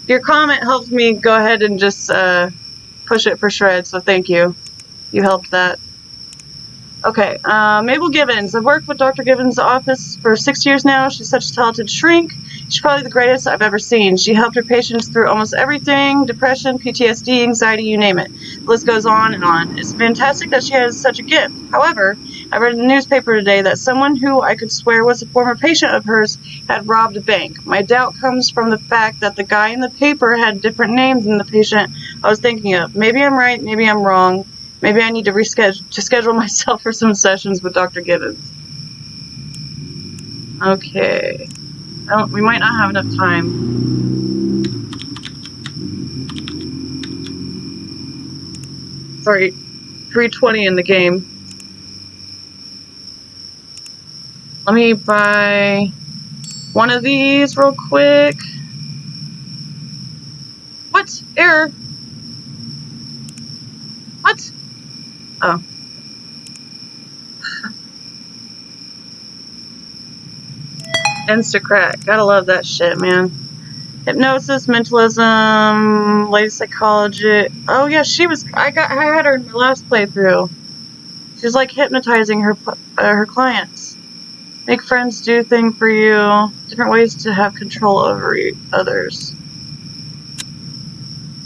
Your comment helped me go ahead and just push it for shred, so thank you. You helped that. Okay, Mabel Gibbons. I've worked with Dr. Gibbons' office for 6 years now. She's such a talented shrink. She's probably the greatest I've ever seen. She helped her patients through almost everything: depression, PTSD, anxiety, you name it. The list goes on and on. It's fantastic that she has such a gift. However, I read in the newspaper today that someone who I could swear was a former patient of hers had robbed a bank. My doubt comes from the fact that the guy in the paper had a different name than the patient I was thinking of. Maybe I'm right, maybe I'm wrong. Maybe I need to schedule myself for some sessions with Dr. Gibbons. Okay. We might not have enough time. Sorry, 3:20 in the game. Let me buy one of these real quick. What? Error. What? Oh. Instacrack. Gotta love that shit, man. Hypnosis, mentalism, lady psychology. Oh yeah, I had her in my last playthrough. She's like hypnotizing her clients. Make friends do thing for you. Different ways to have control over others.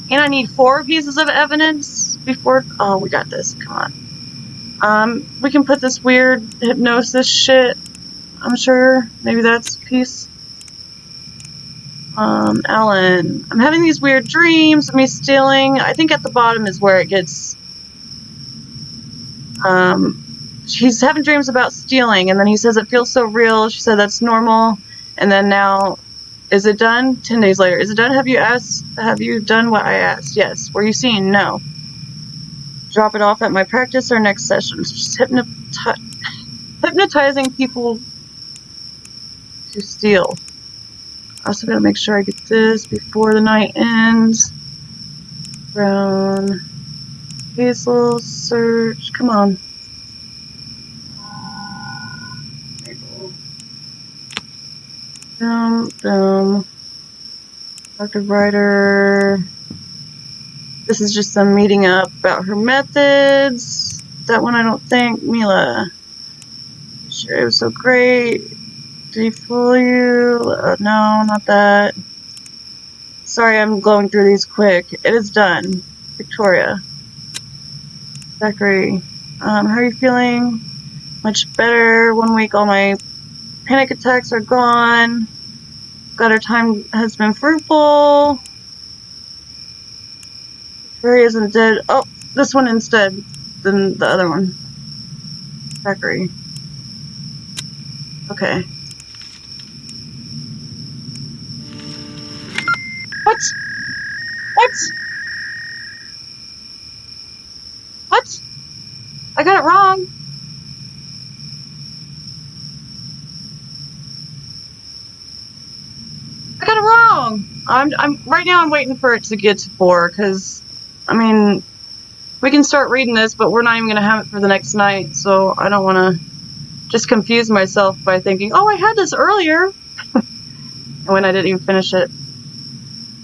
And I need 4 pieces of evidence before. Oh, we got this. Come on. We can put this weird hypnosis shit. I'm sure. Maybe that's a piece. Ellen. I'm having these weird dreams of me stealing. I think at the bottom is where it gets. She's having dreams about stealing, and then he says it feels so real. She said that's normal, and then now. Is it done? 10 days later. Is it done? Have you done what I asked? Yes. Were you seen? No. Drop it off at my practice or next session. It's just hypnotizing people to steal. I also gotta make sure I get this before the night ends. Brown. Hazel. Search. Come on. Boom. Dr. Ryder. This is just them meeting up about her methods. That one I don't think. Mila. Sure, it was so great. Did he fool you? No, not that. Sorry, I'm going through these quick. It is done. Victoria. Zachary. How are you feeling? Much better. 1 week, all my panic attacks are gone. Got our time has been fruitful. Victoria isn't dead. Oh, this one instead than the other one. Zachary. Okay. What? What? What? I got it wrong. I got it wrong. I'm right now I'm waiting for it to get to 4 because I mean We can start reading this, but we're not even going to have it for the next night, so I don't want to just confuse myself by thinking, oh, I had this earlier, when I didn't even finish it.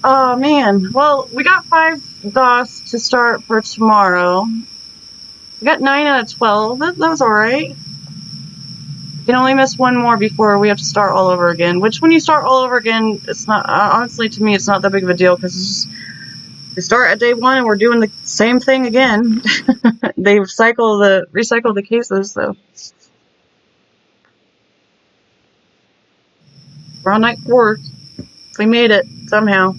Oh, man. Well, we got 5 DOS to start for tomorrow. We got 9 out of 12. That was alright. You can only miss one more before we have to start all over again, which when you start all over again, it's not, honestly, to me, it's not that big of a deal, because we start at day 1 and we're doing the same thing again. They recycle the cases, so. We're on night 4. We made it, somehow.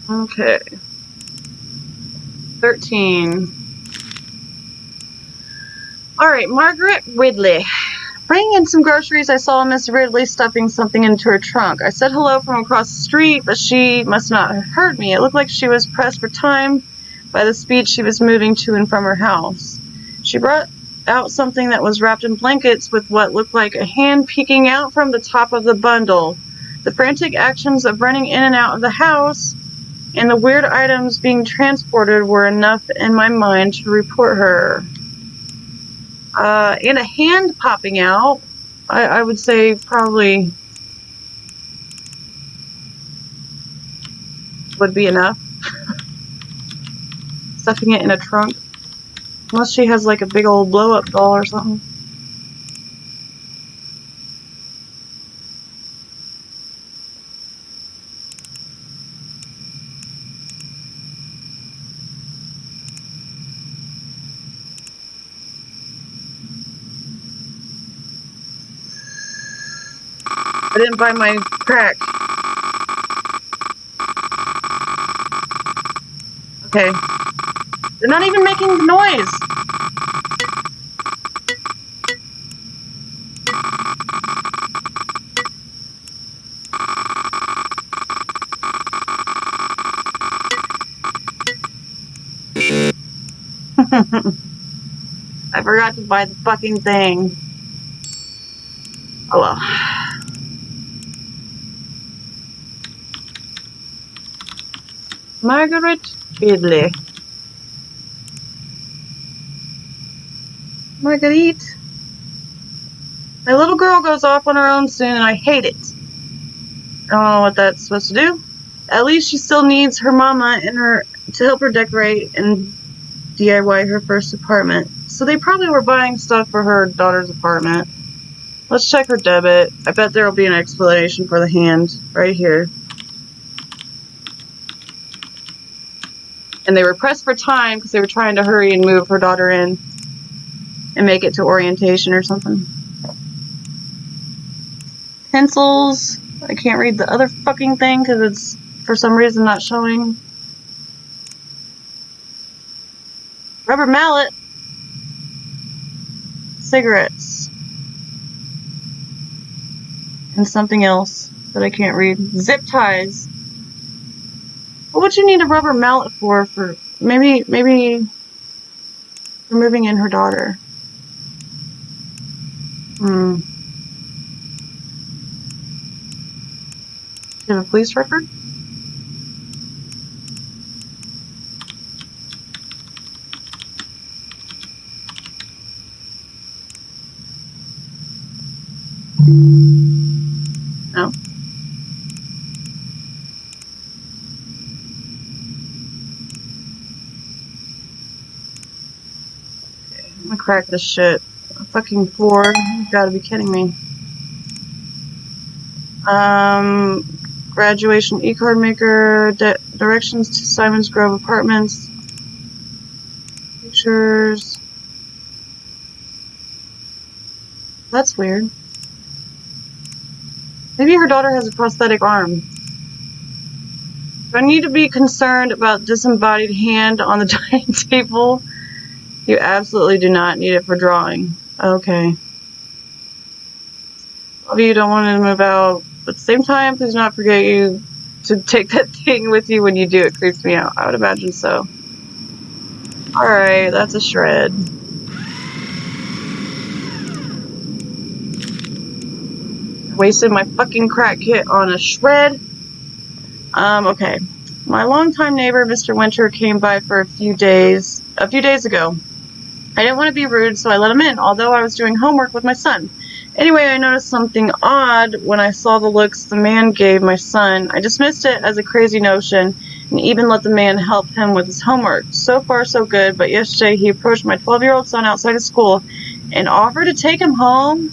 Okay. 13. Alright, Margaret Ridley. Bringing in some groceries, I saw Miss Ridley stuffing something into her trunk. I said hello from across the street, but she must not have heard me. It looked like she was pressed for time by the speed she was moving to and from her house. She brought out something that was wrapped in blankets with what looked like a hand peeking out from the top of the bundle. The frantic actions of running in and out of the house and the weird items being transported were enough in my mind to report her. And a hand popping out, I would say probably would be enough. Stuffing it in a trunk. Unless she has like a big old blow-up doll or something. I didn't buy my crack. Okay. They're not even making the noise. I forgot to buy the fucking thing. Oh well. Margaret Ridley. Marguerite. My little girl goes off on her own soon and I hate it. I don't know what that's supposed to do. At least she still needs her mama and her to help her decorate and DIY her first apartment. So they probably were buying stuff for her daughter's apartment. Let's check her debit. I bet there will be an explanation for the hand right here. And they were pressed for time because they were trying to hurry and move her daughter in and make it to orientation or something. Pencils. I can't read the other fucking thing because it's for some reason not showing. Rubber mallet. Cigarettes. And something else that I can't read. Zip ties. What would you need a rubber mallet for maybe for moving in her daughter? Do you have a police record? No. I'm gonna crack this shit. Fucking 4. You gotta be kidding me. Graduation e-card maker. Directions to Simon's Grove Apartments. Pictures. That's weird. Maybe her daughter has a prosthetic arm. Do I need to be concerned about disembodied hand on the dining table? You absolutely do not need it for drawing. Okay. All of you don't want to move out. But at the same time, please not forget you to take that thing with you when you do. It creeps me out. I would imagine so. Alright, that's a shred. Wasted my fucking crack kit on a shred. Okay. My longtime neighbor, Mr. Winter, came by for a few days ago. I didn't want to be rude, so I let him in, although I was doing homework with my son. Anyway, I noticed something odd when I saw the looks the man gave my son. I dismissed it as a crazy notion and even let the man help him with his homework. So far, so good, but yesterday he approached my 12-year-old son outside of school and offered to take him home.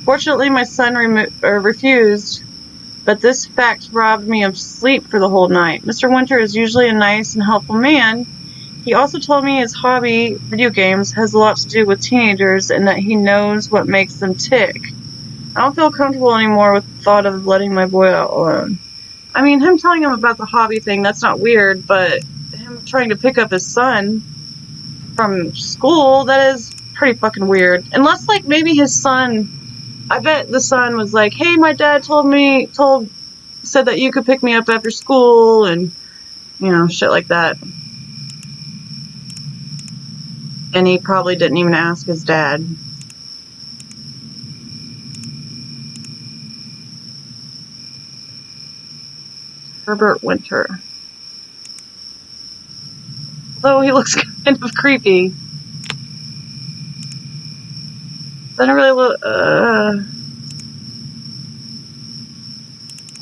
Fortunately, my son refused, but this fact robbed me of sleep for the whole night. Mr. Winter is usually a nice and helpful man. He also told me his hobby, video games, has a lot to do with teenagers and that he knows what makes them tick. I don't feel comfortable anymore with the thought of letting my boy out alone. I mean, him telling him about the hobby thing, that's not weird, but him trying to pick up his son from school, that is pretty fucking weird. Unless, like, maybe his son, I bet the son was like, hey, my dad said that you could pick me up after school and, you know, shit like that. And he probably didn't even ask his dad. Herbert Winter. Although he looks kind of creepy. Doesn't really look,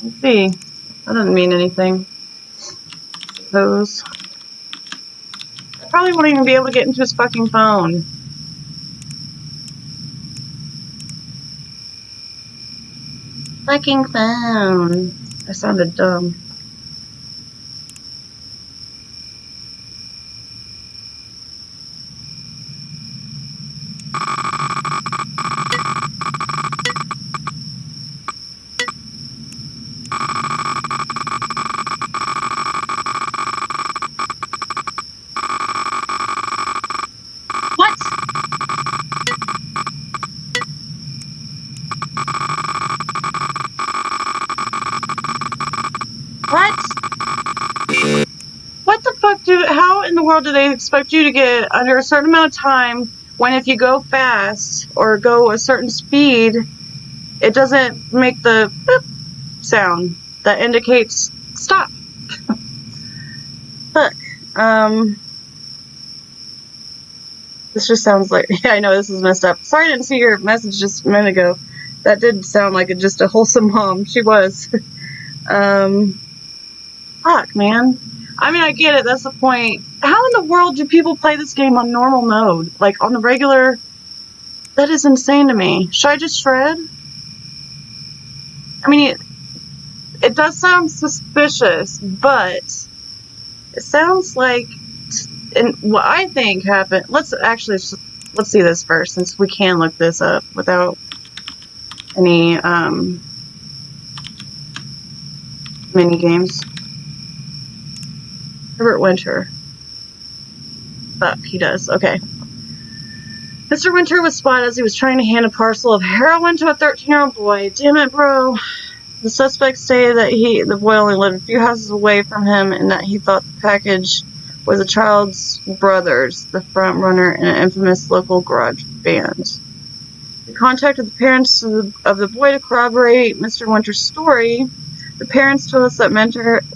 let's see. That doesn't mean anything. I suppose. I probably won't even be able to get into his fucking phone. Fucking phone. I sounded dumb. What? What? What the fuck how in the world do they expect you to get under a certain amount of time when if you go fast or go a certain speed, it doesn't make the boop sound that indicates stop? Fuck. This just sounds like, yeah, I know this is messed up. Sorry I didn't see your message just a minute ago. That did sound like just a wholesome mom. She was. Fuck, man. I mean, I get it. That's the point. How in the world do people play this game on normal mode? Like, on the regular? That is insane to me. Should I just shred? I mean, it does sound suspicious, but it sounds like... And what I think happened... Let's see this first, since we can look this up without any, mini games. Herbert Winter. Fuck, he does. Okay. Mr. Winter was spotted as he was trying to hand a parcel of heroin to a 13-year-old boy. Damn it, bro. The suspects say that the boy only lived a few houses away from him and that he thought the package was the child's brother's, the front runner in an infamous local garage band. They contacted the parents of the boy to corroborate Mr. Winter's story. The parents told us that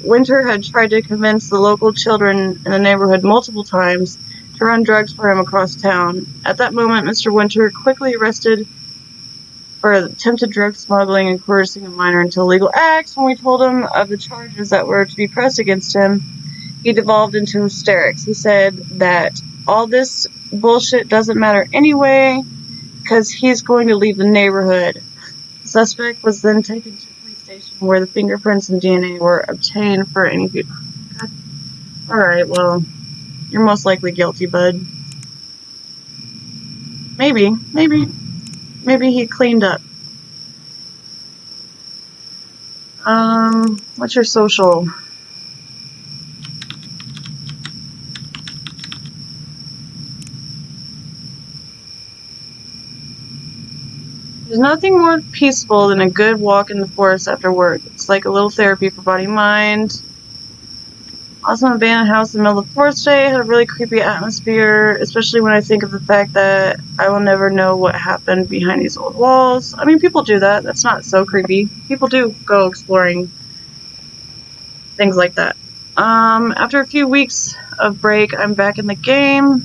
Winter had tried to convince the local children in the neighborhood multiple times to run drugs for him across town. At that moment, Mr. Winter quickly arrested for attempted drug smuggling and coercing a minor into illegal acts. When we told him of the charges that were to be pressed against him, he devolved into hysterics. He said that all this bullshit doesn't matter anyway because he's going to leave the neighborhood. The suspect was then taken to a police station where the fingerprints and DNA were obtained for any future. Alright, well, you're most likely guilty, bud. Maybe he cleaned up. What's your social? There's nothing more peaceful than a good walk in the forest after work. It's like a little therapy for body and mind. Awesome abandoned house in the middle of the forest today. Had a really creepy atmosphere, especially when I think of the fact that I will never know what happened behind these old walls. I mean, people do that. That's not so creepy. People do go exploring things like that. After a few weeks of break, I'm back in the game.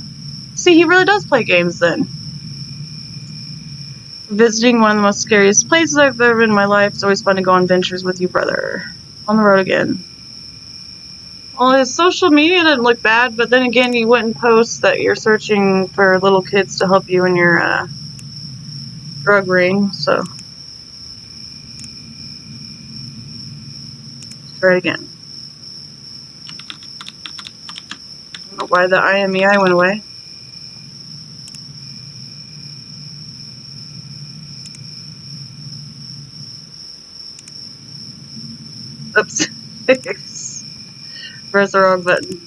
See, he really does play games then. Visiting one of the most scariest places I've ever been in my life. It's always fun to go on adventures with you, brother. On the road again. Well, his social media didn't look bad, but then again, you wouldn't post that you're searching for little kids to help you in your drug ring, so. Let's try it again. I don't know why the IMEI went away. Oops. Press the wrong button.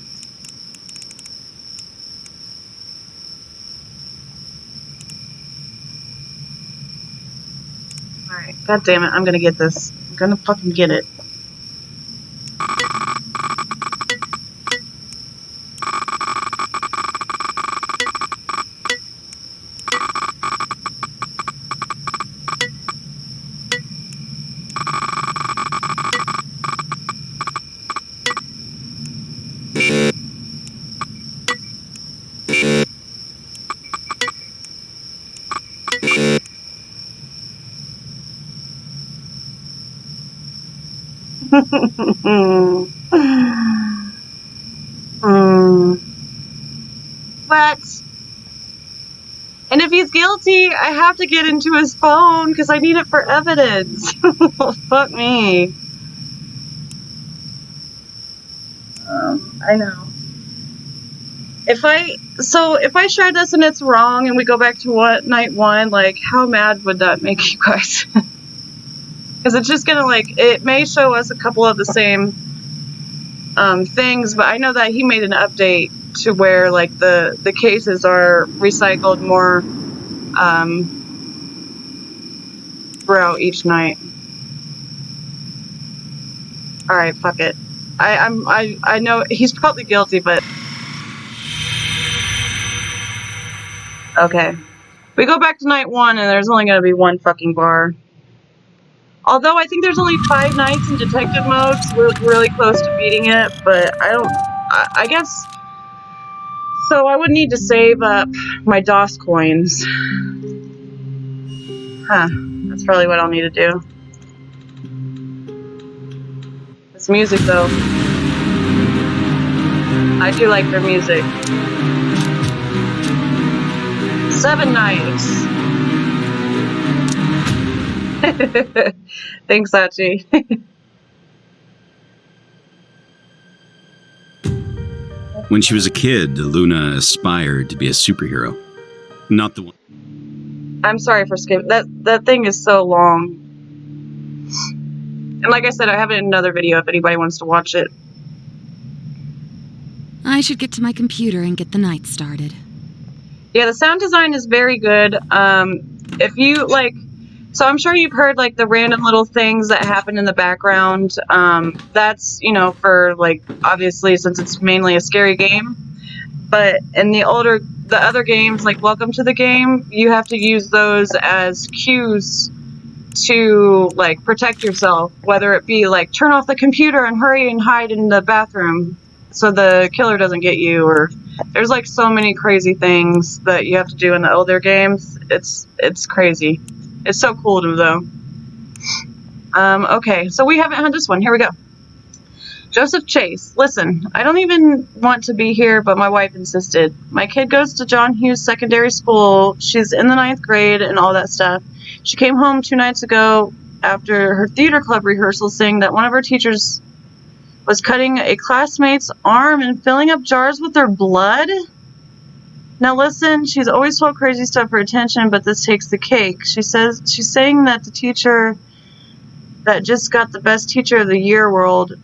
Alright, god damn it, I'm gonna get this. I'm gonna fucking get it. What? And if he's guilty, I have to get into his phone because I need it for evidence. Fuck me. I know. If I share this and it's wrong and we go back to night one, like, how mad would that make you guys? Because it's just gonna, like, it may show us a couple of the same things, but I know that he made an update to where, like, the cases are recycled more throughout each night. Alright, fuck it. I know he's probably guilty, but okay. We go back to night one and there's only gonna be one fucking bar. Although I think there's only 5 nights in detective mode, so we're really close to beating it, but I guess, so I would need to save up my DOS coins. Huh, that's probably what I'll need to do. This music though, I do like their music. 7 nights. Thanks, Sachi. When she was a kid, Luna aspired to be a superhero. Not the one. I'm sorry for skipping. That thing is so long. And like I said, I have it in another video if anybody wants to watch it. I should get to my computer and get the night started. Yeah, the sound design is very good. If you, like... So I'm sure you've heard, like, the random little things that happen in the background. That's, you know, for, like, obviously, since it's mainly a scary game. But in the other games, like Welcome to the Game, you have to use those as cues to, like, protect yourself. Whether it be, like, turn off the computer and hurry and hide in the bathroom so the killer doesn't get you, or... There's, like, so many crazy things that you have to do in the older games. It's crazy. It's so cool, though. Okay, so we haven't had this one. Here we go. Joseph Chase. Listen, I don't even want to be here, but my wife insisted. My kid goes to John Hughes Secondary School. She's in the 9th grade and all that stuff. She came home 2 nights ago after her theater club rehearsal saying that one of her teachers was cutting a classmate's arm and filling up jars with their blood. Now listen, she's always told crazy stuff for attention, but this takes the cake. She's saying that the teacher that just got the Best Teacher of the Year award,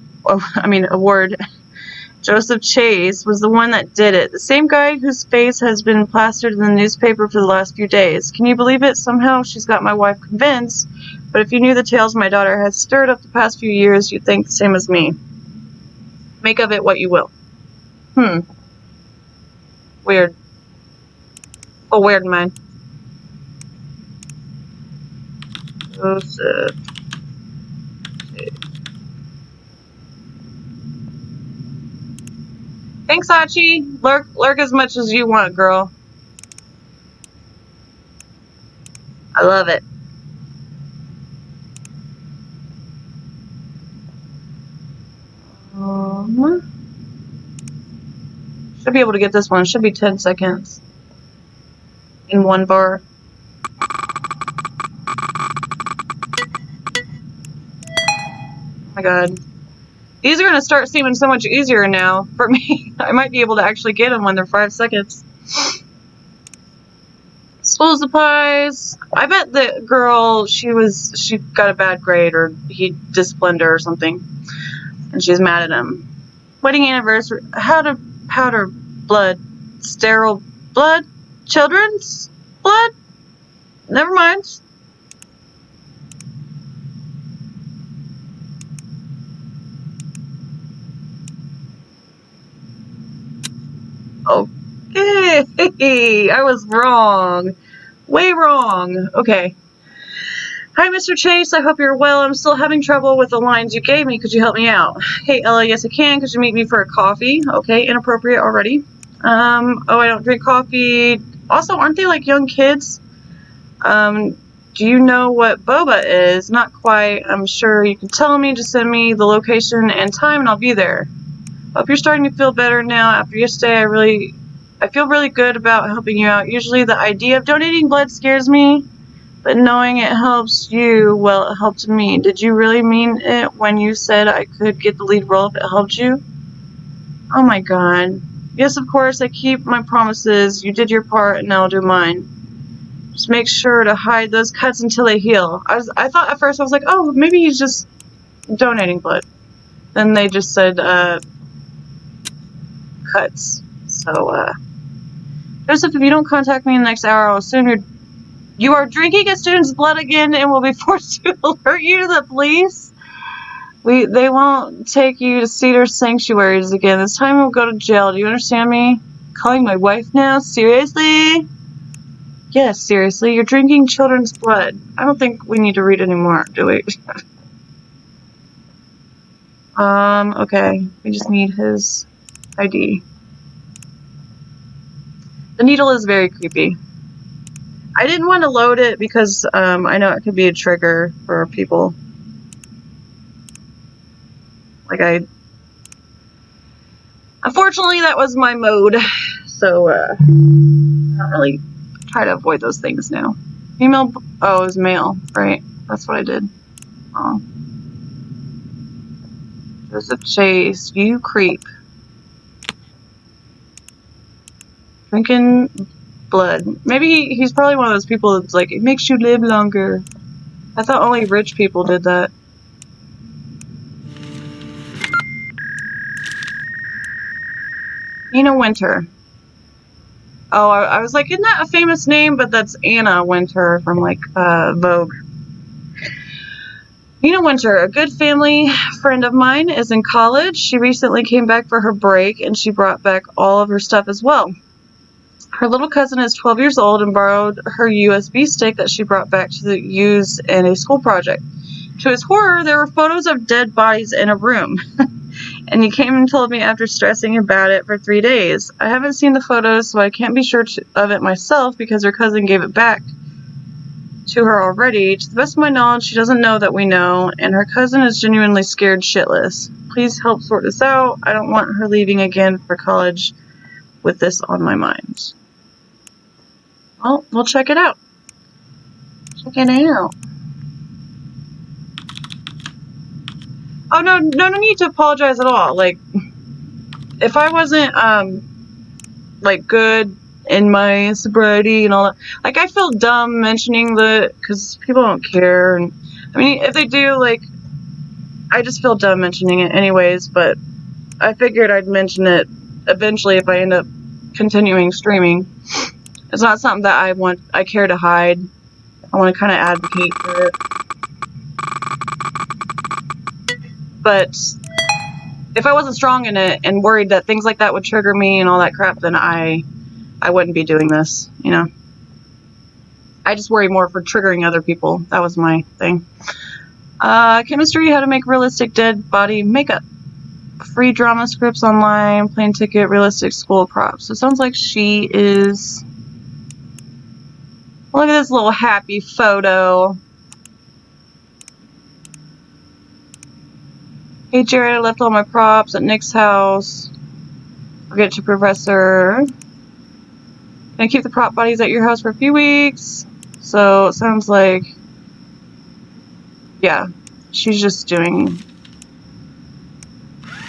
Joseph Chase, was the one that did it. The same guy whose face has been plastered in the newspaper for the last few days. Can you believe it? Somehow she's got my wife convinced, but if you knew the tales my daughter has stirred up the past few years, you'd think the same as me. Make of it what you will. Weird. Oh, weird, man. Joseph. Thanks, Hachi. Lurk as much as you want, girl. I love it. Should be able to get this one. It should be 10 seconds in one bar. Oh my god. These are going to start seeming so much easier now for me. I might be able to actually get them when they're 5 seconds. School supplies. I bet the girl, she got a bad grade, or he disciplined her or something. And she's mad at him. Wedding anniversary. How to powder blood. Sterile blood? Children's blood? Never mind. Okay, I was wrong. Way wrong. Okay. Hi, Mr. Chase. I hope you're well. I'm still having trouble with the lines you gave me. Could you help me out? Hey, Ella. Yes, I can. Could you meet me for a coffee? Okay, inappropriate already. Oh, I don't drink coffee. Also, aren't they like young kids? Do you know what boba is? Not quite. I'm sure you can tell me. Just send me the location and time, and I'll be there. Hope you're starting to feel better now. After yesterday, I feel really good about helping you out. Usually the idea of donating blood scares me, but knowing it helps you, well, it helped me. Did you really mean it when you said I could get the lead role if it helped you? Oh my god. Yes, of course, I keep my promises. You did your part, and I'll do mine. Just make sure to hide those cuts until they heal. I thought at first, I was like, oh, maybe he's just donating blood. Then they just said, cuts. So, Joseph, if you don't contact me in the next hour, I'll assume you are drinking a student's blood again and will be forced to alert you to the police. They won't take you to Cedar Sanctuaries again. This time we'll go to jail. Do you understand me? Calling my wife now? Seriously? Yes, seriously. You're drinking children's blood. I don't think we need to read anymore, do we? Okay. We just need his ID. The needle is very creepy. I didn't want to load it because I know it could be a trigger for people. Unfortunately, that was my mode. So, I don't really try to avoid those things now. Female, oh, it was male, right? That's what I did. Oh. Joseph Chase, you creep. Drinking blood. Maybe he's probably one of those people that's like, it makes you live longer. I thought only rich people did that. Nina Winter. Oh, I was like, isn't that a famous name? But that's Anna Winter from, like, Vogue. Nina Winter, a good family friend of mine, is in college. She recently came back for her break, and she brought back all of her stuff as well. Her little cousin is 12 years old and borrowed her USB stick that she brought back to use in a school project. To his horror, there were photos of dead bodies in a room. And he came and told me after stressing about it for 3 days. I haven't seen the photos, so I can't be sure of it myself because her cousin gave it back to her already. To the best of my knowledge, she doesn't know that we know, and her cousin is genuinely scared shitless. Please help sort this out. I don't want her leaving again for college with this on my mind. Well, we'll check it out. Check it out. Oh, no need to apologize at all. Like, if I wasn't, like, good in my sobriety and all that, like, I feel dumb mentioning because people don't care, and, I mean, if they do, like, I just feel dumb mentioning it anyways, but I figured I'd mention it eventually if I end up continuing streaming. It's not something that I care to hide. I want to kind of advocate for it. But if I wasn't strong in it and worried that things like that would trigger me and all that crap, then I wouldn't be doing this, you know. I just worry more for triggering other people. That was my thing. Chemistry, how to make realistic dead body makeup. Free drama scripts online, plane ticket, realistic school props. So it sounds like she is... Look at this little happy photo. Hey Jared, I left all my props at Nick's house. Forget to Professor. Gonna keep the prop bodies at your house for a few weeks. So it sounds like... Yeah, she's just doing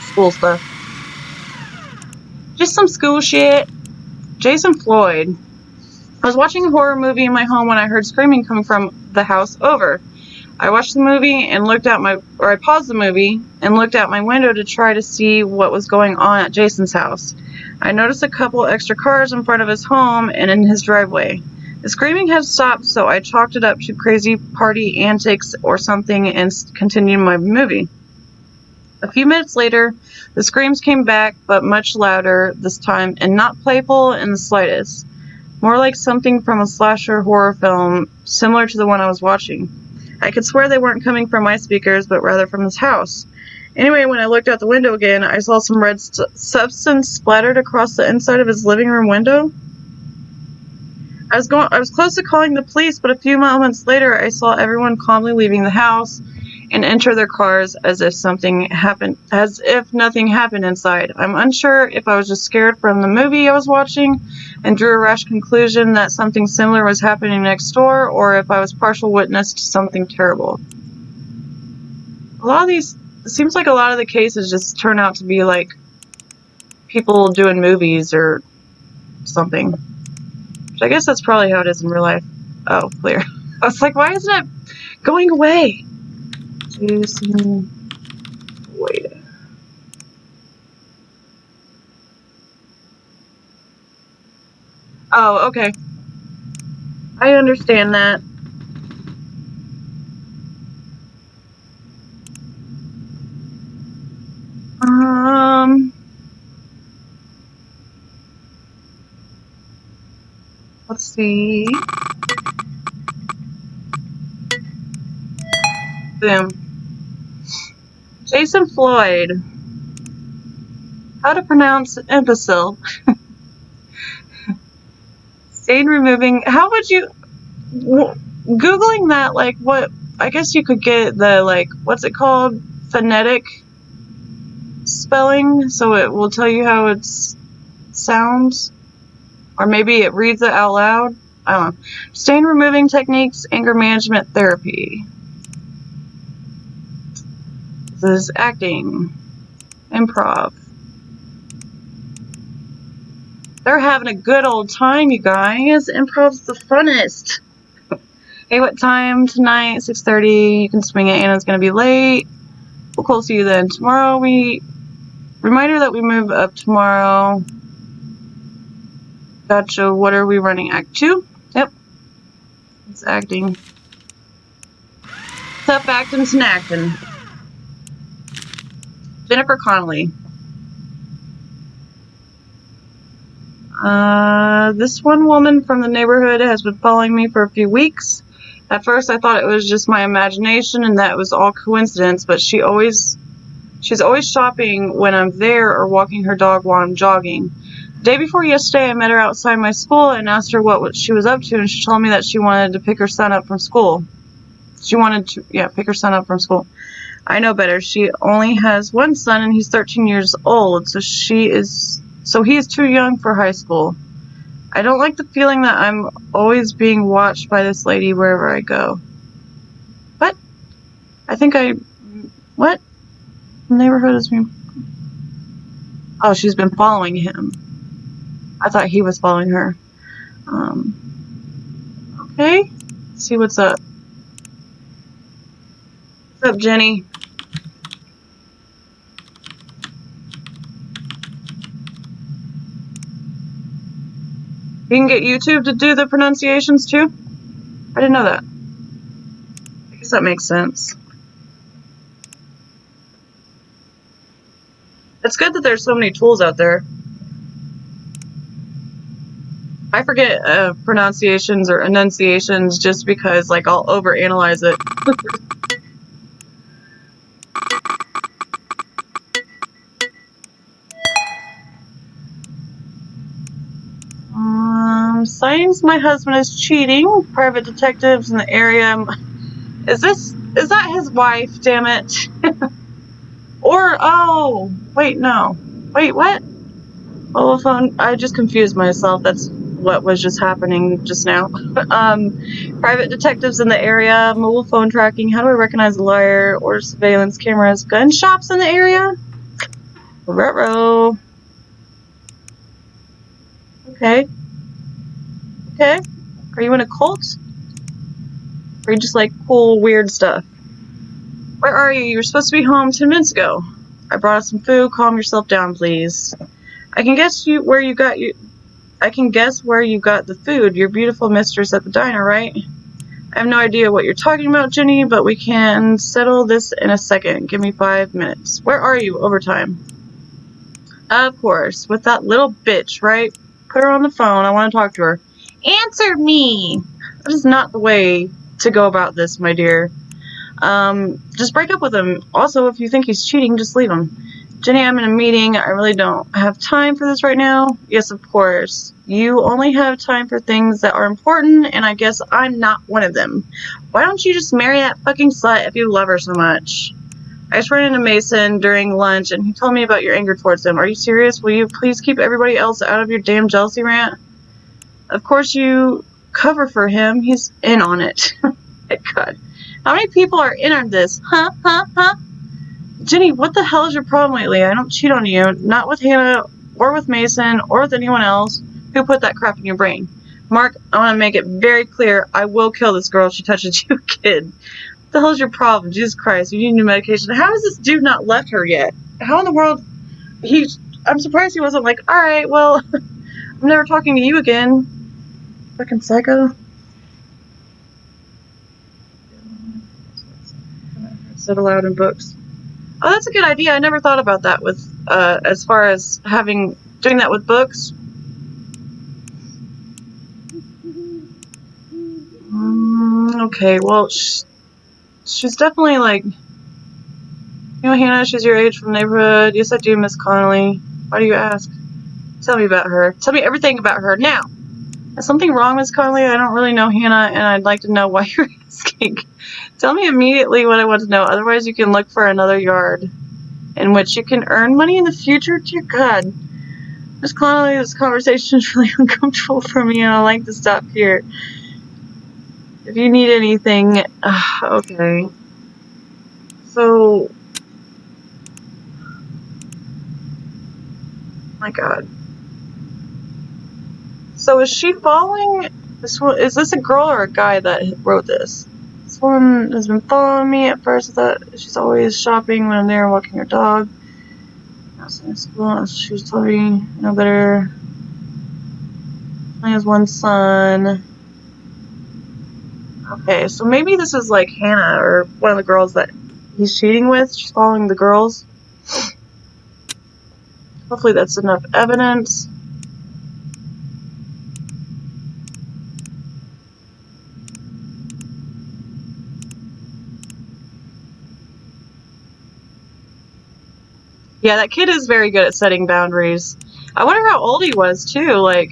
school stuff. Just some school shit. Jason Floyd. I was watching a horror movie in my home when I heard screaming coming from the house over. I watched the movie and I paused the movie and looked out my window to try to see what was going on at Jason's house. I noticed a couple extra cars in front of his home and in his driveway. The screaming had stopped, so I chalked it up to crazy party antics or something and continued my movie. A few minutes later, the screams came back, but much louder this time and not playful in the slightest. More like something from a slasher horror film, similar to the one I was watching. I could swear they weren't coming from my speakers, but rather from his house. Anyway, when I looked out the window again, I saw some red substance splattered across the inside of his living room window. I was close to calling the police, but a few moments later, I saw everyone calmly leaving the house and enter their cars as if nothing happened inside. I'm unsure if I was just scared from the movie I was watching and drew a rash conclusion that something similar was happening next door, or if I was partial witness to something terrible. It seems like a lot of the cases just turn out to be like people doing movies or something. Which I guess that's probably how it is in real life. Oh, clear. I was like, why isn't it going away? Jason, wait. Oh, okay. I understand that. Let's see. Boom. Jason Floyd. How to pronounce imbecile. Stain removing. How would you... Googling that, like, what... I guess you could get the, like, what's it called? Phonetic spelling, so it will tell you how it sounds. Or maybe it reads it out loud. I don't know. Stain removing techniques, anger management therapy. This is acting. Improv. They're having a good old time, you guys. Improv's the funnest. Hey, what time tonight? 6:30. You can swing it. Anna's gonna be late. We'll close to you then. Tomorrow reminder that we move up tomorrow. Gotcha. What are we running? Act 2? Yep. It's acting. Tough acting, snacking. Jennifer Connelly. This one woman from the neighborhood has been following me for a few weeks. At first I thought it was just my imagination and that it was all coincidence, but she's always shopping when I'm there or walking her dog while I'm jogging. The day before yesterday, I met her outside my school and asked her what she was up to, and she told me that she wanted to pick her son up from school. Pick her son up from school. I know better. She only has one son, and he's 13 years old, so he is too young for high school. I don't like the feeling that I'm always being watched by this lady wherever I go. What? What? The neighborhood is being... Oh, she's been following him. I thought he was following her. Okay. Let's see what's up. What's up, Jenny? You can get YouTube to do the pronunciations too? I didn't know that. I guess that makes sense. It's good that there's so many tools out there. I forget pronunciations or enunciations just because, like, I'll overanalyze it. Signs my husband is cheating. Private detectives in the area. Is that his wife? Damn it. Or, oh, wait, no. Wait, what? Mobile phone. I just confused myself. That's what was just happening just now. Private detectives in the area. Mobile phone tracking. How do I recognize a liar? Or surveillance cameras. Gun shops in the area. Ruh-roh. Okay. Okay. Are you in a cult? Or are you just like cool, weird stuff? Where are you? You were supposed to be home 10 minutes ago. I brought us some food. Calm yourself down, please. I can guess where you got the food. Your beautiful mistress at the diner, right? I have no idea what you're talking about, Jenny, but we can settle this in a second. Give me 5 minutes. Where are you? Overtime. Of course, with that little bitch, right? Put her on the phone. I want to talk to her. Answer me! That is not the way to go about this, my dear. Just break up with him. Also, if you think he's cheating, just leave him. Jenny, I'm in a meeting. I really don't have time for this right now. Yes, of course. You only have time for things that are important, and I guess I'm not one of them. Why don't you just marry that fucking slut if you love her so much? I just ran into Mason during lunch, and he told me about your anger towards him. Are you serious? Will you please keep everybody else out of your damn jealousy rant? Of course you cover for him. He's in on it. My God. How many people are in on this? Huh? Jenny, what the hell is your problem lately? I don't cheat on you. Not with Hannah, or with Mason, or with anyone else. Who put that crap in your brain? Mark, I want to make it very clear. I will kill this girl if she touches you, kid. What the hell is your problem? Jesus Christ, you need new medication. How has this dude not left her yet? How in the world? I'm surprised he wasn't like, alright, well, I'm never talking to you again. Fucking psycho. Said aloud in books. Oh, that's a good idea. I never thought about that with, as far as doing that with books. Okay, well, she's definitely like, Hannah, she's your age from the neighborhood. Yes, I do, Miss Connolly. Why do you ask? Tell me about her. Tell me everything about her now. Is something wrong, Miss Connolly? I don't really know Hannah, and I'd like to know why you're asking. Tell me immediately what I want to know. Otherwise, you can look for another yard in which you can earn money in the future. Dear God. Miss Connolly, this conversation is really uncomfortable for me, and I'd like to stop here. If you need anything... okay. So... my God. So is she following this one? Is this a girl or a guy that wrote this? This one has been following me. At first I thought she's always shopping when I'm there and walking her dog. I was in school. She was telling me no better. She has one son. Okay, so maybe this is like Hannah or one of the girls that he's cheating with. She's following the girls. Hopefully that's enough evidence. Yeah, that kid is very good at setting boundaries. I wonder how old he was, too. Like,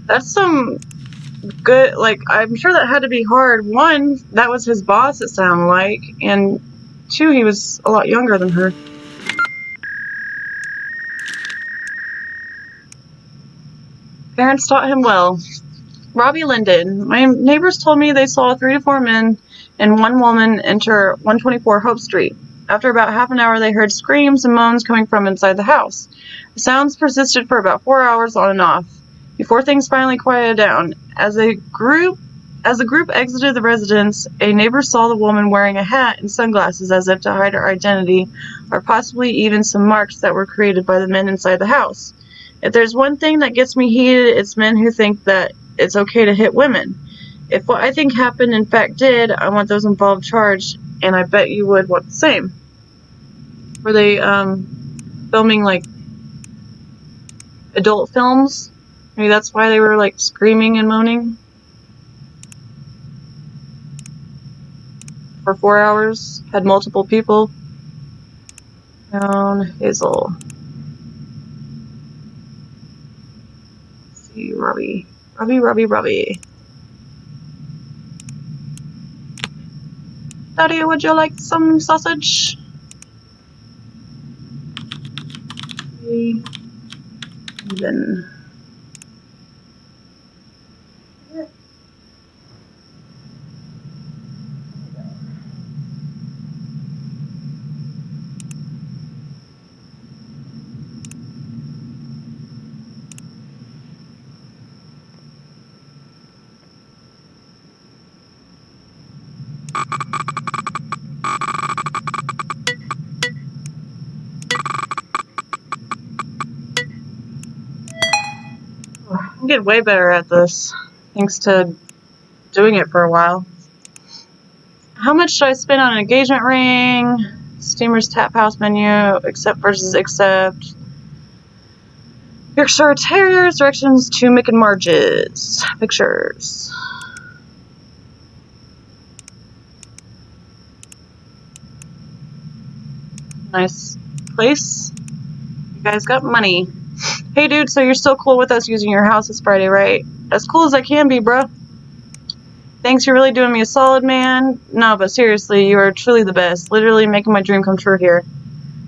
that's some good, like, I'm sure that had to be hard. One, that was his boss, it sounded like. And two, he was a lot younger than her. Parents taught him well. Robbie Linden. My neighbors told me they saw 3 to 4 men and 1 woman enter 124 Hope Street. After about half an hour, they heard screams and moans coming from inside the house. The sounds persisted for about 4 hours on and off, before things finally quieted down. As the group exited the residence, a neighbor saw the woman wearing a hat and sunglasses as if to hide her identity, or possibly even some marks that were created by the men inside the house. If there's one thing that gets me heated, it's men who think that it's okay to hit women. If what I think happened in fact did, I want those involved charged, and I bet you would want the same. Were they, filming like adult films. Maybe that's why they were like screaming and moaning for 4 hours. Had multiple people. Down Hazel. Let's see, Robbie. Robbie. Daddy, would you like some sausage? Okay. And then I'm getting way better at this, thanks to doing it for a while. How much should I spend on an engagement ring? Steamer's tap house menu, accept versus accept. Yorkshire Terriers, directions to Mick and Marge's. Pictures. Nice place. You guys got money. Hey dude, so you're still cool with us using your house this Friday, right? As cool as I can be, bro. Thanks, you're really doing me a solid, man. No, but seriously, you are truly the best. Literally making my dream come true here.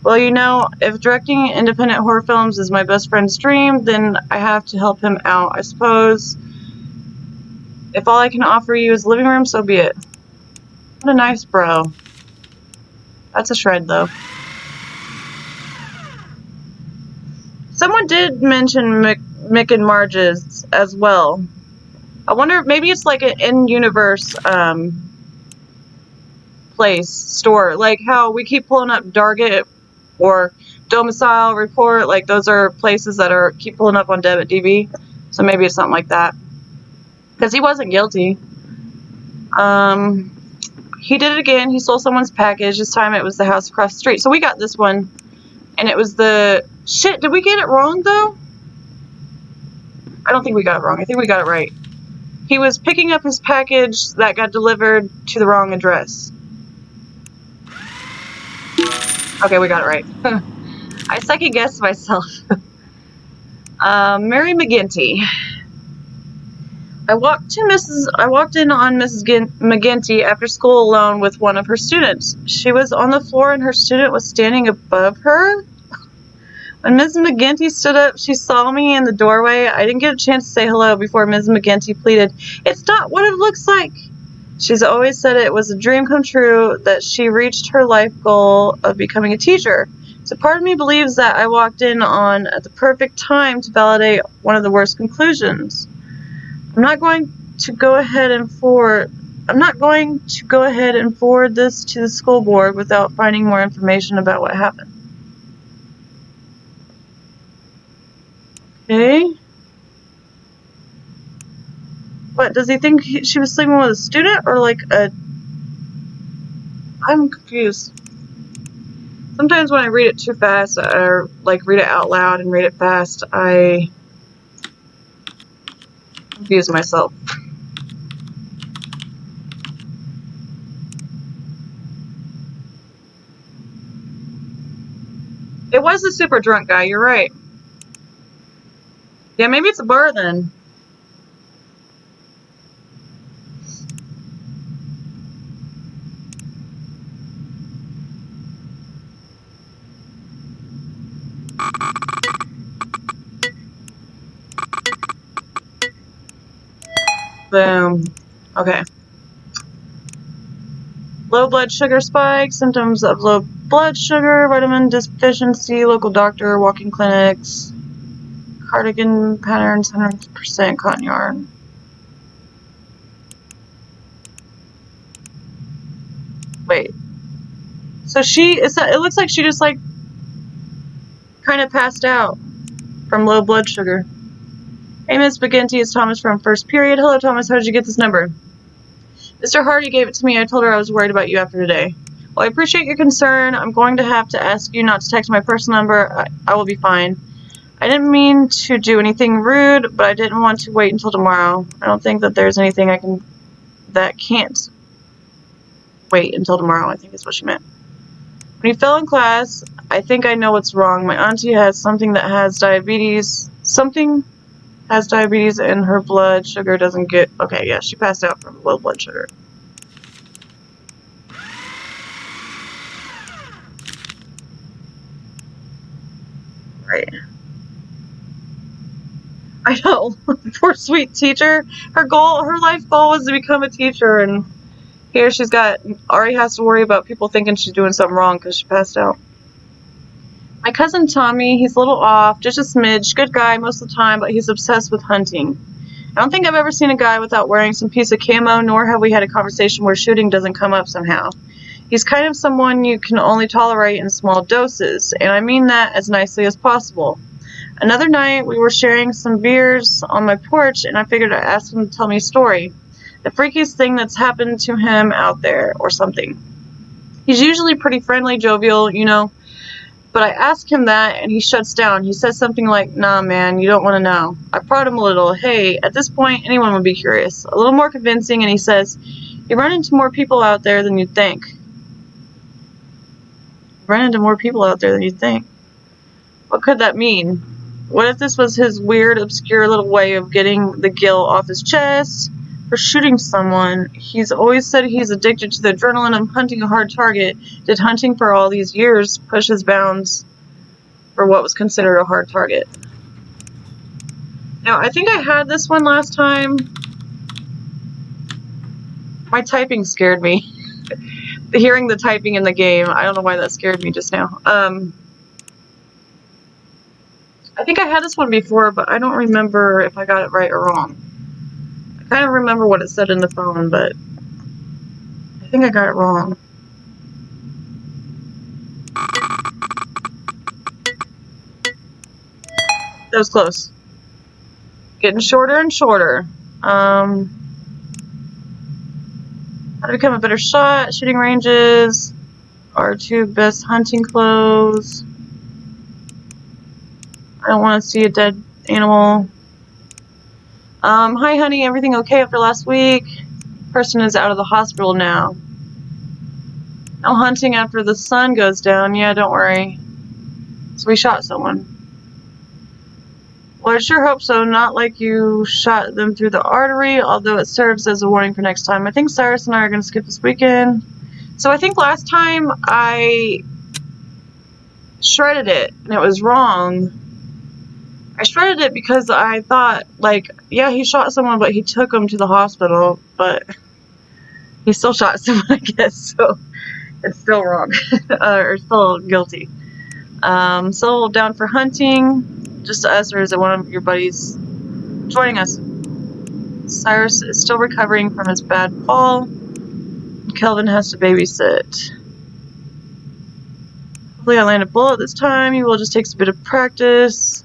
Well, you know, if directing independent horror films is my best friend's dream, then I have to help him out, I suppose. If all I can offer you is a living room, so be it. What a nice bro. That's a shred, though. Someone did mention Mick and Marge's as well. I wonder if maybe it's like an in-universe place, store. Like how we keep pulling up Darget or Domicile Report. Like those are places that are keep pulling up on Debit DB. So maybe it's something like that. Because he wasn't guilty. He did it again. He stole someone's package. This time it was the house across the street. So we got this one. And it was the... Shit, did we get it wrong, though? I don't think we got it wrong. I think we got it right. He was picking up his package that got delivered to the wrong address. Okay, we got it right. I second-guessed myself. Mary McGinty. I walked in on Mrs. McGinty after school alone with one of her students. She was on the floor and her student was standing above her. When Mrs. McGinty stood up, she saw me in the doorway. I didn't get a chance to say hello before Mrs. McGinty pleaded, "It's not what it looks like." She's always said it was a dream come true that she reached her life goal of becoming a teacher. So part of me believes that I walked in on at the perfect time to validate one of the worst conclusions. I'm not going to go ahead and forward this to the school board without finding more information about what happened. Okay. What, does he think she was sleeping with a student or like a... I'm confused. Sometimes when I read it too fast or like read it out loud and read it fast, I confuse myself. It was a super drunk guy, you're right. Yeah, maybe it's a bar then. Boom. Okay. Low blood sugar spike, symptoms of low blood sugar, vitamin deficiency, local doctor, walking clinics, cardigan patterns, 100% cotton yarn. Wait. So it looks like she just like kind of passed out from low blood sugar. Hey, Miss McGinty, it's Thomas from First Period. Hello, Thomas. How did you get this number? Mr. Hardy gave it to me. I told her I was worried about you after today. Well, I appreciate your concern. I'm going to have to ask you not to text my personal number. I will be fine. I didn't mean to do anything rude, but I didn't want to wait until tomorrow. I don't think that there's anything that can't wait until tomorrow, I think is what she meant. When you fell in class, I think I know what's wrong. My auntie has something that has diabetes. Something has diabetes and her blood sugar doesn't get... Okay, yeah, she passed out from low blood sugar. Right. I know. Poor sweet teacher. Her life goal was to become a teacher, and here she's already has to worry about people thinking she's doing something wrong because she passed out. My cousin Tommy, he's a little off, just a smidge. Good guy most of the time, but he's obsessed with hunting. I don't think I've ever seen a guy without wearing some piece of camo, nor have we had a conversation where shooting doesn't come up somehow. He's kind of someone you can only tolerate in small doses, and I mean that as nicely as possible. Another night, we were sharing some beers on my porch, and I figured I'd ask him to tell me a story. The freakiest thing that's happened to him out there, or something. He's usually pretty friendly, jovial, you know, but I ask him that, and he shuts down. He says something like, nah, man, you don't want to know. I prod him a little. Hey, at this point, anyone would be curious. A little more convincing, and he says, you run into more people out there than you'd think. Run into more people out there than you'd think. What could that mean? What if this was his weird, obscure little way of getting the gill off his chest for shooting someone? He's always said he's addicted to the adrenaline of hunting a hard target. Did hunting for all these years push his bounds for what was considered a hard target? Now, I think I had this one last time. My typing scared me. Hearing the typing in the game, I don't know why that scared me just now. I think I had this one before, but I don't remember if I got it right or wrong. I kind of remember what it said in the phone, but I think I got it wrong. That was close. Getting shorter and shorter. How to become a better shot, shooting ranges, our 2 best hunting clothes. I don't want to see a dead animal. Hi honey, everything okay after last week? Person is out of the hospital now. No hunting after the sun goes down. Yeah, don't worry. So we shot someone. Well, I sure hope so. Not like you shot them through the artery, although it serves as a warning for next time. I think Cyrus and I are going to skip this weekend. So I think last time I shredded it, and it was wrong. I shredded it because I thought, like, yeah, he shot someone, but he took him to the hospital, but he still shot someone, I guess, so it's still wrong, or still guilty. Still down for hunting, just us, or is it one of your buddies joining us? Cyrus is still recovering from his bad fall. Kelvin has to babysit. Hopefully I land a bullet this time. You will just take a bit of practice.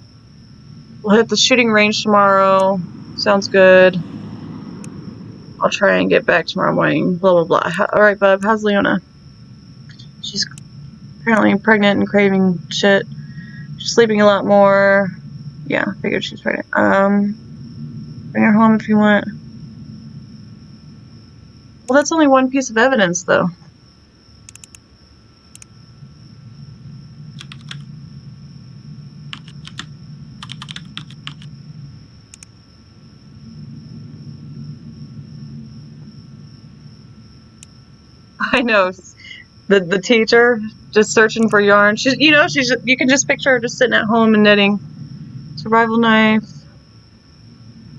We'll hit the shooting range tomorrow. Sounds good. I'll try and get back tomorrow morning. Blah, blah, blah. Alright, bub. How's Leona? She's apparently pregnant and craving shit. She's sleeping a lot more. Yeah, I figured she's pregnant. Bring her home if you want. Well, that's only one piece of evidence, though. I know. The teacher just searching for yarn. You can just picture her just sitting at home and knitting. Survival knife.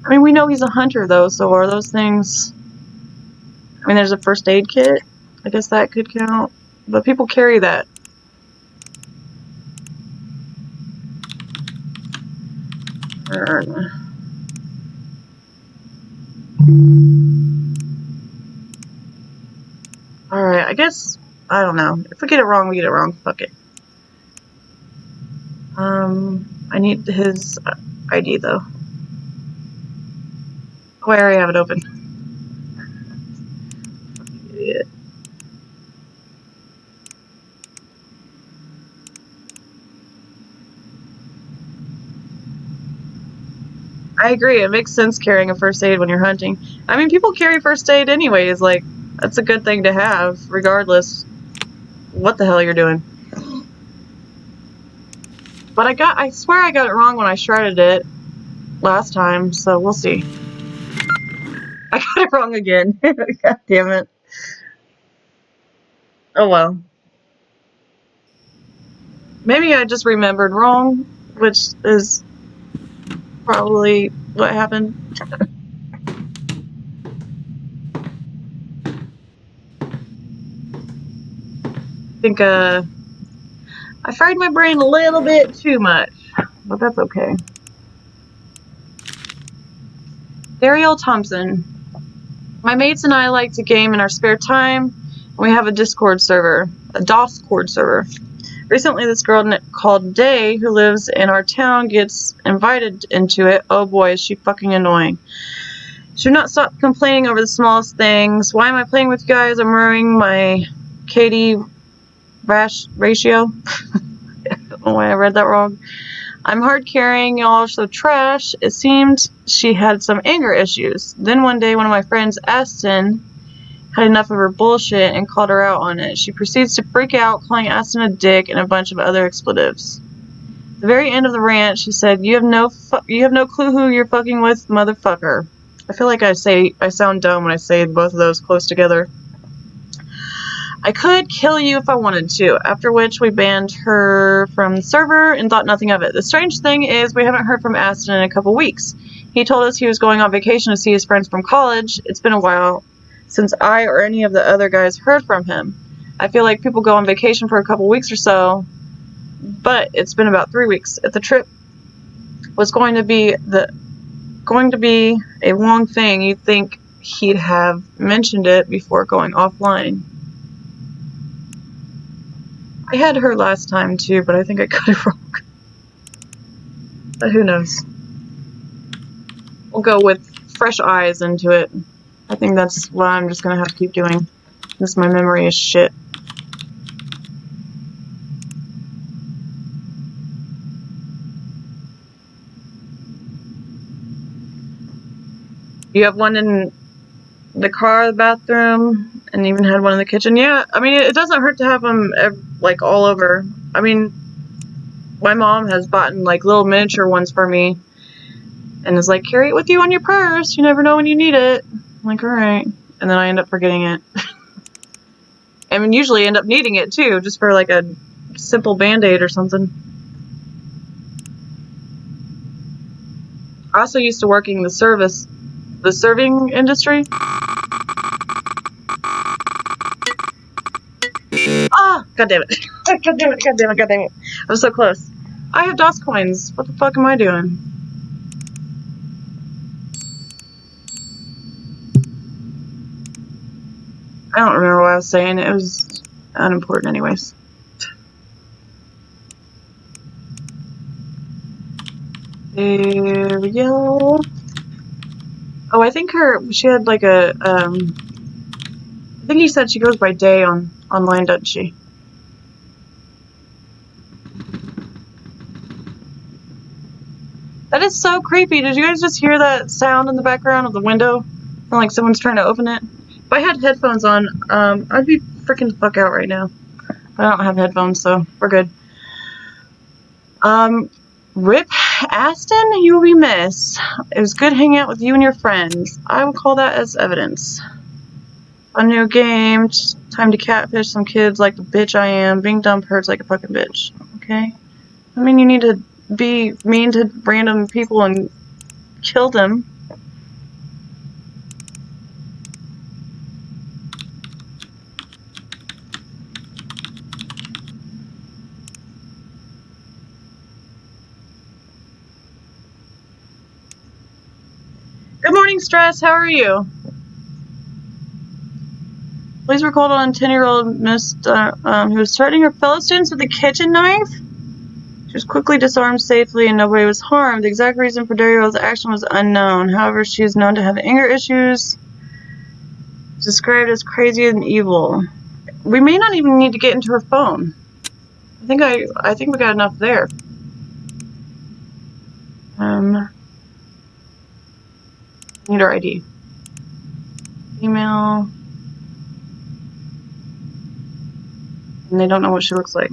I mean, we know he's a hunter though, so are those things? I mean, there's a first aid kit. I guess that could count, but people carry that. Alright, I guess, I don't know. If we get it wrong, we get it wrong. Fuck it. I need his ID, though. Oh, I already have it open. Idiot. I agree. It makes sense carrying a first aid when you're hunting. I mean, people carry first aid anyways. Like, that's a good thing to have, regardless what the hell you're doing. But I swear I got it wrong when I shredded it last time, so we'll see. I got it wrong again. God damn it. Oh well. Maybe I just remembered wrong, which is probably what happened. I think, I fried my brain a little bit too much, but that's okay. Dariel Thompson. My mates and I like to game in our spare time. We have a Discord server, a Discord server. Recently, this girl called Day, who lives in our town, gets invited into it. Oh boy, is she fucking annoying. She would not stop complaining over the smallest things. Why am I playing with you guys? I'm ruining my KD ratio. I don't know why I read that wrong. I'm hard carrying, y'all, so trash. It seemed she had some anger issues. Then one day, one of my friends, Aston, had enough of her bullshit and called her out on it. She proceeds to freak out, calling Aston a dick and a bunch of other expletives. At the very end of the rant, she said, "You have no clue who you're fucking with, motherfucker." I feel like I sound dumb when I say both of those close together. I could kill you if I wanted to, after which we banned her from the server and thought nothing of it. The strange thing is we haven't heard from Aston in a couple weeks. He told us he was going on vacation to see his friends from college. It's been a while since I or any of the other guys heard from him. I feel like people go on vacation for a couple weeks or so, but it's been about 3 weeks. If the trip was going to be a long thing, you'd think he'd have mentioned it before going offline. I had her last time too, but I think I got it wrong. But who knows? We'll go with fresh eyes into it. I think that's what I'm just gonna have to keep doing. Because my memory is shit. You have one in the car, the bathroom, and even had one in the kitchen. Yeah, I mean, it doesn't hurt to have them, like, all over. I mean, my mom has bought like little miniature ones for me and is like, carry it with you on your purse. You never know when you need it. I'm like, all right. And then I end up forgetting it. I mean, usually end up needing it too, just for like a simple band-aid or something. I also used to work in the serving industry. Ah, god damn it. God damn it, god damn it, god damn it. I was so close. I have DOS coins. What the fuck am I doing? I don't remember what I was saying. It was unimportant anyways. There we go. Oh, I think she had like a, I think he said she goes by Day online, doesn't she? That is so creepy. Did you guys just hear that sound in the background of the window? Sound like someone's trying to open it? If I had headphones on, I'd be freaking the fuck out right now. But I don't have headphones, so we're good. Rip Aston, you will be missed. It was good hanging out with you and your friends. I will call that as evidence. A new game. Time to catfish some kids like the bitch I am. Being dumb hurts like a fucking bitch. Okay? I mean, you need to be mean to random people and kill them. Good morning, Stress. How are you? Police were called on a 10-year-old miss who was threatening her fellow students with a kitchen knife. She was quickly disarmed safely and nobody was harmed. The exact reason for Dario's action was unknown. However, she is known to have anger issues. She's described as crazy and evil. We may not even need to get into her phone. I think we got enough there. Need our ID. Email. And they don't know what she looks like.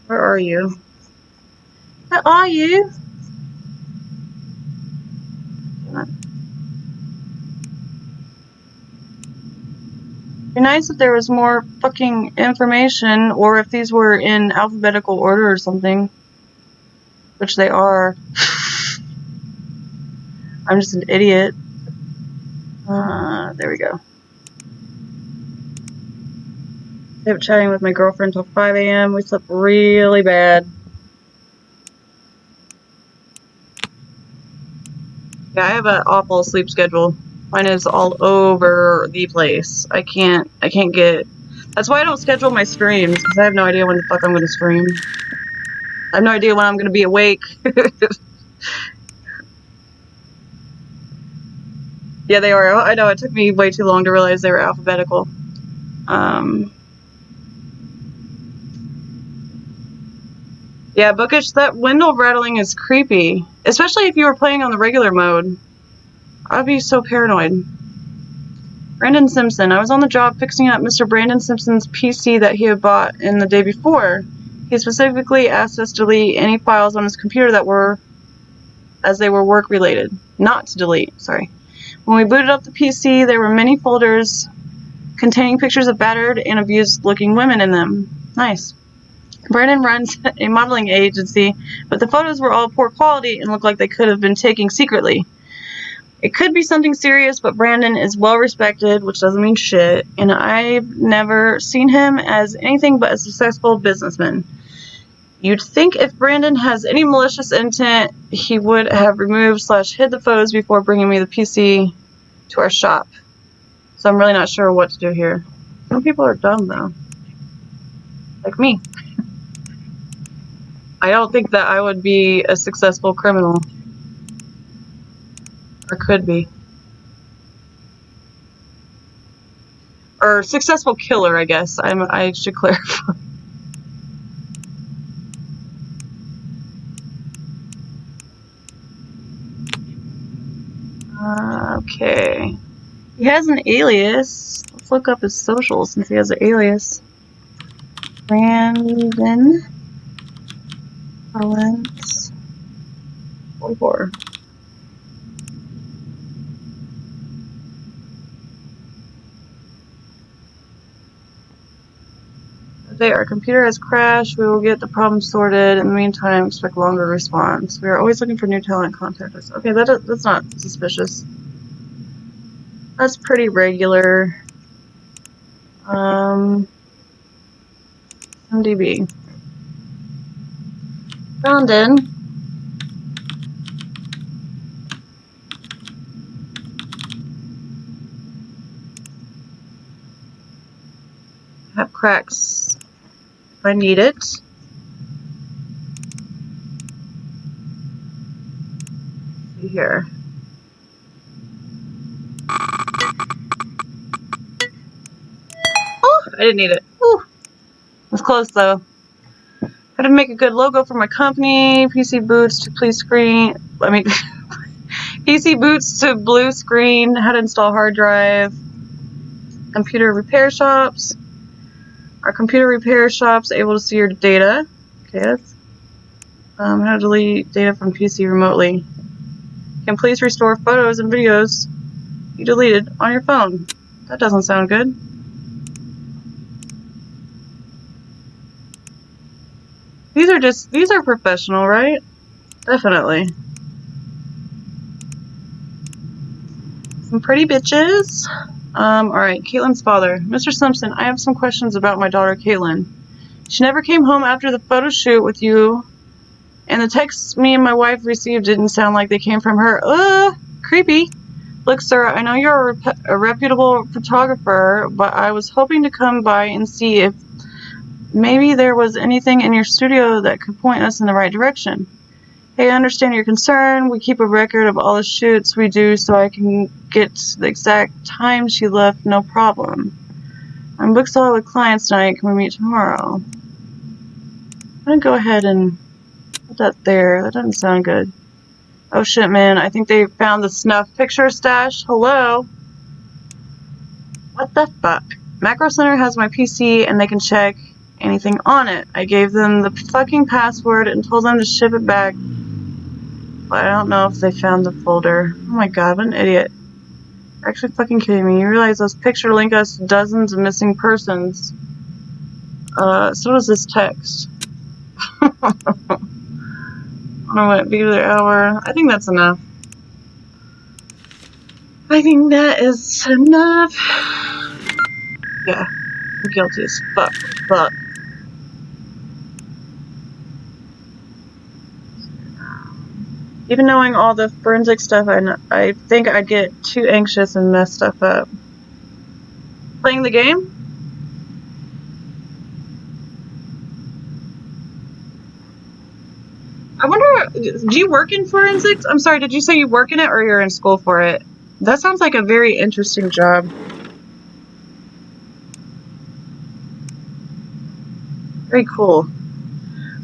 Where are you? Where are you? It'd be nice if there was more fucking information, or if these were in alphabetical order or something. Which they are. I'm just an idiot. There we go. I kept chatting with my girlfriend till 5 a.m. We slept really bad. Yeah, I have an awful sleep schedule. Mine is all over the place. I can't get... That's why I don't schedule my streams, because I have no idea when the fuck I'm going to stream. I have no idea when I'm going to be awake. Yeah, they are. I know, it took me way too long to realize they were alphabetical. Yeah, Bookish, that window rattling is creepy. Especially if you were playing on the regular mode. I'd be so paranoid. Brandon Simpson. I was on the job fixing up Mr. Brandon Simpson's PC that he had bought in the day before. He specifically asked us to delete any files on his computer that were, as they were work related. Not to delete, sorry. When we booted up the PC, there were many folders containing pictures of battered and abused looking women in them. Nice. Brandon runs a modeling agency, but the photos were all poor quality and looked like they could have been taken secretly. It could be something serious, but Brandon is well respected, which doesn't mean shit, and I've never seen him as anything but a successful businessman. You'd think if Brandon has any malicious intent, he would have removed/hid the photos before bringing me the PC to our shop. So I'm really not sure what to do here. Some people are dumb, though. Like me. I don't think that I would be a successful criminal. Or could be. Or successful killer, I guess. I should clarify. Okay. He has an alias. Let's look up his socials since he has an alias. Brandon Collins 44. Okay, our computer has crashed. We will get the problem sorted. In the meantime, expect longer response. We are always looking for new talent. Contact us. Okay, that's not suspicious. That's pretty regular. MDB. Brandon. Have cracks if I need it. See here. Oh, I didn't need it. Ooh. It was close though. How to make a good logo for my company. PC boots to blue screen. PC boots to blue screen. How to install hard drive. Computer repair shops. Our computer repair shops able to see your data. Okay, that's how to delete data from PC remotely. Can please restore photos and videos you deleted on your phone. That doesn't sound good. These are professional, right? Definitely. Some pretty bitches. Alright, Caitlin's father. Mr. Simpson, I have some questions about my daughter, Caitlin. She never came home after the photo shoot with you, and the texts me and my wife received didn't sound like they came from her. Creepy. Look, sir, I know you're a reputable photographer, but I was hoping to come by and see if maybe there was anything in your studio that could point us in the right direction. Hey, I understand your concern. We keep a record of all the shoots we do so I can get the exact time she left, no problem. I'm booked solid with clients tonight. Can we meet tomorrow? I'm gonna go ahead and put that there. That doesn't sound good. Oh shit, man. I think they found the snuff picture stash. Hello? What the fuck? Macro Center has my PC and they can check anything on it. I gave them the fucking password and told them to ship it back. But I don't know if they found the folder. Oh my god, what an idiot. You're actually fucking kidding me. You realize those pictures link us to dozens of missing persons. So does this text. I don't know what be the hour. I think that's enough. I think that is enough. Yeah, I'm guilty as fuck. Fuck. Even knowing all the forensic stuff, I think I'd get too anxious and mess stuff up. Playing the game? I wonder, do you work in forensics? I'm sorry, did you say you work in it or you're in school for it? That sounds like a very interesting job. Very cool.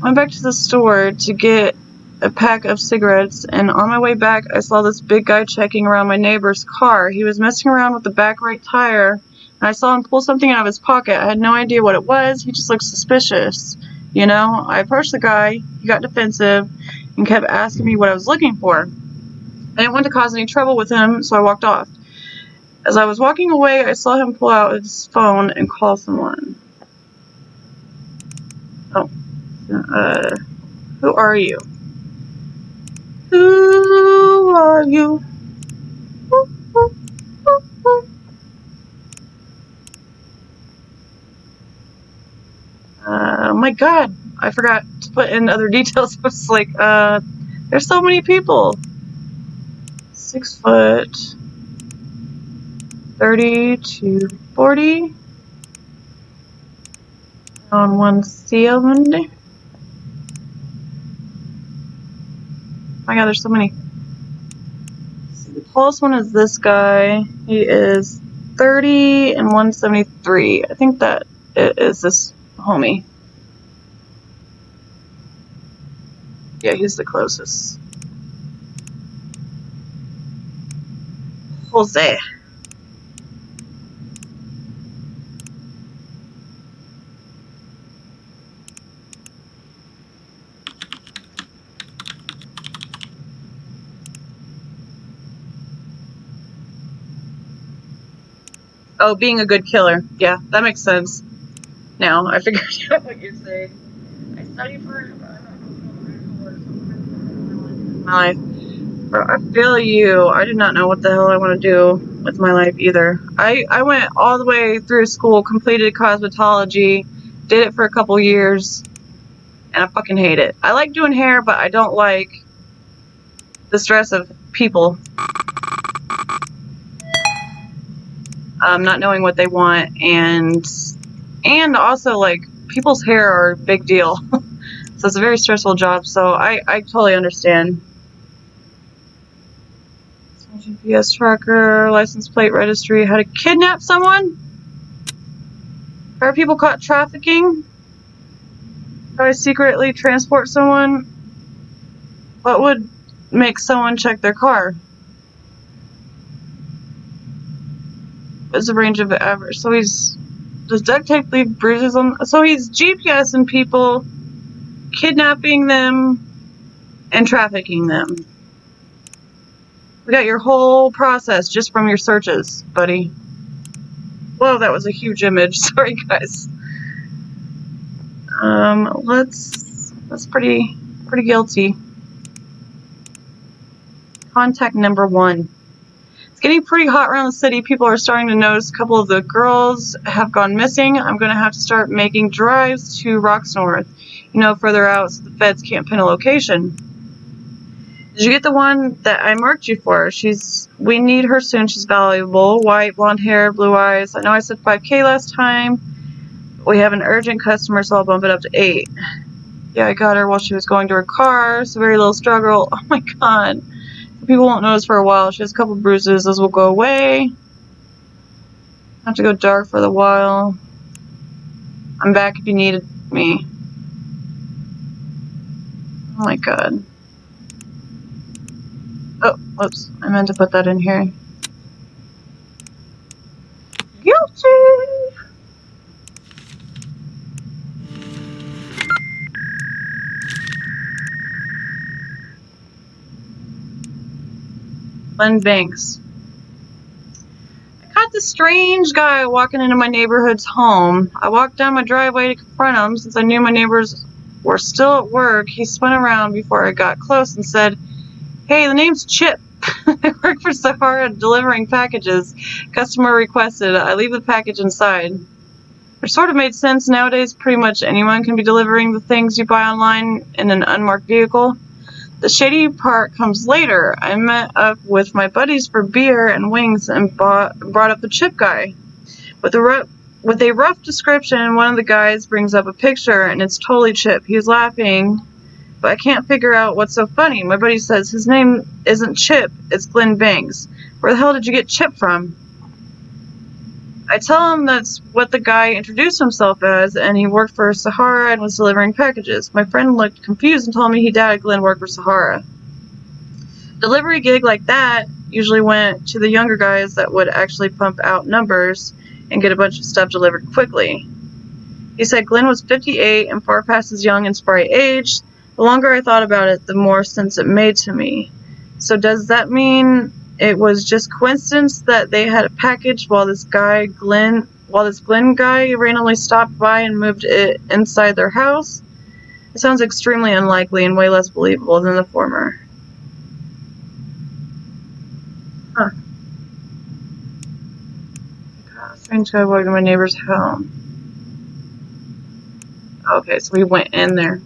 I went back to the store to get a pack of cigarettes, and on my way back, I saw this big guy checking around my neighbor's car. He was messing around with the back right tire, and I saw him pull something out of his pocket. I had no idea what it was. He just looked suspicious. You know, I approached the guy. He got defensive and kept asking me what I was looking for. I didn't want to cause any trouble with him, so I walked off. As I was walking away, I saw him pull out his phone and call someone. Oh. Who are you? Who are you? Oh my god, I forgot to put in other details. I was like, there's so many people. 6 foot, 30 to 40. On 170. Oh my god, there's so many. The tallest one is this guy. He is 30 and 173. I think that it is this homie. Yeah, he's the closest. Jose. Oh, being a good killer. Yeah, that makes sense. Now, I figured out what you're saying. I studied for my life. Bro, I feel you. I do not know what the hell I want to do with my life either. I went all the way through school, completed cosmetology, did it for a couple years, and I fucking hate it. I like doing hair, but I don't like the stress of people. Not knowing what they want, and also, like, people's hair are a big deal. So it's a very stressful job, so I totally understand. GPS tracker, license plate registry, how to kidnap someone? How are people caught trafficking? How I secretly transport someone? What would make someone check their car? What's the range of average? So does duct tape leave bruises on? So he's GPSing people, kidnapping them, and trafficking them. We got your whole process just from your searches, buddy. Whoa, that was a huge image. Sorry, guys. That's pretty guilty. Contact number 1. It's getting pretty hot around the city. People are starting to notice a couple of the girls have gone missing. I'm going to have to start making drives to Rocks North. You know, further out so the feds can't pin a location. Did you get the one that I marked you for? We need her soon. She's valuable. White, blonde hair, blue eyes. I know I said 5K last time. We have an urgent customer, so I'll bump it up to 8. Yeah, I got her while she was going to her car. So very little struggle. Oh my god. People won't notice for a while. She has a couple bruises. Those will go away. Have to go dark for the while. I'm back if you needed me. Oh my god. Oh, whoops. I meant to put that in here. Guilty! Glenn Banks. I caught this strange guy walking into my neighborhood's home. I walked down my driveway to confront him. Since I knew my neighbors were still at work, he spun around before I got close and said, "Hey, the name's Chip. I work for Sahara delivering packages. Customer requested I leave the package inside." Which sort of made sense. Nowadays, pretty much anyone can be delivering the things you buy online in an unmarked vehicle. The shady part comes later. I met up with my buddies for beer and wings and brought up the Chip guy. With a rough description, one of the guys brings up a picture, and it's totally Chip. He's laughing, but I can't figure out what's so funny. My buddy says his name isn't Chip, it's Glenn Banks. Where the hell did you get Chip from? I tell him that's what the guy introduced himself as, and he worked for Sahara and was delivering packages. My friend looked confused and told me he doubted Glenn worked for Sahara. Delivery gig like that usually went to the younger guys that would actually pump out numbers and get a bunch of stuff delivered quickly. He said Glenn was 58 and far past his young and spry age. The longer I thought about it, the more sense it made to me. So does that mean it was just coincidence that they had a package while this Glenn guy randomly stopped by and moved it inside their house? It sounds extremely unlikely and way less believable than the former. Huh. Strange guy walked to my neighbor's home. Okay, so we went in there.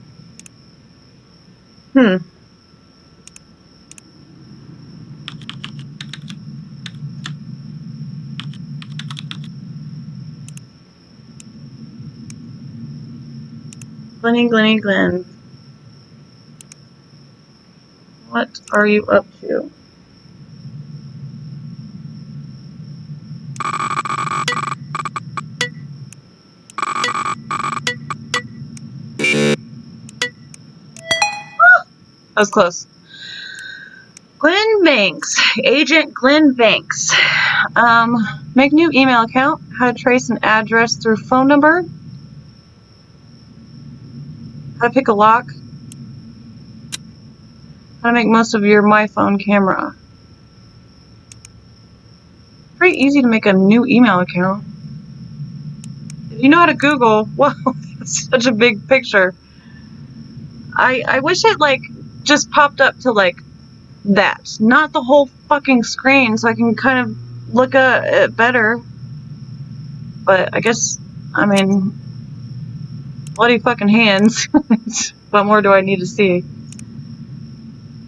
Glenn. What are you up to? That was close. Glenn Banks. Agent Glenn Banks. Make new email account. How to trace an address through phone number. How to pick a lock. How to make most of your My Phone camera. Pretty easy to make a new email account. If you know how to Google, whoa, that's such a big picture. I wish it like just popped up to like that, not the whole fucking screen, so I can kind of look at it better. But I guess, I mean, bloody fucking hands. What more do I need to see?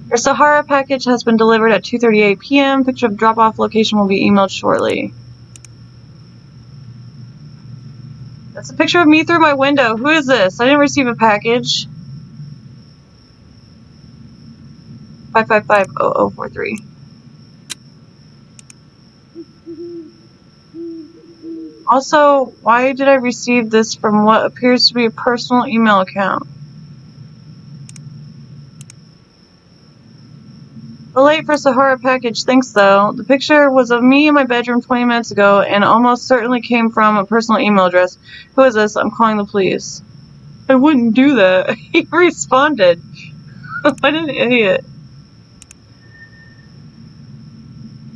Your Sahara package has been delivered at 2:38 p.m. Picture of drop-off location will be emailed shortly. That's a picture of me through my window. Who is this? I didn't receive a package. 555-0043. Also, why did I receive this from what appears to be a personal email account? The late for Sahara package, thanks though. The picture was of me in my bedroom 20 minutes ago and almost certainly came from a personal email address. Who is this? I'm calling the police. I wouldn't do that. He responded. What an idiot.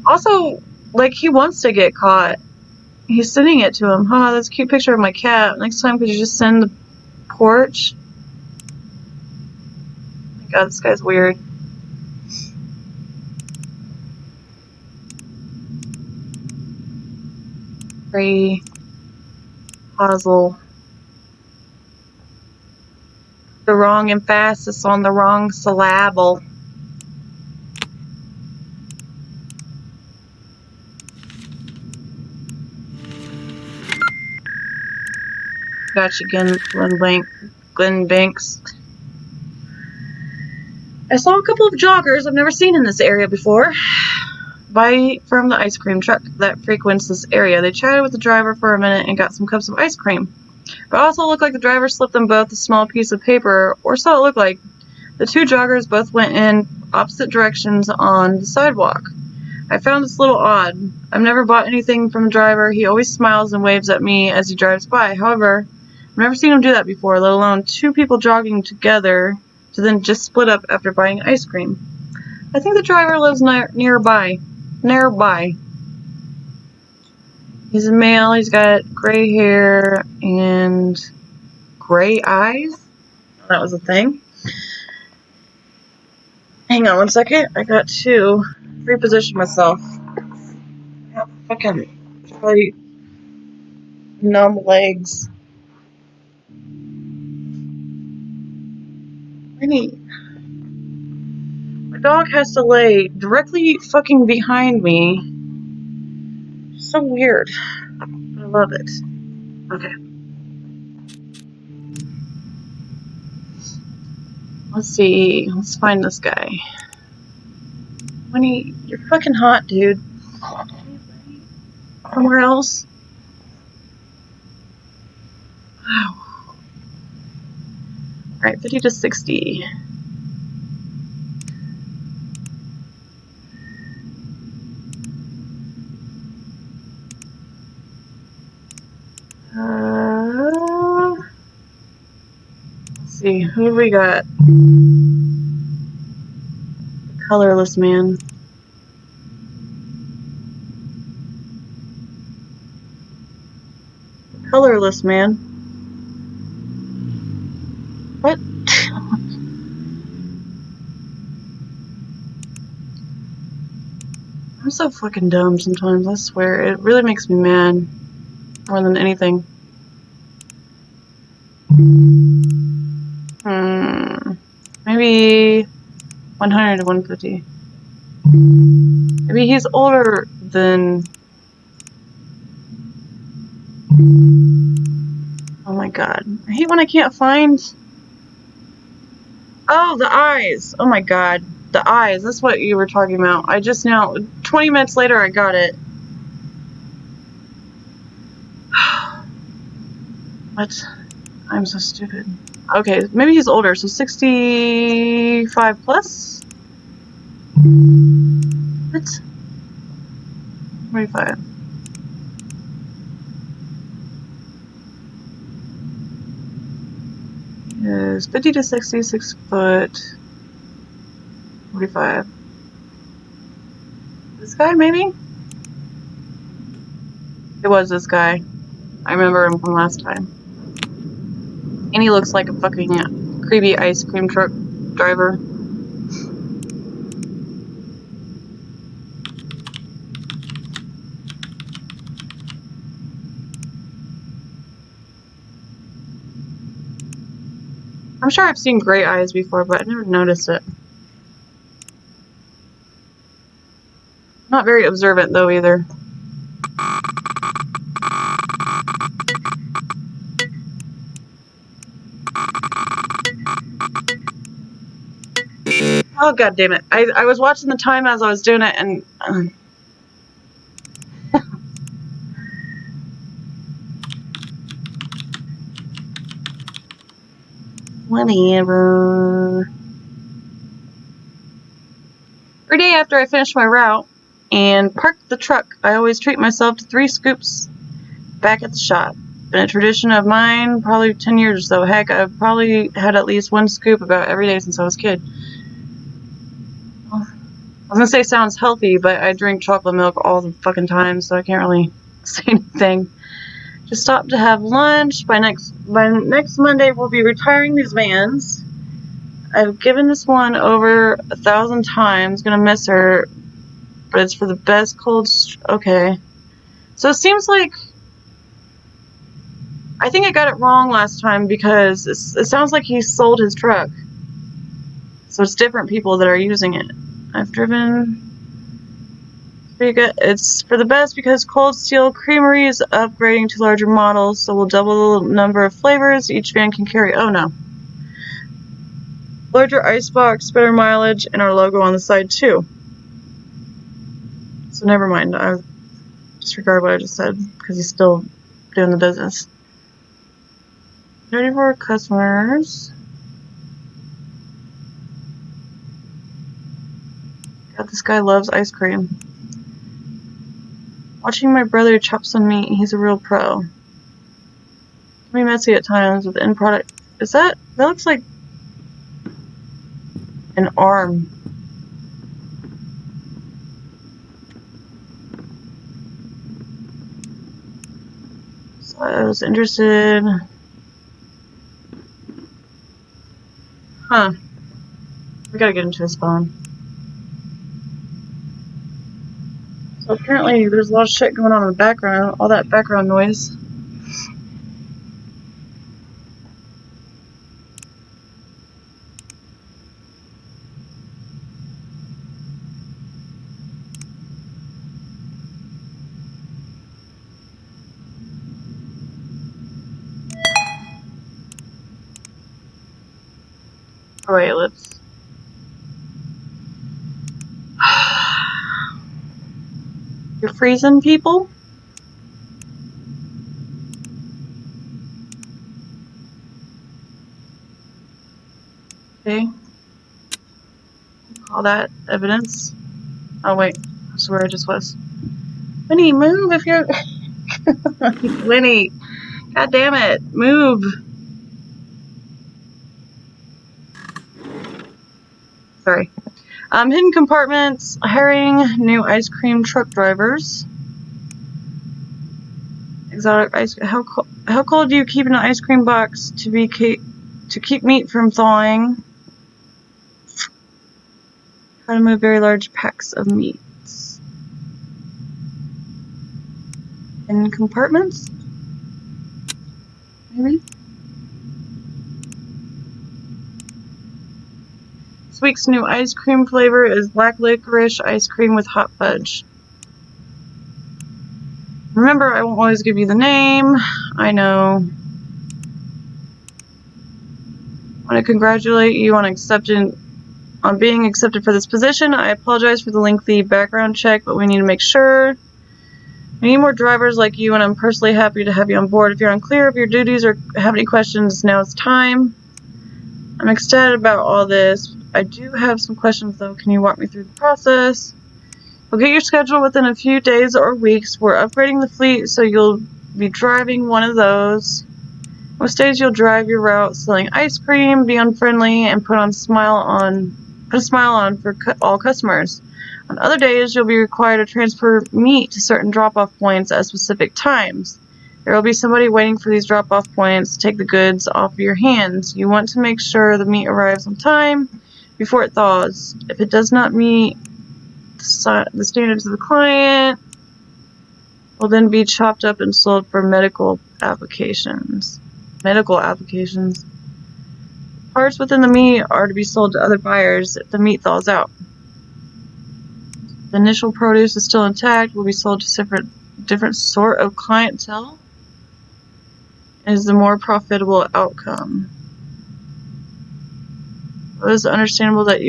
Also, like, he wants to get caught. He's sending it to him. Huh, that's a cute picture of my cat. Next time, could you just send the porch? Oh my god, this guy's weird. Free puzzle. The wrong emphasis on the wrong syllable. Gotcha again, Glenn Banks. I saw a couple of joggers I've never seen in this area before. From the ice cream truck that frequents this area. They chatted with the driver for a minute and got some cups of ice cream. But it also looked like the driver slipped them both a small piece of paper, or so it looked like. The two joggers both went in opposite directions on the sidewalk. I found this a little odd. I've never bought anything from the driver. He always smiles and waves at me as he drives by. However, I've never seen him do that before, let alone two people jogging together to then just split up after buying ice cream. I think the driver lives nearby. He's a male, he's got gray hair and gray eyes. That was a thing. Hang on one second, I got to reposition myself. Fucking really numb legs. My dog has to lay directly fucking behind me. So weird. I love it. Okay. Let's see. Let's find this guy. Winnie, you're fucking hot, dude. Somewhere else? Wow. Alright, 50 to 60. Let's see, who have we got? Colorless man. Colorless man. What? I'm so fucking dumb sometimes, I swear. It really makes me mad. More than anything. Maybe 100 to 150. Maybe he's older than... Oh my god. I hate when I can't find... Oh, the eyes! Oh my god. The eyes. That's what you were talking about. I just now... 20 minutes later I got it. What? I'm so stupid. Okay, maybe he's older, so 65 plus? What? 45. Is 50 to 60, 6 foot, 45. This guy, maybe? It was this guy. I remember him from last time. And he looks like a fucking creepy ice cream truck driver. I'm sure I've seen gray eyes before, but I never noticed it. Not very observant, though, either. Oh, god damn it. I was watching the time as I was doing it, and... Whatever. Every day after I finish my route and park the truck, I always treat myself to 3 scoops back at the shop. Been a tradition of mine, probably 10 years or so. Heck, I've probably had at least 1 scoop about every day since I was a kid. Well, I was gonna say sounds healthy, but I drink chocolate milk all the fucking time, so I can't really say anything. Just stopped to have lunch. By next Monday, we'll be retiring these vans. I've given this one over 1,000 times. Gonna miss her, but it's for the best cold. Okay, so it seems like I think I got it wrong last time because it sounds like he sold his truck. So it's different people that are using it. I've driven. It's for the best because Cold Steel Creamery is upgrading to larger models, so we'll double the number of flavors each van can carry. Oh no. Larger icebox, better mileage, and our logo on the side too. So never mind. I disregard what I just said because he's still doing the business. 34 customers. but this guy loves ice cream. Watching my brother chop some meat, he's a real pro. Can be messy at times with the end product. Is that looks like an arm. So I was interested. Huh. We gotta get into his phone. So apparently there's a lot of shit going on in the background, all that background noise. Alright, let's... You're freezing, people? Okay. All that evidence. Oh wait, I swear I just was. Winnie, move if you're... Winnie! God damn it, move! Sorry. Hidden compartments, hiring new ice cream truck drivers. Exotic ice. How cold do you keep an ice cream box to keep meat from thawing? How to move very large packs of meats. In compartments? Maybe? This week's new ice cream flavor is black licorice ice cream with hot fudge. Remember, I won't always give you the name. I know. I want to congratulate you on being accepted for this position. I apologize for the lengthy background check, but we need to make sure. We need more drivers like you, and I'm personally happy to have you on board. If you're unclear of your duties or have any questions, now it's time. I'm excited about all this. I do have some questions, though. Can you walk me through the process? We'll get your schedule within a few days or weeks. We're upgrading the fleet, so you'll be driving one of those. Most days you'll drive your route selling ice cream, be unfriendly, and put a smile on for all customers. On other days, you'll be required to transfer meat to certain drop-off points at specific times. There will be somebody waiting for these drop-off points to take the goods off of your hands. You want to make sure the meat arrives on time before it thaws. If it does not meet the standards of the client, will then be chopped up and sold for medical applications. Parts within the meat are to be sold to other buyers if the meat thaws out. The initial produce is still intact, will be sold to different sort of clientele. It is the more profitable outcome. It is understandable that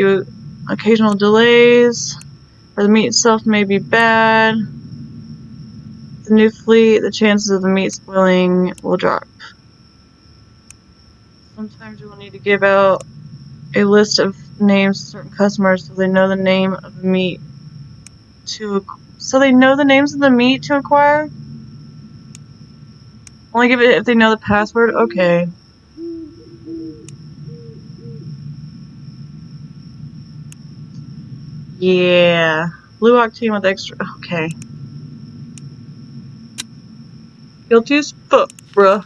occasional delays or the meat itself may be bad. The new fleet, the chances of the meat spoiling will drop. Sometimes you will need to give out a list of names to certain customers so they know the name of the meat names of the meat to acquire. Only give it if they know the password. Okay. Yeah. Blue octane with extra. Okay. Guilty as fuck, bruh.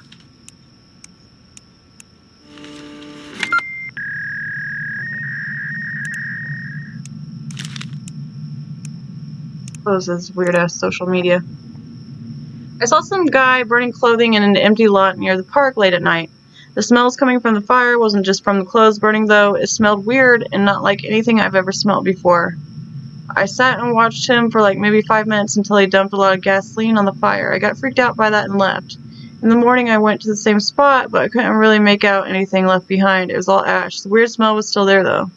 What was this weird ass social media? I saw some guy burning clothing in an empty lot near the park late at night. The smells coming from the fire wasn't just from the clothes burning, though. It smelled weird and not like anything I've ever smelled before. I sat and watched him for like maybe 5 minutes until he dumped a lot of gasoline on the fire. I got freaked out by that and left. In the morning, I went to the same spot, but I couldn't really make out anything left behind. It was all ash. The weird smell was still there, though.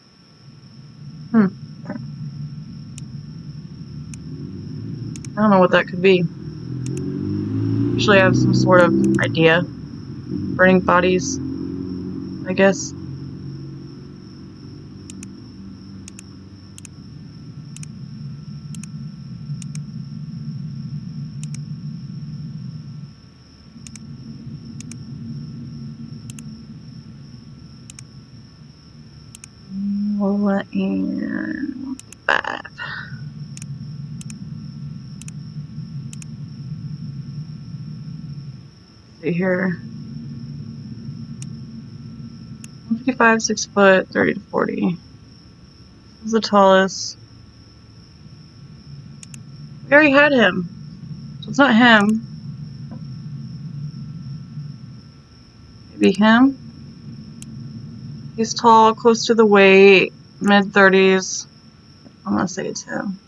I don't know what that could be. Usually I have some sort of idea. Burning bodies, I guess. and 5. See here. 155, 6 foot, 30 to 40. Who's the tallest? We already had him. So it's not him. Maybe him? He's tall, close to the weight, mid-30s. I'm gonna say it's him.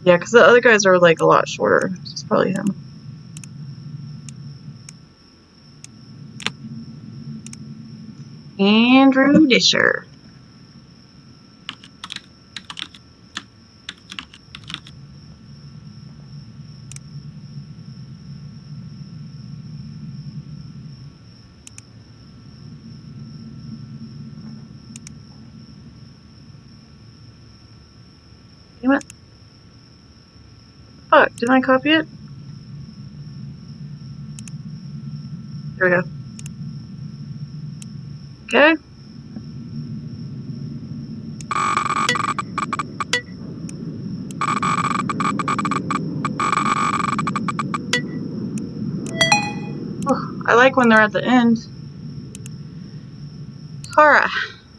Yeah, because the other guys are like a lot shorter. So it's probably him. Andrew Disher. Damn it. Fuck, didn't I copy it? There we go. Okay. Oh, I like when they're at the end. Tara,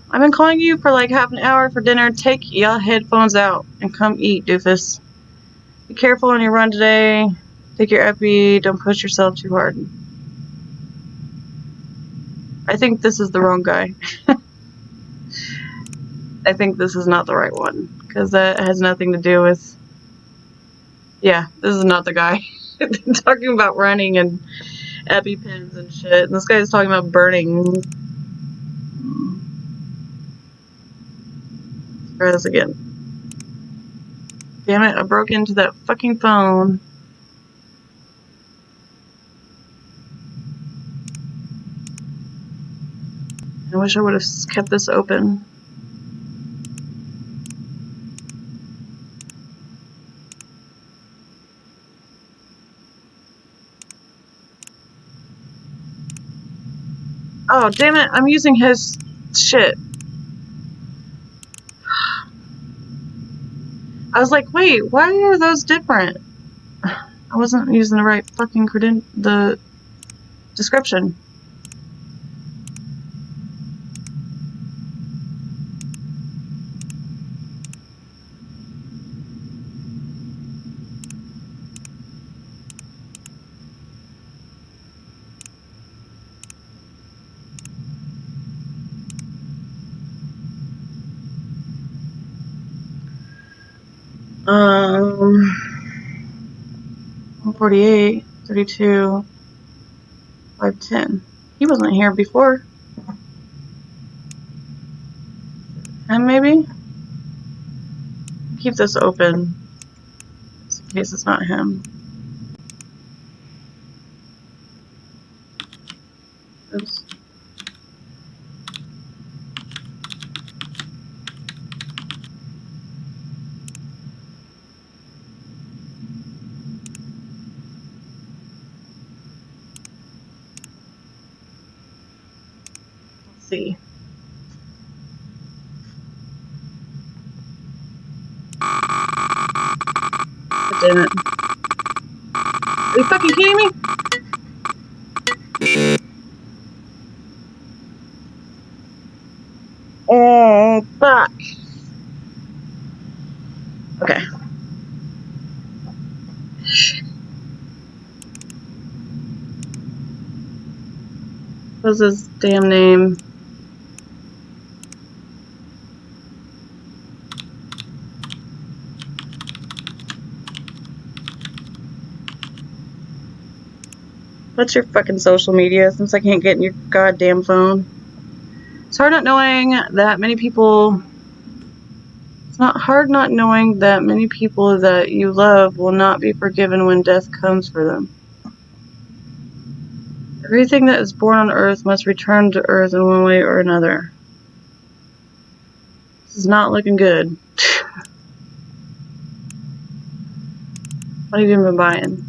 I've been calling you for like half an hour for dinner. Take your headphones out and come eat, doofus. Be careful on your run today. Take your epi. Don't push yourself too hard. I think this is the wrong guy. I think this is not the right one. Because that has nothing to do with... Yeah, this is not the guy. Talking about running and EpiPens and shit. And this guy is talking about burning. Let's try this again. Damn it, I broke into that fucking phone. I wish I would have kept this open. Oh, damn it, I'm using his shit. I was like, wait, why are those different? I wasn't using the right fucking the description. Um, 148, 32, 510. He wasn't here before. And maybe? Keep this open, just in case it's not him. Oops. Let's see. God damn it. Are you fucking kidding me? Oh, fuck. Okay. What's his damn name? What's your fucking social media since I can't get in your goddamn phone? It's hard not knowing that many people... It's not hard not knowing that many people that you love will not be forgiven when death comes for them. Everything that is born on Earth must return to Earth in one way or another. This is not looking good. What have you been buying?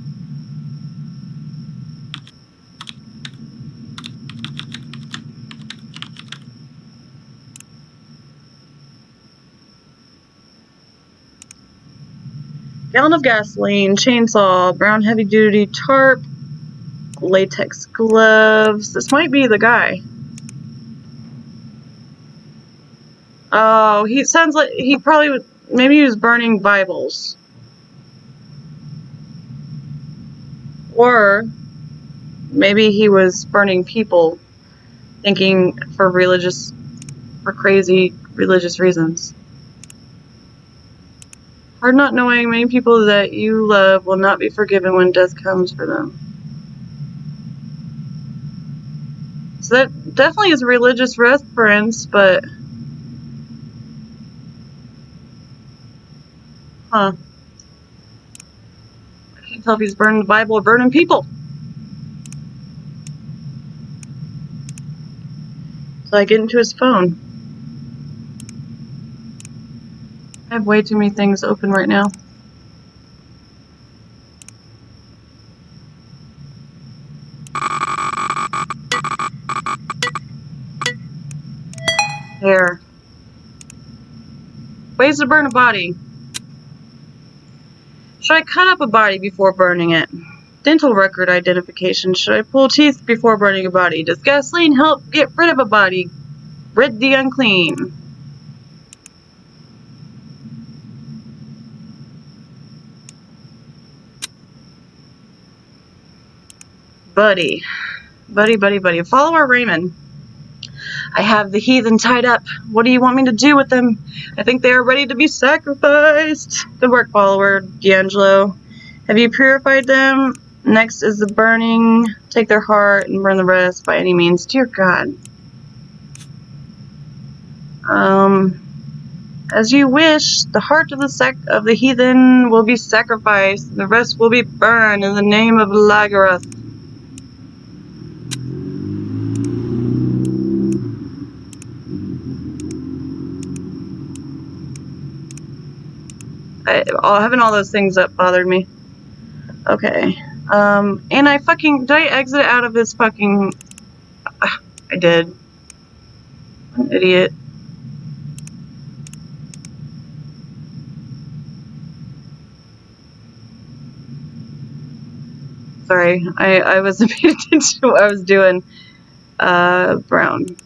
Gallon of gasoline, chainsaw, brown heavy-duty tarp, latex gloves. This might be the guy. Oh, he sounds like he probably would, maybe he was burning Bibles. Or maybe he was burning people, thinking for crazy religious reasons. Hard not knowing many people that you love will not be forgiven when death comes for them. So that definitely is a religious reference, but... Huh. I can't tell if he's burning the Bible or burning people. So I get into his phone. I have way too many things open right now. There. Ways to burn a body. Should I cut up a body before burning it? Dental record identification. Should I pull teeth before burning a body? Does gasoline help get rid of a body? Rid the unclean. Buddy. Buddy. Follower Raymond. I have the heathen tied up. What do you want me to do with them? I think they are ready to be sacrificed. Good work, follower D'Angelo. Have you purified them? Next is the burning. Take their heart and burn the rest by any means. Dear God. As you wish, the heart of the heathen will be sacrificed, and the rest will be burned in the name of Lagaroth. Having all those things up bothered me. Okay. And did I exit out of this fucking... I did. I'm an idiot. Sorry, I wasn't paying attention to what I was doing. Brown.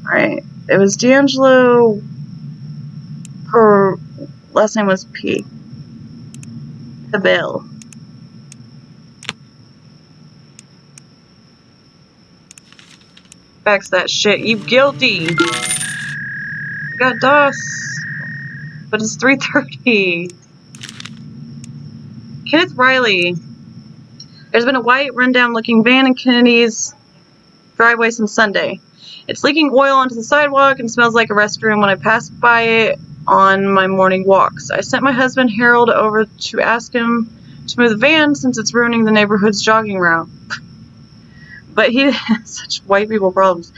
Alright. It was D'Angelo. Her last name was P. Cabell. Fax that shit. You guilty. I got DOS. But it's 3:30. Kenneth Riley. There's been a white, rundown looking van in Kennedy's driveway since Sunday. It's leaking oil onto the sidewalk and smells like a restroom when I pass by it on my morning walks. I sent my husband Harold over to ask him to move the van since it's ruining the neighborhood's jogging route. But he has such white people problems.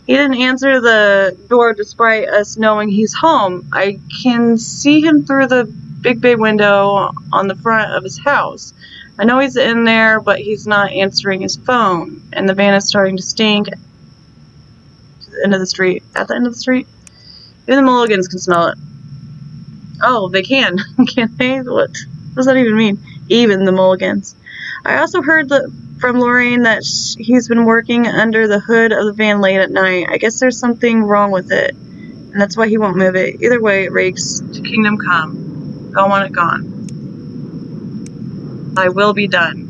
He didn't answer the door despite us knowing he's home. I can see him through the big bay window on the front of his house. I know he's in there, but he's not answering his phone. And the van is starting to stink to the end of the street. At the end of the street? Even the Mulligans can smell it. Oh, they can. Can't they? What does that even mean? Even the Mulligans. I also heard from Lorraine that he's been working under the hood of the van late at night. I guess there's something wrong with it, and that's why he won't move it. Either way, it reeks to kingdom come. Go on it, gone. I will be done.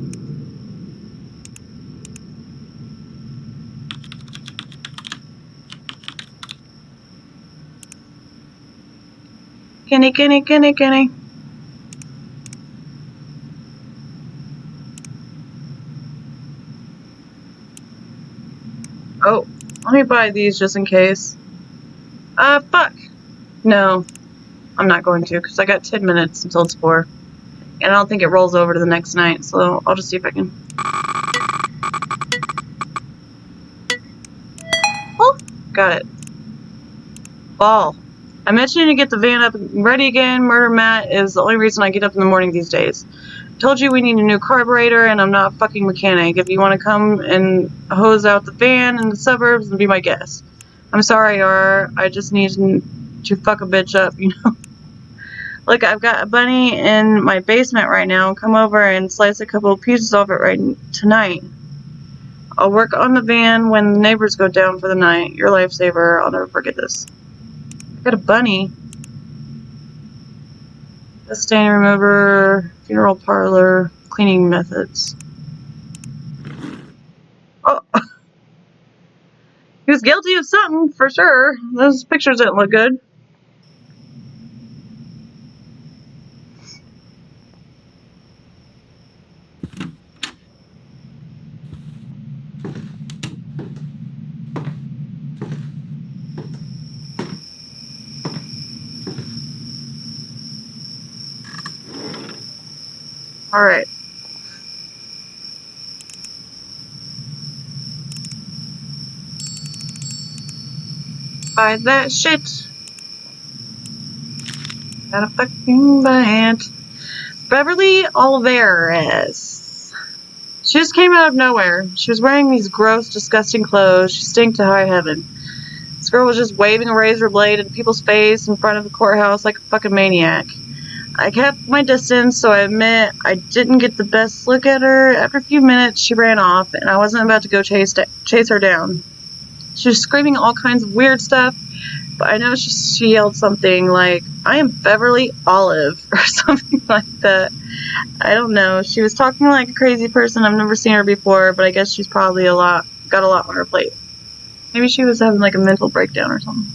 Kenny. Oh, let me buy these just in case. Fuck. No, I'm not going to, because I got 10 minutes until it's 4. And I don't think it rolls over to the next night, so I'll just see if I can. Oh, got it. Ball. I mentioned to get the van up and ready again. Murder Matt is the only reason I get up in the morning these days. I told you we need a new carburetor, and I'm not a fucking mechanic. If you want to come and hose out the van in the suburbs, then be my guest. I'm sorry, R. I just need to to fuck a bitch up, you know? Look, I've got a bunny in my basement right now. Come over and slice a couple of pieces off it right tonight. I'll work on the van when the neighbors go down for the night. Your lifesaver. I'll never forget this. I got a bunny. A stain remover, funeral parlor, cleaning methods. Oh, he was guilty of something for sure. Those pictures didn't look good. All right. Buy that shit. Gotta fucking buy it. Beverly Alvarez. She just came out of nowhere. She was wearing these gross, disgusting clothes. She stank to high heaven. This girl was just waving a razor blade in people's face in front of the courthouse like a fucking maniac. I kept my distance, so I admit I didn't get the best look at her. After a few minutes, she ran off, and I wasn't about to go chase her down. She was screaming all kinds of weird stuff, but I know she yelled something like, "I am Beverly Olive," or something like that. I don't know. She was talking like a crazy person. I've never seen her before, but I guess she's probably got a lot on her plate. Maybe she was having like a mental breakdown or something.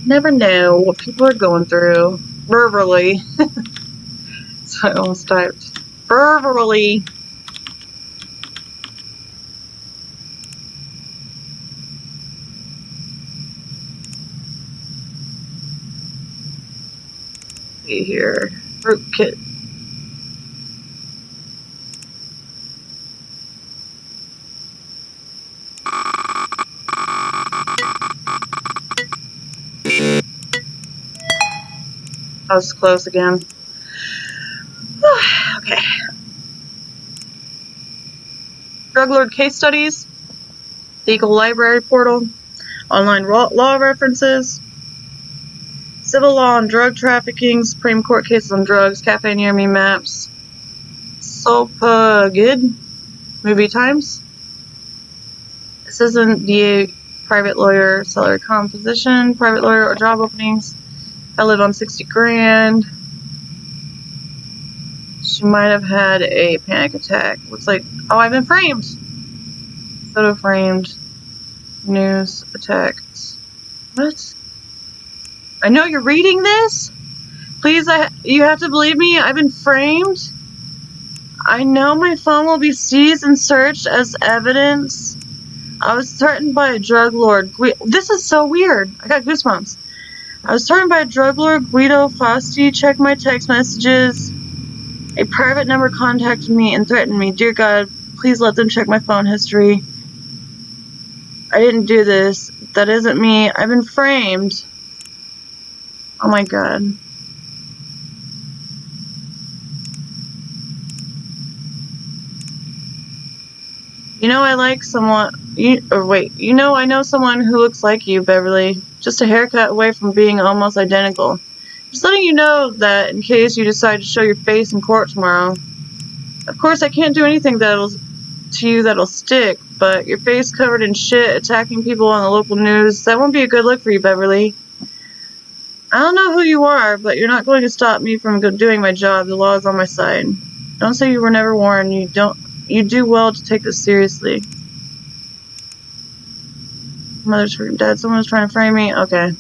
Never know what people are going through. Verbally. So I almost typed. Verbally. See here. Fruit kit. I was close again. Okay. Drug Lord case studies. Legal library portal. Online law references. Civil law on drug trafficking. Supreme Court cases on drugs. Cafe near me maps. Good. Movie times. Assistant DA, private lawyer, salary composition, private lawyer or job openings. I live on 60 grand. She might have had a panic attack. Looks like, oh, I've been framed. Photo framed. News attacked. What? I know you're reading this. Please, you have to believe me. I've been framed. I know my phone will be seized and searched as evidence. I was threatened by a drug lord. This is so weird. I got goosebumps. I was threatened by a drug lord, Guido Fosti. Check my text messages. A private number contacted me and threatened me. Dear God, please let them check my phone history. I didn't do this. That isn't me. I've been framed. Oh my God. You know I like someone... You know I know someone who looks like you, Beverly. Just a haircut away from being almost identical. Just letting you know that in case you decide to show your face in court tomorrow. Of course, I can't do anything that'll stick, but your face covered in shit, attacking people on the local news, that won't be a good look for you, Beverly. I don't know who you are, but you're not going to stop me from doing my job. The law is on my side. Don't say you were never warned. You do well to take this seriously. Mother's freaking dead. Someone's trying to frame me. Okay.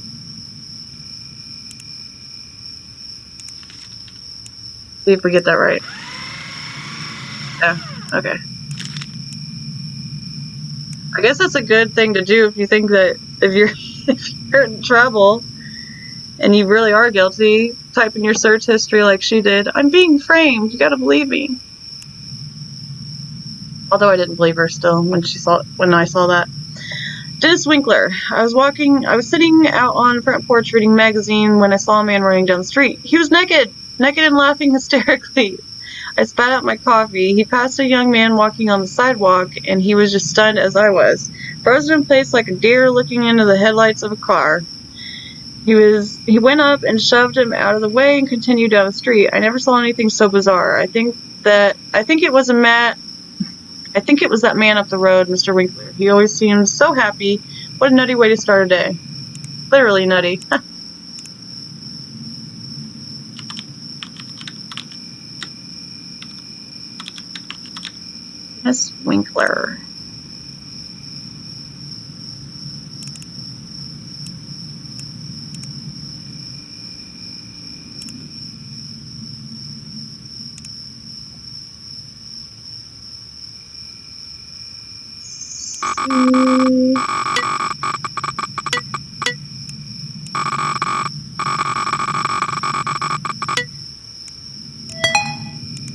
See if we get that right. Yeah. Okay. I guess that's a good thing to do if you think that if you're in trouble and you really are guilty, type in your search history like she did. I'm being framed. You gotta believe me. Although I didn't believe her still when I saw that. Dennis Winkler. I was sitting out on the front porch reading a magazine when I saw a man running down the street. He was naked and laughing hysterically. I spat out my coffee. He passed a young man walking on the sidewalk, and he was just stunned as I was. Frozen in place like a deer looking into the headlights of a car. He went up and shoved him out of the way and continued down the street. I never saw anything so bizarre. I think it was that man up the road, Mr. Winkler. He always seems so happy. What a nutty way to start a day. Literally nutty. Miss Winkler.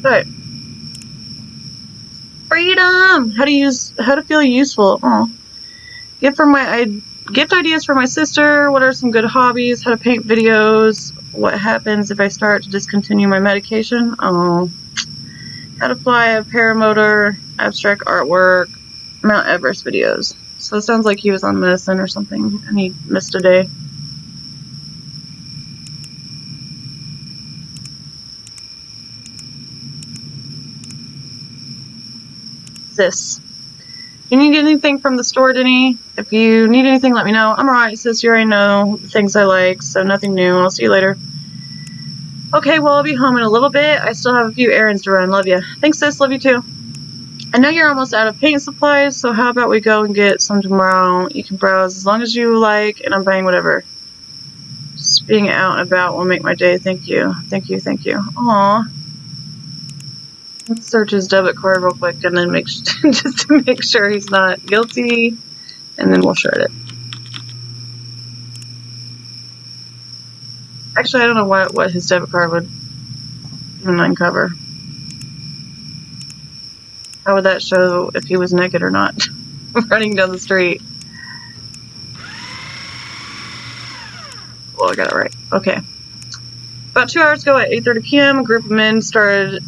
Right. Freedom! How to feel useful. Oh. Gift ideas for my sister. What are some good hobbies? How to paint videos. What happens if I start to discontinue my medication? Oh. How to fly a paramotor. Abstract artwork. Mount Everest videos. So it sounds like he was on medicine or something and he missed a day. Sis. Do you need anything from the store, Denny? If you need anything, let me know. I'm alright, sis. You already know the things I like, so nothing new. I'll see you later. Okay, well, I'll be home in a little bit. I still have a few errands to run. Love you. Thanks, sis. Love you, too. I know you're almost out of paint supplies, so how about we go and get some tomorrow? You can browse as long as you like, and I'm buying whatever. Just being out and about will make my day. Thank you. Thank you, thank you. Aw. Let's search his debit card real quick and then just to make sure he's not guilty, and then we'll shred it. Actually, I don't know what his debit card would even uncover. How would that show if he was naked or not? Running down the street. Well, I got it right. Okay. About 2 hours ago at 8:30 p.m., a group of men started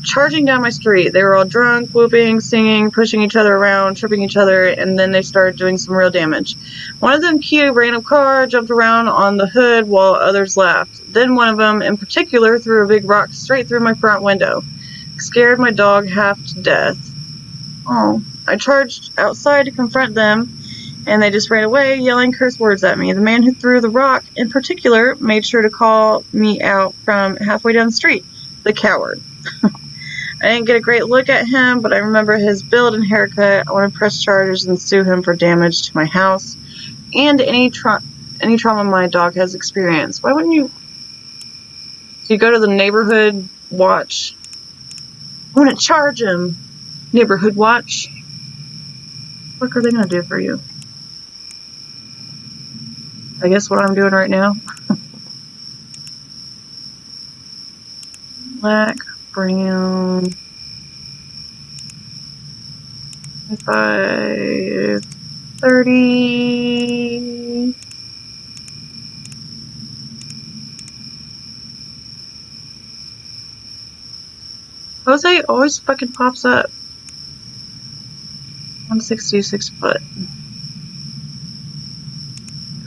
charging down my street. They were all drunk, whooping, singing, pushing each other around, tripping each other, and then they started doing some real damage. One of them keyed a random car, jumped around on the hood while others laughed. Then one of them, in particular, threw a big rock straight through my front window. Scared my dog half to death. Oh. I charged outside to confront them, and they just ran away, yelling curse words at me. The man who threw the rock, in particular, made sure to call me out from halfway down the street. The coward. I didn't get a great look at him, but I remember his build and haircut. I want to press charges and sue him for damage to my house and any trauma my dog has experienced. Why wouldn't you? So you go to the neighborhood watch. I want to charge him. Neighborhood watch. What are they going to do for you? I guess what I'm doing right now. Black. Brown 5:30. Jose always fucking pops up. 166 foot.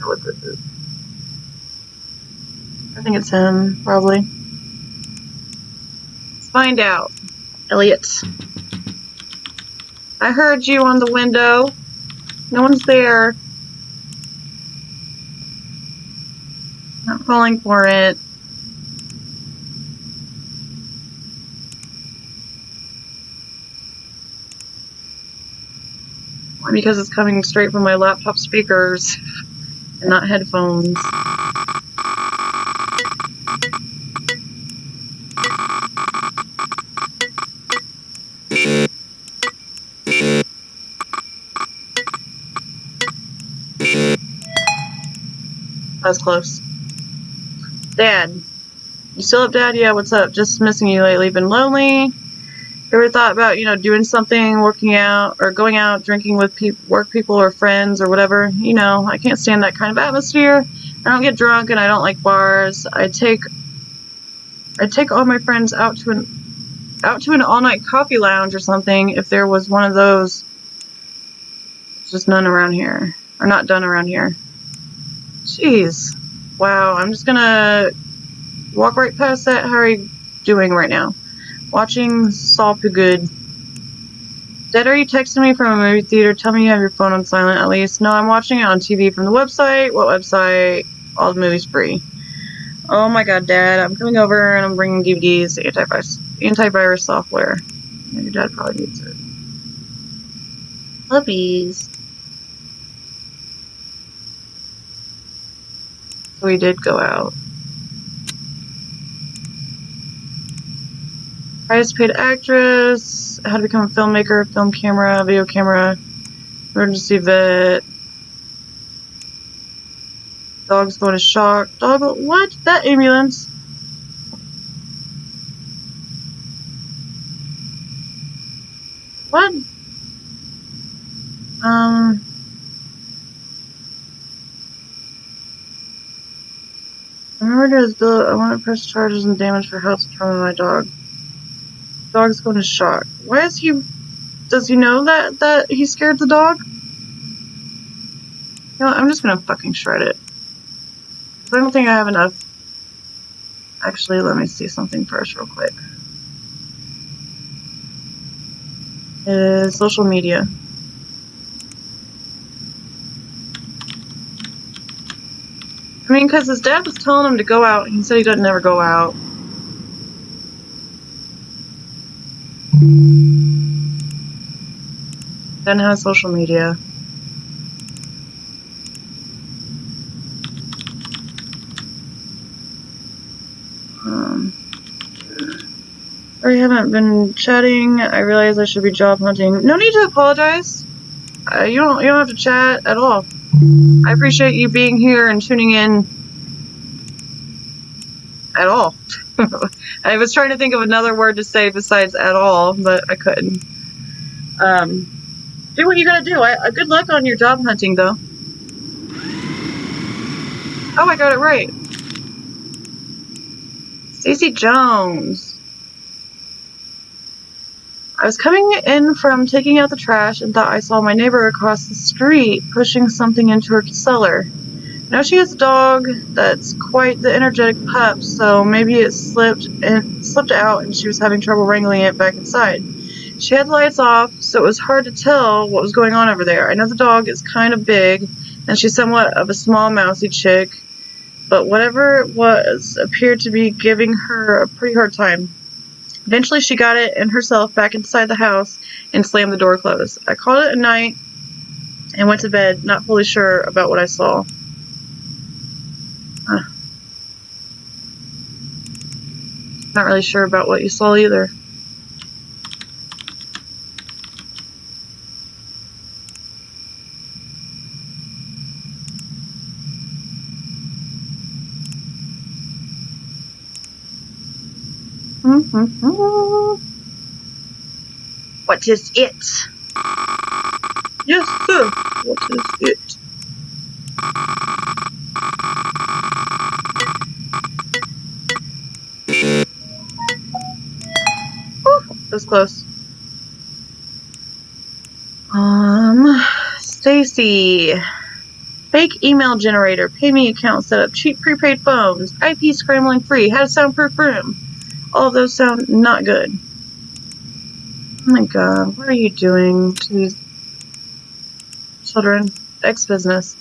What this is? I think it's him, probably. Find out. Elliot. I heard you on the window. No one's there. Not falling for it. Why? Because it's coming straight from my laptop speakers and not headphones. That was close. Dad. You still up, Dad? Yeah, what's up? Just missing you lately. Been lonely? You ever thought about, doing something, working out, or going out, drinking with work people or friends or whatever? I can't stand that kind of atmosphere. I don't get drunk and I don't like bars. I take all my friends out to out to an all-night coffee lounge or something if there was one of those. There's just none around here. Or not done around here. Jeez. Wow, I'm just gonna walk right past that. How are you doing right now? Watching Saw Poo Good. Dad, are you texting me from a movie theater? Tell me you have your phone on silent at least. No, I'm watching it on TV from the website. What website? All the movies free. Oh my god, Dad, I'm coming over and I'm bringing DVDs, antivirus software. Your dad probably needs it. Puppies. So we did go out. Highest paid actress, how to become a filmmaker, film camera, video camera, emergency vet. Dog's going to shock. Dog, what? That ambulance? What? Remember to bill. I want to press charges and damage for health trauma my dog. Dog's going to shock. Why is he? Does he know that he scared the dog? You know what, I'm just gonna fucking shred it. I don't think I have enough. Actually, let me see something first real quick. Social media. I mean, because his dad was telling him to go out, and he said he doesn't ever go out. Doesn't have social media. Sorry, I haven't been chatting. I realize I should be job hunting. No need to apologize. You don't have to chat at all. I appreciate you being here and tuning in at all. I was trying to think of another word to say besides at all, but I couldn't. Do what you gotta do. Good luck on your job hunting, though. Oh, I got it right. Stacey Jones. I was coming in from taking out the trash and thought I saw my neighbor across the street pushing something into her cellar. Now she has a dog that's quite the energetic pup, so maybe it slipped out and she was having trouble wrangling it back inside. She had the lights off, so it was hard to tell what was going on over there. I know the dog is kind of big, and she's somewhat of a small mousy chick, but whatever it was appeared to be giving her a pretty hard time. Eventually she got it and herself back inside the house and slammed the door closed. I called it a night and went to bed, not fully sure about what I saw. Not really sure about what you saw either. What is it? Yes, sir. What is it? Whew, that was close. Stacy. Fake email generator, pay me account setup, cheap prepaid phones, IP scrambling free, how to soundproof room. All of those sound not good. Oh my god, what are you doing to these children? X business.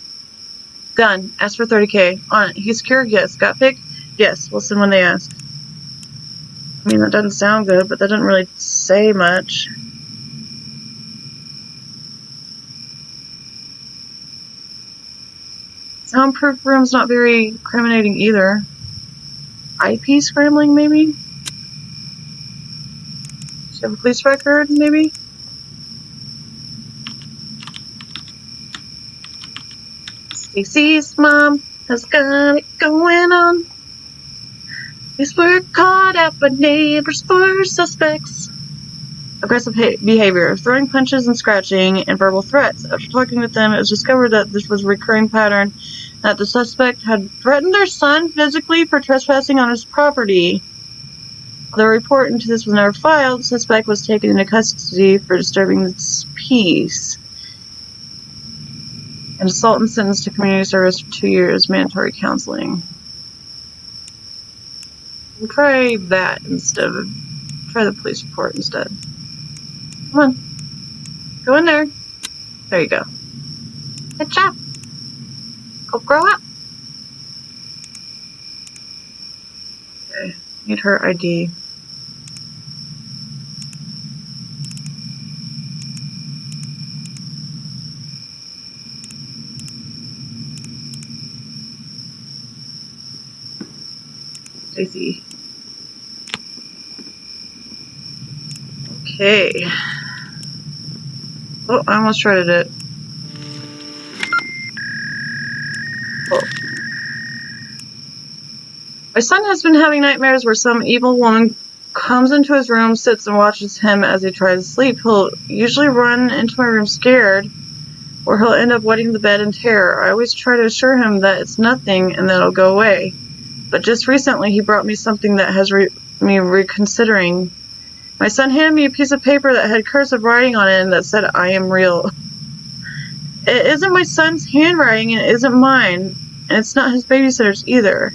Done. Ask for 30K. On it. He's secure? Yes. Got picked? Yes. We'll send when they ask. I mean, that doesn't sound good, but that doesn't really say much. Soundproof room's not very incriminating either. IP scrambling, maybe? Does she have a police record, maybe? Stacy's mom has got it going on. These were caught out by neighbors for suspects. Aggressive behavior, throwing punches and scratching, and verbal threats. After talking with them, it was discovered that this was a recurring pattern, that the suspect had threatened their son physically for trespassing on his property. The report into this was never filed. The suspect was taken into custody for disturbing the peace. And assault and sentenced to community service for 2 years, mandatory counseling. We'll try that instead of... Try the police report instead. Come on. Go in there. There you go. Good job. Go grow up. Okay. Need her ID. Stacy. Okay. Oh, I almost shredded it. Oh. My son has been having nightmares where some evil woman comes into his room, sits and watches him as he tries to sleep. He'll usually run into my room scared, or he'll end up wetting the bed in terror. I always try to assure him that it's nothing and that it'll go away. But just recently, he brought me something that has me reconsidering. My son handed me a piece of paper that had cursive writing on it and that said, "I am real." It isn't my son's handwriting and it isn't mine, and it's not his babysitter's either.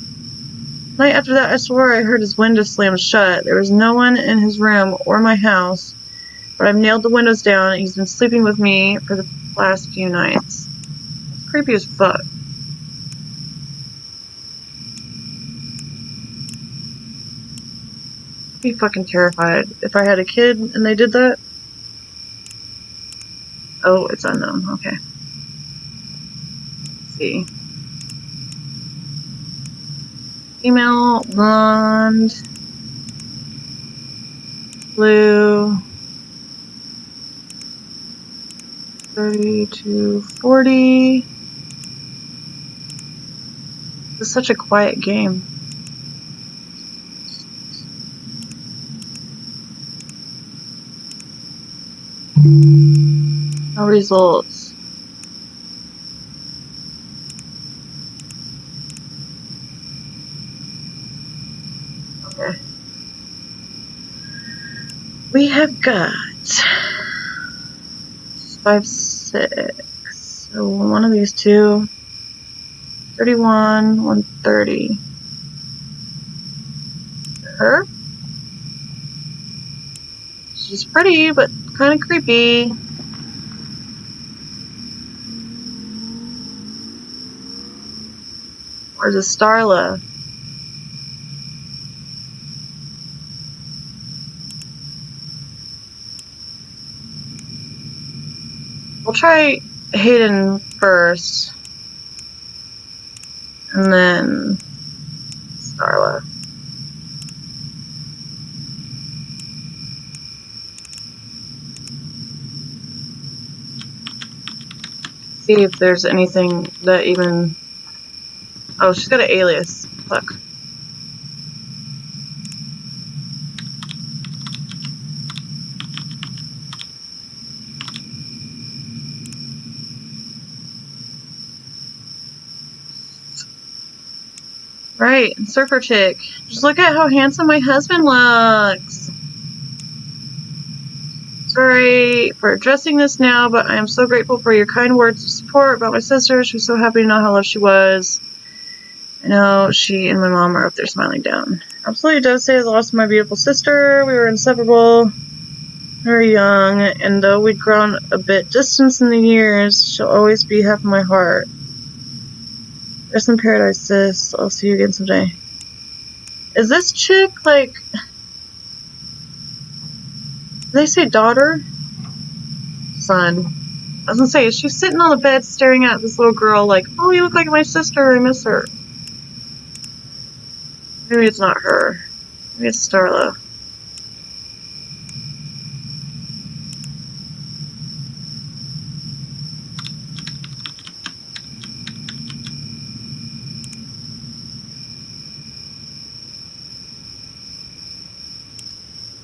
The night after that, I swore I heard his window slam shut. There was no one in his room or my house, but I've nailed the windows down and he's been sleeping with me for the last few nights. It's creepy as fuck. I'd be fucking terrified if I had a kid and they did that. Oh, it's unknown. Okay. Let's see. Female, blonde, blue, 30 to 40. This is such a quiet game. No results. Okay. We have got 5, 6. So one of these two. 31, 130. Her? She's pretty, but kind of creepy. Where's a Starla? We'll try Hayden first. And then Starla. See if there's anything that even... Oh, she's got an alias. Look. Right, surfer chick. Just look at how handsome my husband looks. Sorry for addressing this now, but I am so grateful for your kind words of support about my sister. She was so happy to know how loved she was. I know she and my mom are up there smiling down. Absolutely devastated at the loss of my beautiful sister. We were inseparable, very young, and though we'd grown a bit distant in the years, she'll always be half of my heart. Rest in paradise, sis. I'll see you again someday. Is this chick, like... Did they say daughter? Son. I was gonna say, is she sitting on the bed staring at this little girl like, oh, you look like my sister, I miss her. Maybe it's not her. Maybe it's Starla.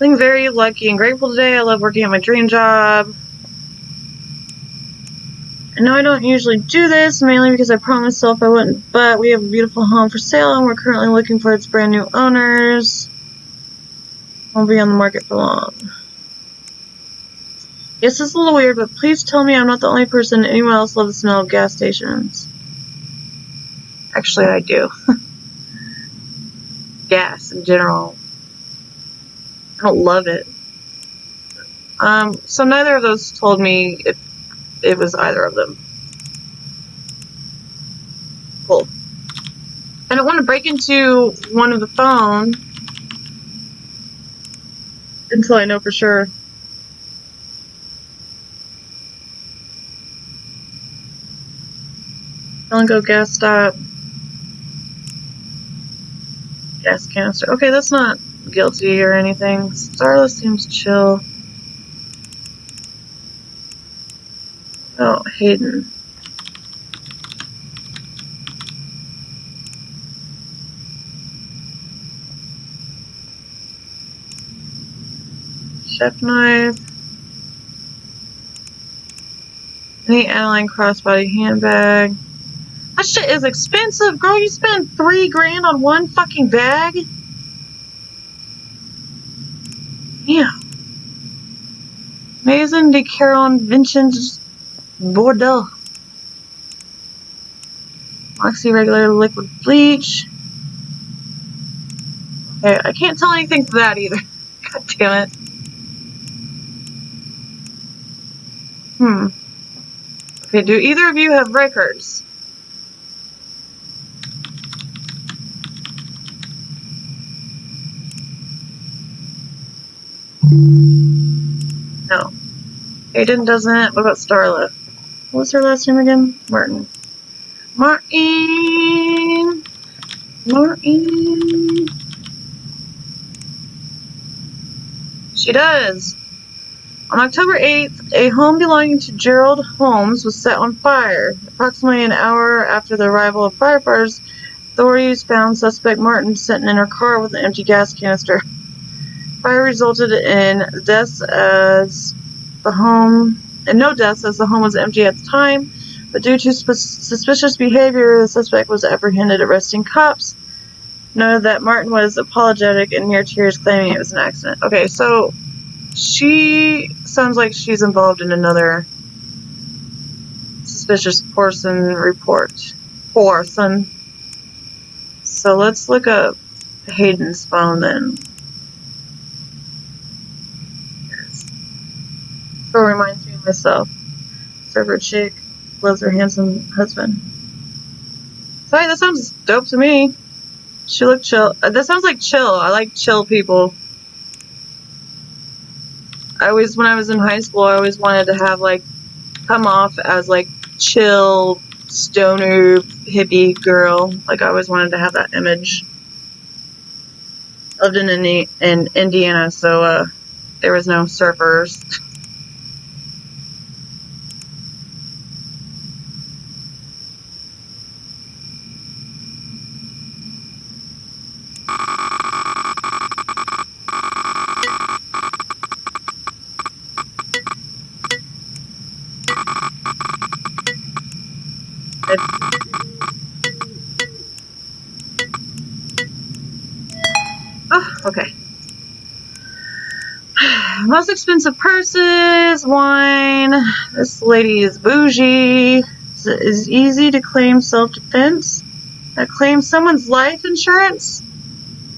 Feeling very lucky and grateful today. I love working at my dream job. I know I don't usually do this, mainly because I promised myself I wouldn't, but we have a beautiful home for sale and we're currently looking for its brand new owners. Won't be on the market for long. Yes, it's a little weird, but please tell me I'm not the only person anyone else loves the smell of gas stations. Actually, I do. Gas in general. I don't love it. So neither of those told me if it was either of them. Cool. I don't want to break into one of the phone until I know for sure. Don't go gas stop. Gas canister. Okay, that's not guilty or anything. Starless seems chill. Oh, Hayden. Chef knife. Neat aniline crossbody handbag. That shit is expensive, girl. You spend $3 grand on one fucking bag? Yeah. Maison de Caron Vincennes Bordeaux. Oxy regular liquid bleach. Okay, I can't tell anything to that either. God damn it. Okay, do either of you have records? No. Hayden doesn't. What about Starla? What was her last name again? Martin. Martin. She does. On October 8th, a home belonging to Gerald Holmes was set on fire. Approximately an hour after the arrival of firefighters, authorities found suspect Martin sitting in her car with an empty gas canister. Fire resulted in deaths as the home, and no deaths as the home was empty at the time, but due to suspicious behavior, the suspect was apprehended, arresting cops. Noted that Martin was apologetic and near tears, claiming it was an accident. Okay, so she sounds like she's involved in another suspicious person report. So let's look up Hayden's phone then. So it reminds me of myself. Server chick loves her handsome husband. Sorry, that sounds dope to me. She looked chill. That sounds like chill. I like chill people. When I was in high school, I always wanted to have, like, come off as, like, chill, stoner, hippie girl. Like, I always wanted to have that image. I lived in Indiana, so, there was no surfers. Oh, okay. Most expensive purses, wine. This lady is bougie. Is easy to claim self-defense. Claim someone's life insurance.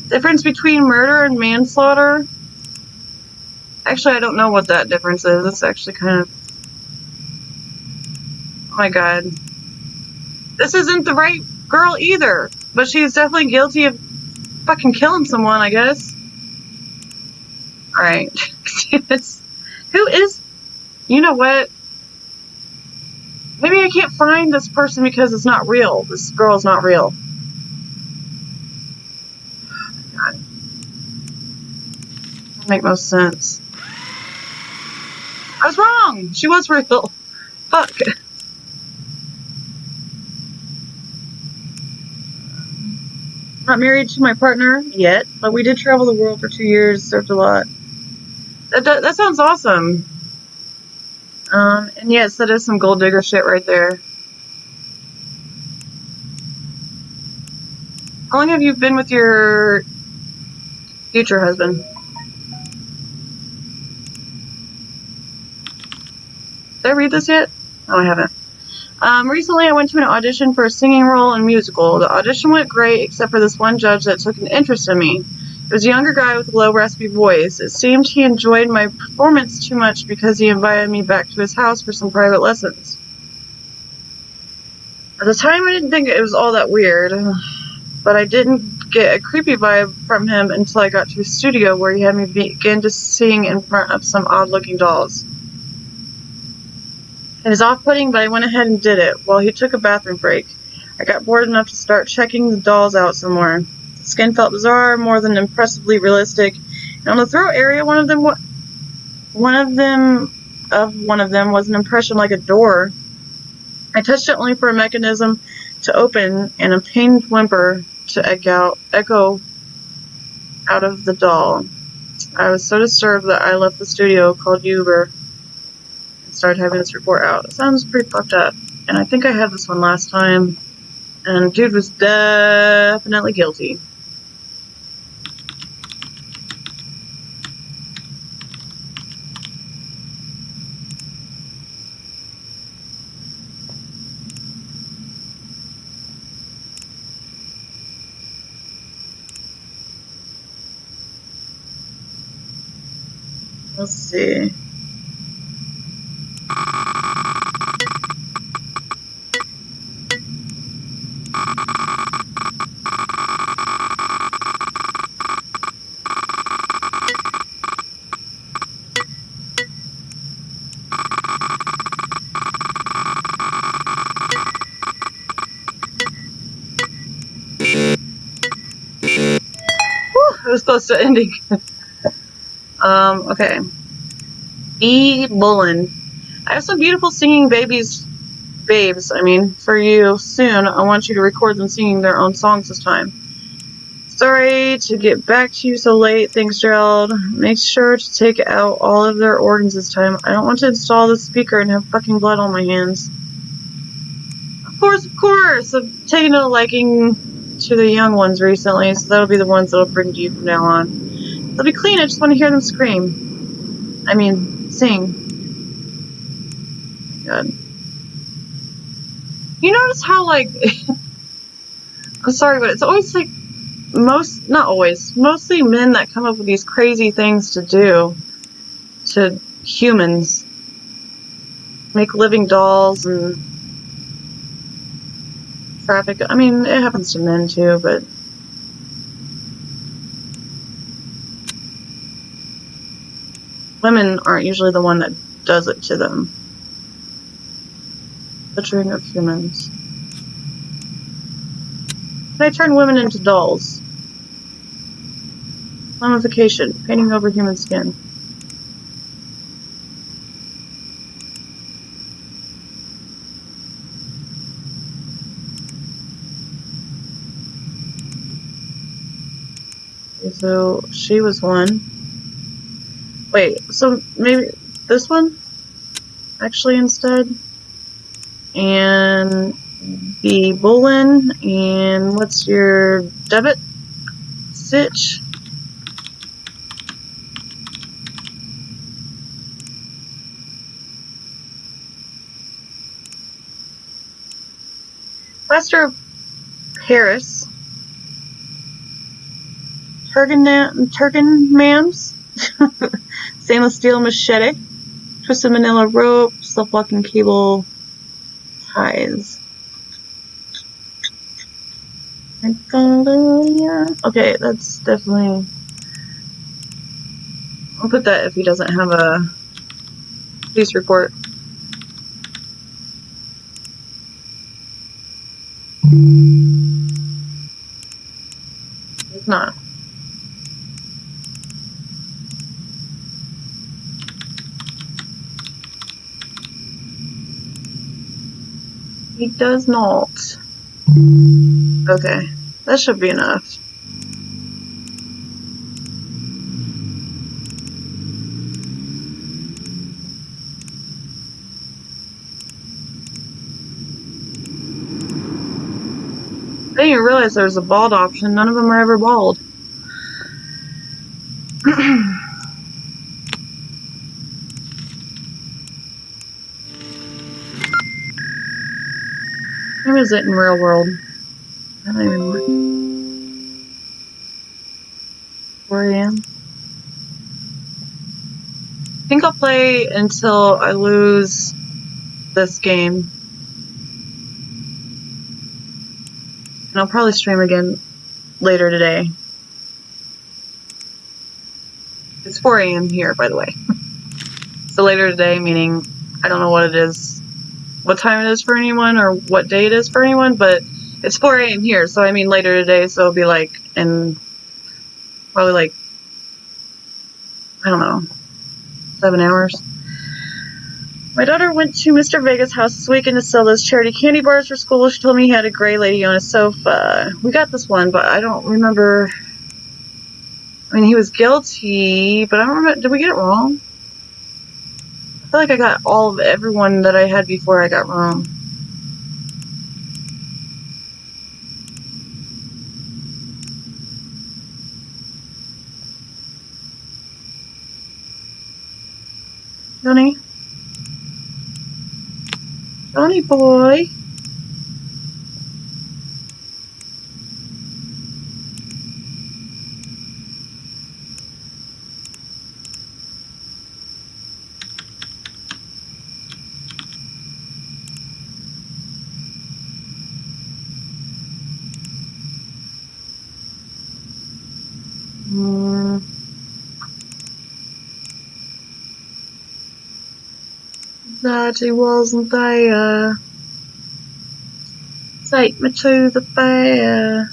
Difference between murder and manslaughter. Actually, I don't know what that difference is. It's actually kind of... Oh my god. This isn't the right girl either. But she's definitely guilty of fucking killing someone, I guess. Alright. Who is... You know what? Maybe I can't find this person because it's not real. This girl's not real. Oh my god. That make most sense. I was wrong! She was real. Fuck. I'm not married to my partner yet, but we did travel the world for 2 years, served a lot. That sounds awesome. And yes, that is some gold digger shit right there. How long have you been with your future husband? I read this yet? Oh, I haven't. Recently I went to an audition for a singing role in a musical. The audition went great, except for this one judge that took an interest in me. It was a younger guy with a low, raspy voice. It seemed he enjoyed my performance too much because he invited me back to his house for some private lessons. At the time, I didn't think it was all that weird, but I didn't get a creepy vibe from him until I got to his studio, where he had me begin to sing in front of some odd-looking dolls. It was off-putting, but I went ahead and did it while he took a bathroom break. I got bored enough to start checking the dolls out some more. The skin felt bizarre, more than impressively realistic. And on the throat area, one of them was an impression like a door. I touched it only for a mechanism to open and a pained whimper to echo out of the doll. I was so disturbed that I left the studio, called Uber, and started having this report out. It sounds pretty fucked up. And I think I had this one last time. And dude was definitely guilty. Let's see. It was close to ending. Okay. E. Bullen. I have some beautiful singing babes, for you soon. I want you to record them singing their own songs this time. Sorry to get back to you so late. Thanks, Gerald. Make sure to take out all of their organs this time. I don't want to install the speaker and have fucking blood on my hands. Of course. I've taken a liking to the young ones recently, so that'll be the ones that'll bring to you from now on. They'll be clean. I just want to hear them scream. Sing. God. You notice how, like, I'm sorry, but it's always like mostly men that come up with these crazy things to do to humans. Make living dolls and traffic. I mean, it happens to men too, but women aren't usually the one that does it to them. Butchering of humans. Can I turn women into dolls? Mummification. Painting over human skin. Okay, so she was one. Wait, so maybe this one? Actually, instead? And the Bullen, and what's your debit? Stitch. Plaster of Paris. Turgan Mams. Stainless steel machete. Twisted manila rope. Self-locking cable ties. Okay, that's definitely... I'll put that if he doesn't have a police report. It's not. He does not. Okay, that should be enough. I didn't even realize there was a bald option. None of them are ever bald. time is it in real world? I don't even know. 4 a.m. I think I'll play until I lose this game. And I'll probably stream again later today. It's 4 a.m. here, by the way. So later today, meaning I don't know what it is, what time it is for anyone, or what day it is for anyone, but it's 4 a.m. here, so I mean later today, so it'll be like in probably like, I don't know, 7 hours. My daughter went to Mr. Vegas' house this weekend to sell those charity candy bars for school. She told me he had a gray lady on a sofa. We got this one, but I don't remember. I mean, he was guilty, but I don't remember. Did we get it wrong? I feel like I got all of everyone that I had before I got wrong. Johnny? Johnny boy? That he wasn't there. Take me to the fair.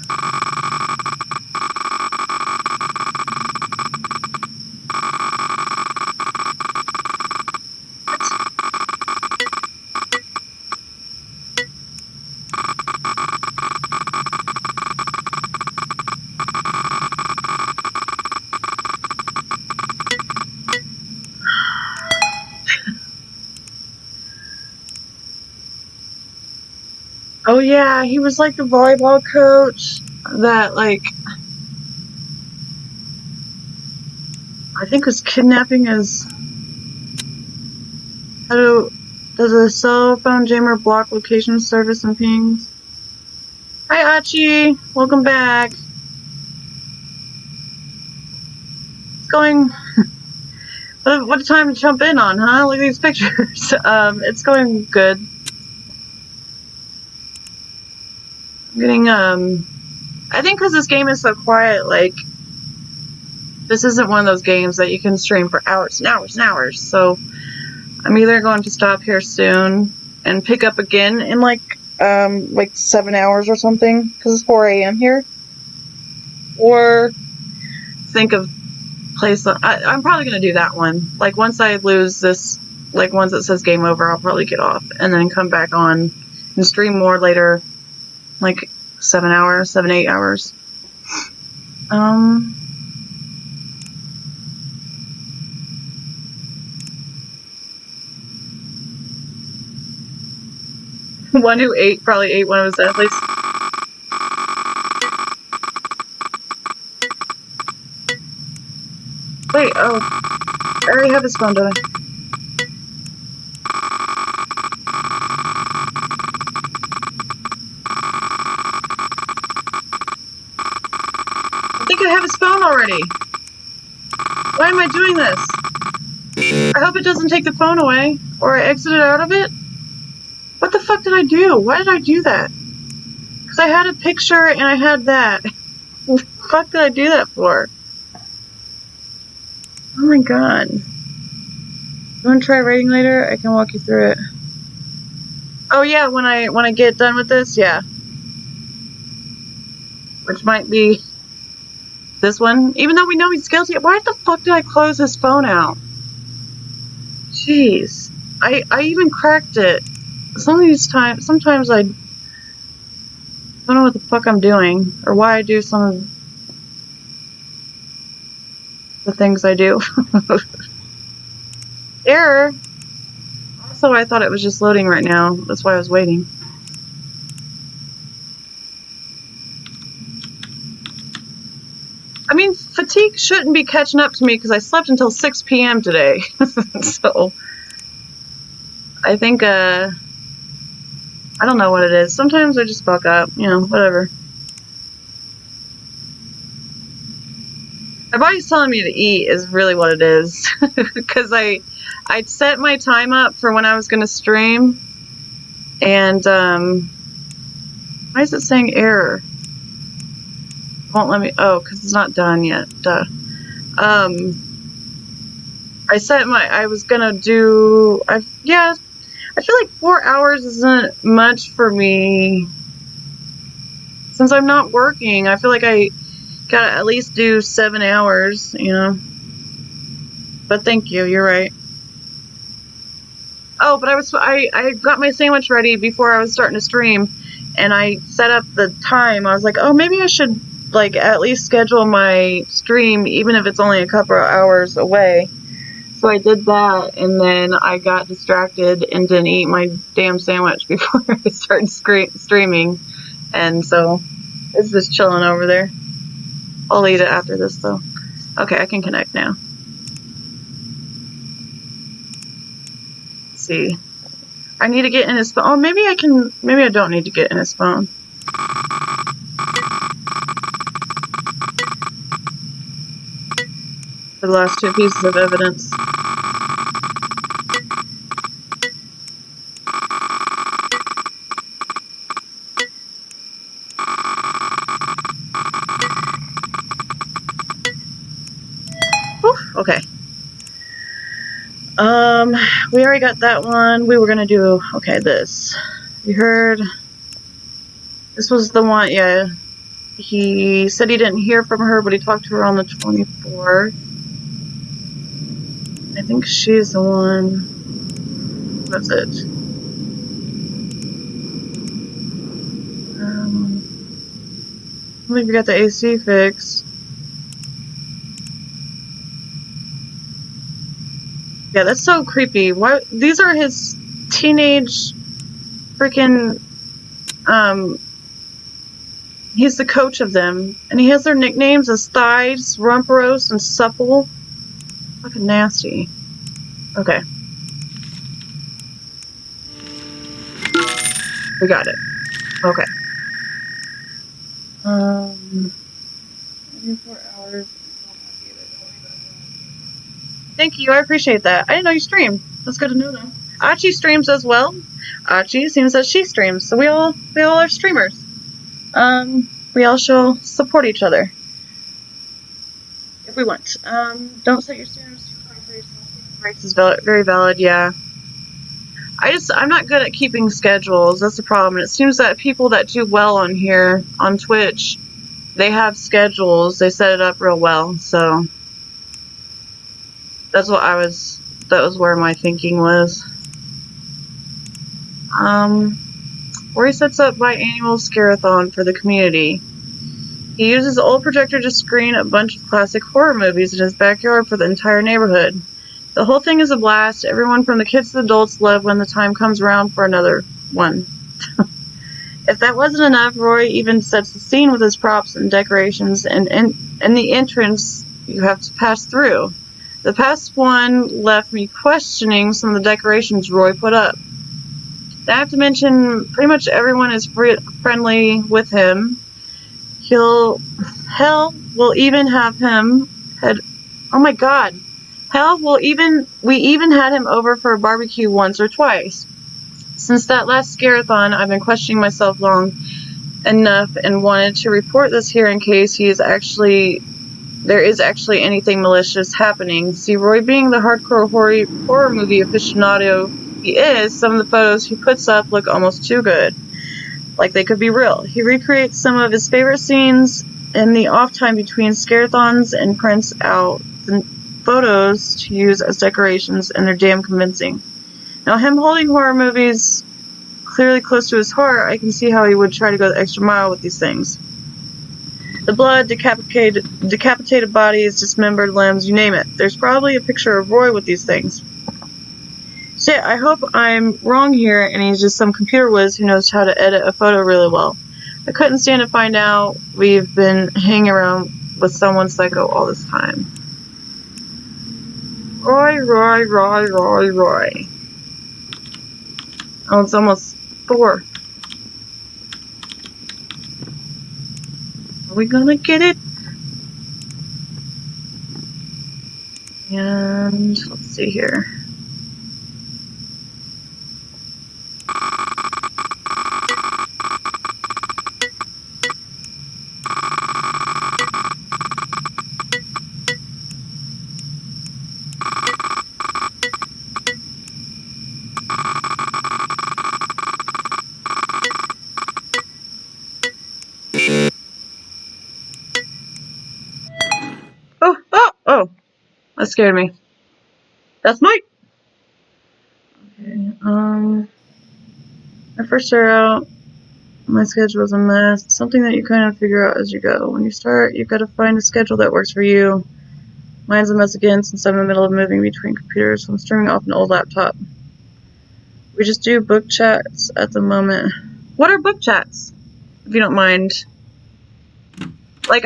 Oh yeah, he was like the volleyball coach that like I think was kidnapping his does a cell phone jammer block location service and pings? Hi Achi, welcome back. It's going what a time to jump in on, huh? Look at these pictures. It's going good. Getting I think because this game is so quiet, like this isn't one of those games that you can stream for hours and hours and hours, so I'm either going to stop here soon and pick up again in like 7 hours or something because it's 4 a.m. here, or think of place. I'm probably going to do that one, like once I lose this, like once it says game over, I'll probably get off and then come back on and stream more later. Like 7 hours, 8 hours. One who probably ate one of his athletes. Wait, oh. I already have his phone, don't I? I have his phone already. Why am I doing this? I hope it doesn't take the phone away, or I exited out of it. What the fuck did I do? Why did I do that? Because I had a picture and I had that. What the fuck did I do that for? Oh my god. You want to try writing later? I can walk you through it. Oh yeah, when I get done with this, yeah. Which might be this one, even though we know he's guilty. Why the fuck did I close his phone out? Jeez. I even cracked it. Sometimes I don't know what the fuck I'm doing, or why I do some of the things I do. Error! Also, I thought it was just loading right now. That's why I was waiting. I mean, fatigue shouldn't be catching up to me because I slept until 6 p.m. today. So, I think, I don't know what it is. Sometimes I just fuck up, you know, whatever. My body's telling me to eat is really what it is. Because I'd set my time up for when I was going to stream. And, why is it saying error? Won't let me, oh, because it's not done yet. Duh. I was going to do, yeah, I feel like 4 hours isn't much for me. Since I'm not working, I feel like I gotta at least do 7 hours, you know. But thank you, you're right. Oh, but I got my sandwich ready before I was starting to stream, and I set up the time. I was like, oh, maybe I should, like, at least schedule my stream, even if it's only a couple of hours away. So I did that, and then I got distracted and didn't eat my damn sandwich before I started streaming. And so it's just chilling over there. I'll eat it after this, though. Okay, I can connect now. Let's see. I need to get in his phone. Oh, maybe I don't need to get in his phone. For the last 2 pieces of evidence. Okay. We already got that one. We were gonna do, okay, this. You heard, this was the one, yeah. He said he didn't hear from her, but he talked to her on the 24th. I think she's the one, that's it. I believe we got the AC fixed. Yeah, that's so creepy. Why? These are his teenage freaking, he's the coach of them, and he has their nicknames as Thighs, Rumperos, and Supple. Fucking nasty. Okay. We got it. Okay. 24 hours. Thank you, I appreciate that. I didn't know you streamed. That's good to know, though. Achi streams as well. Achi seems that she streams, so we all are streamers. We all shall support each other if we want. Don't set your standards too high for yourself. Rights is very valid. Yeah. I'm not good at keeping schedules. That's the problem. And it seems that people that do well on here on Twitch, they have schedules. They set it up real well. So. That was where my thinking was. Where he sets up biannual scare-a-thon for the community. He uses the old projector to screen a bunch of classic horror movies in his backyard for the entire neighborhood. The whole thing is a blast. Everyone from the kids to the adults love when the time comes around for another one. If that wasn't enough, Roy even sets the scene with his props and decorations and the entrance you have to pass through. The past one left me questioning some of the decorations Roy put up. I have to mention, pretty much everyone is friendly with him. Hell will even have him oh my god. We even had him over for a barbecue once or twice. Since that last scare-a-thon, I've been questioning myself long enough and wanted to report this here in case there is actually anything malicious happening. See, Roy being the hardcore horror movie aficionado he is, some of the photos he puts up look almost too good. Like they could be real. He recreates some of his favorite scenes in the off time between scare-a-thons and prints out the photos to use as decorations, and they're damn convincing. Now, him holding horror movies clearly close to his heart, I can see how he would try to go the extra mile with these things. The blood, decapitated bodies, dismembered limbs, you name it. There's probably a picture of Roy with these things. Shit, I hope I'm wrong here and he's just some computer whiz who knows how to edit a photo really well. I couldn't stand to find out we've been hanging around with someone psycho all this time. Roy. Oh, it's almost 4. we gonna get it? And let's see here. Oh! That scared me. That's Mike! Okay, I first started out, my schedule was a mess. Something that you kind of figure out as you go. When you start, you've got to find a schedule that works for you. Mine's a mess again since I'm in the middle of moving between computers, so I'm streaming off an old laptop. We just do book chats at the moment. What are book chats? If you don't mind. Like,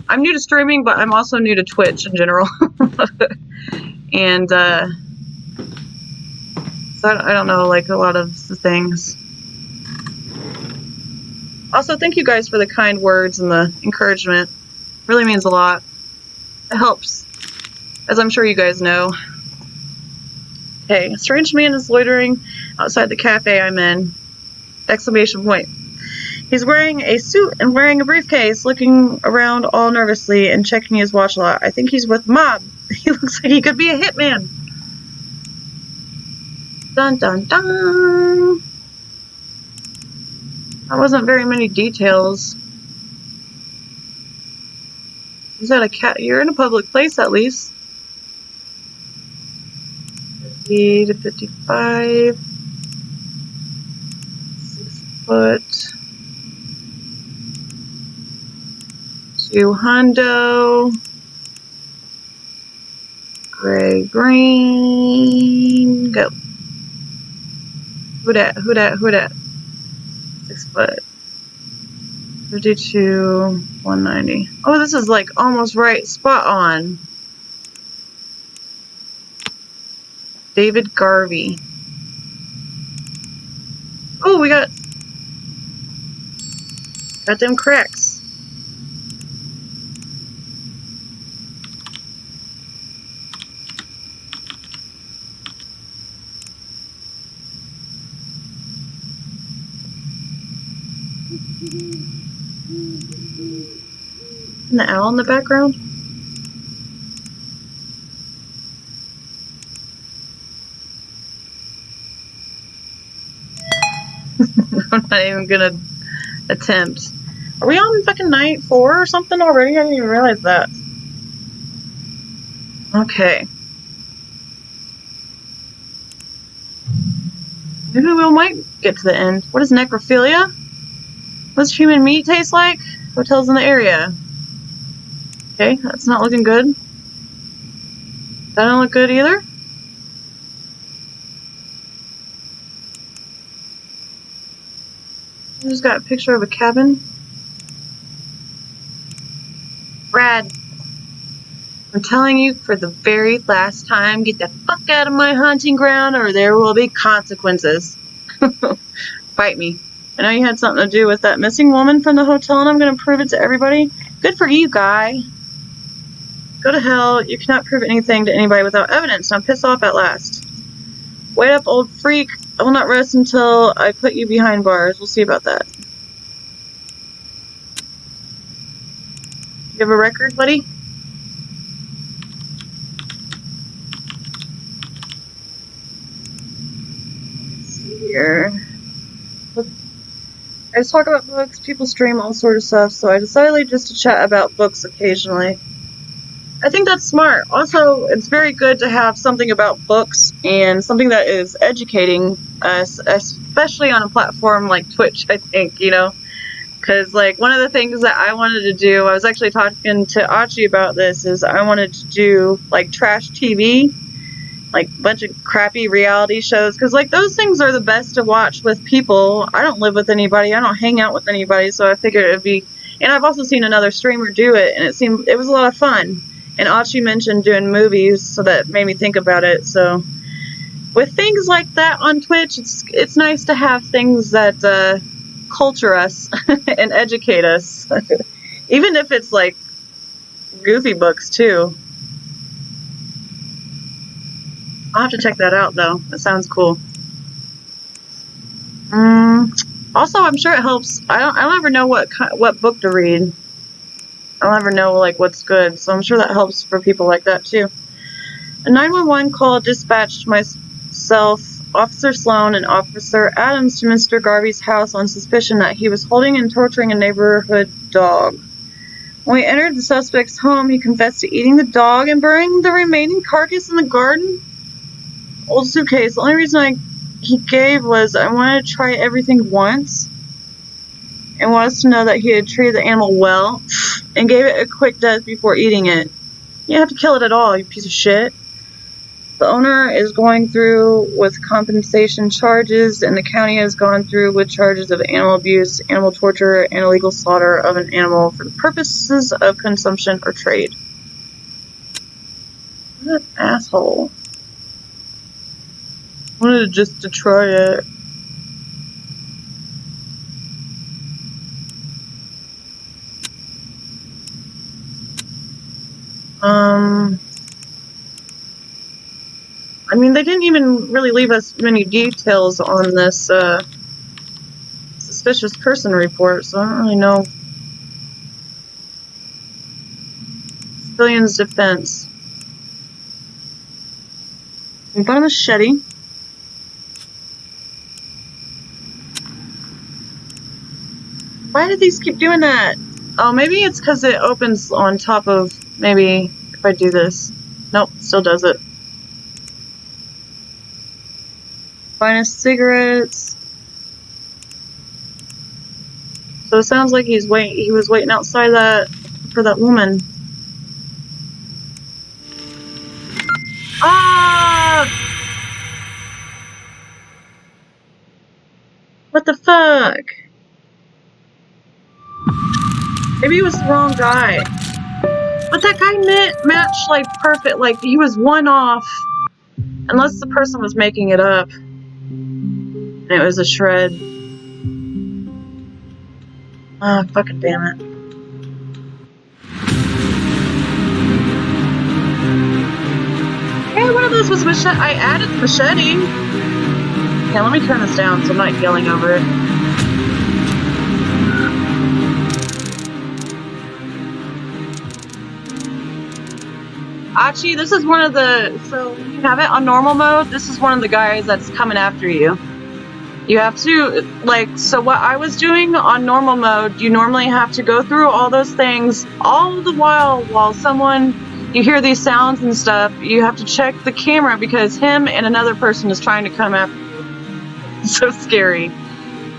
I'm new to streaming, but I'm also new to Twitch in general. And, so I don't know, like, a lot of the things. Also, thank you guys for the kind words and the encouragement. Really means a lot. It helps, as I'm sure you guys know. Okay, a strange man is loitering outside the cafe I'm in. Exclamation point. He's wearing a suit and wearing a briefcase, looking around all nervously and checking his watch a lot. I think he's with mob. He looks like he could be a hitman. Dun dun dun. There wasn't very many details. Is that a cat? You're in a public place at least. 50 to 55. 6 foot. 2 hundo. Gray green. Go. Who dat? Who dat? Who dat? 6 foot. 52, 190. Oh, this is like almost right. Spot on. David Garvey. Oh, we got them cracks. And the owl in the background? I'm not even gonna attempt. Are we on fucking night 4 or something already? I didn't even realize that. Okay. Maybe we might get to the end. What is necrophilia? What's human meat taste like? Hotels in the area. Okay, that's not looking good. That don't look good either. I just got a picture of a cabin. Brad, I'm telling you for the very last time, get the fuck out of my hunting ground or there will be consequences. Bite me. I know you had something to do with that missing woman from the hotel and I'm going to prove it to everybody. Good for you, guy. Go to hell. You cannot prove anything to anybody without evidence. I'm pissed off at last. Wait up, old freak. I will not rest until I put you behind bars. We'll see about that. You have a record, buddy? Let's see here. I just talk about books, people stream all sort of stuff, so I decided just to chat about books occasionally. I think that's smart. Also, it's very good to have something about books and something that is educating us, especially on a platform like Twitch, I think, you know? Because, like, one of the things that I wanted to do, I was actually talking to Achi about this, is I wanted to do, like, trash TV, like, a bunch of crappy reality shows, because, like, those things are the best to watch with people. I don't live with anybody, I don't hang out with anybody, so I figured it would be, and I've also seen another streamer do it, and it was a lot of fun. And Achi mentioned doing movies, so that made me think about it. So, with things like that on Twitch, it's nice to have things that culture us and educate us. Even if it's like goofy books too. I'll have to check that out though. That sounds cool. Also, I'm sure it helps. I don't ever know what book to read. I don't ever know like what's good, so I'm sure that helps for people like that too. A 911 call dispatched myself, Officer Sloan, and Officer Adams to Mr. Garvey's house on suspicion that he was holding and torturing a neighborhood dog. When we entered the suspect's home, he confessed to eating the dog and burying the remaining carcass in the garden. Old suitcase. The only reason he gave was I wanted to try everything once and wanted to know that he had treated the animal well and gave it a quick death before eating it. You don't have to kill it at all, you piece of shit. The owner is going through with compensation charges, and the county has gone through with charges of animal abuse, animal torture, and illegal slaughter of an animal for the purposes of consumption or trade. What an asshole. Wanted just to try it. I mean, they didn't even really leave us many details on this suspicious person report, so I don't really know. Civilians defense. We got a machete. Why did these keep doing that? Oh, maybe it's because it opens on top of, maybe, if I do this. Nope, still does it. Finest cigarettes. So it sounds like he was waiting outside that for that woman. Ah! What the fuck? Maybe it was the wrong guy. But that guy matched like perfect, like he was one off. Unless the person was making it up. And it was a shred. Ah, fucking damn it. Hey, one of those was machete. I added the machete. Yeah, let me turn this down so I'm not yelling over it. Achi, this is one of the, so when you have it on normal mode, this is one of the guys that's coming after you. You have to, like, so what I was doing on normal mode, you normally have to go through all those things, all the while someone, you hear these sounds and stuff, you have to check the camera because him and another person is trying to come after you. It's so scary.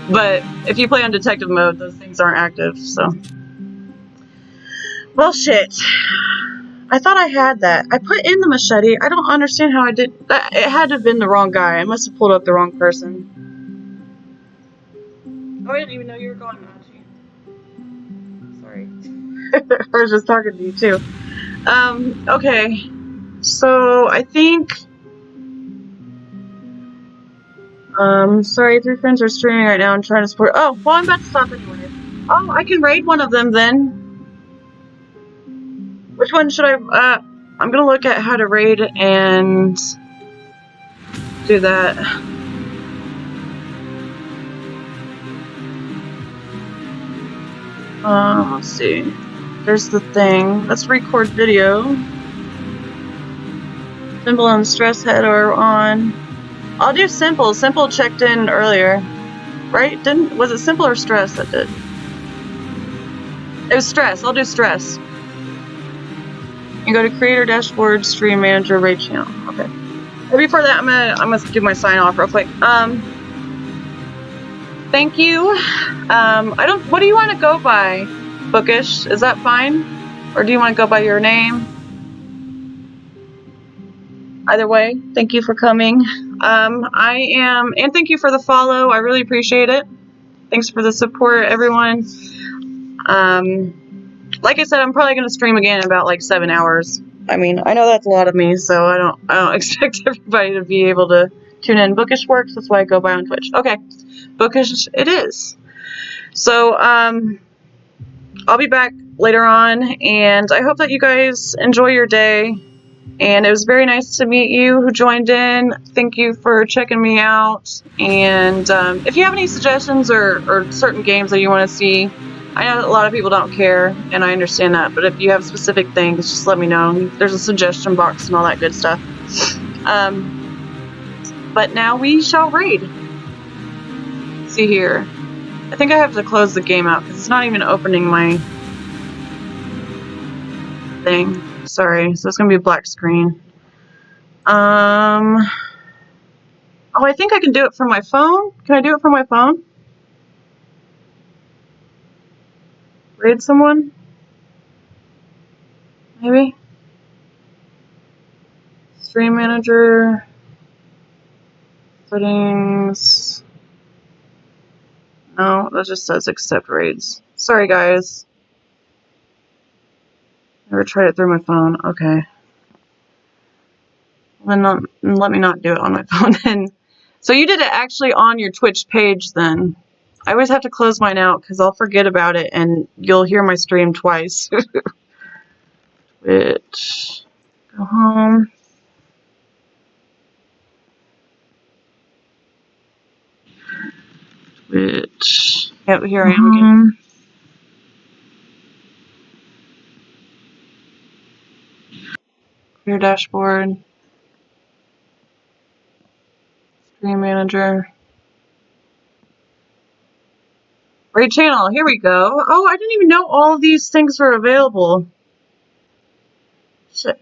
But if you play on detective mode, those things aren't active, so. Well, shit. I thought I had that. I put in the machete. I don't understand how I did that. It had to have been the wrong guy. I must have pulled up the wrong person. Oh, I didn't even know you were going, Achi. Sorry. I was just talking to you, too. Okay. So, I think... sorry, 3 friends are streaming right now and trying to support... Oh, well, I'm about to stop anyway. Oh, I can raid one of them, then. Which one should I... I'm gonna look at how to raid and... do that. Let's see. There's the thing. Let's record video. Simple and stress head are on. I'll do simple. Simple checked in earlier. Right? Was it simple or stress that did? It was stress. I'll do stress. You go to creator dashboard, stream manager, raid channel. Okay. But before that, I'm gonna do my sign off real quick. Thank you. What do you want to go by? Bookish, is that fine? Or do you want to go by your name? Either way, thank you for coming. And thank you for the follow. I really appreciate it. Thanks for the support, everyone. Like I said, I'm probably gonna stream again in about like 7 hours. I mean, I know that's a lot of me, so I don't expect everybody to be able to tune in. Bookish works, that's why I go by on Twitch. Okay, Bookish it is. So, I'll be back later on, and I hope that you guys enjoy your day. And it was very nice to meet you who joined in. Thank you for checking me out. And if you have any suggestions or certain games that you want to see, I know that a lot of people don't care, and I understand that. But if you have specific things, just let me know. There's a suggestion box and all that good stuff. But now we shall raid. Let's see here. I think I have to close the game out because it's not even opening my thing. Sorry, so it's gonna be a black screen. Oh, I think I can do it from my phone. Can I do it from my phone? Raid someone? Maybe? Stream manager. Settings. No, that just says accept raids. Sorry, guys. Never tried it through my phone. Okay. Then let me not do it on my phone then. So you did it actually on your Twitch page then. I always have to close mine out because I'll forget about it and you'll hear my stream twice. Twitch. Go home. Twitch. Yep, here I am again. Clear dashboard. Stream manager. Raid channel. Here we go. Oh, I didn't even know all of these things were available. Shit.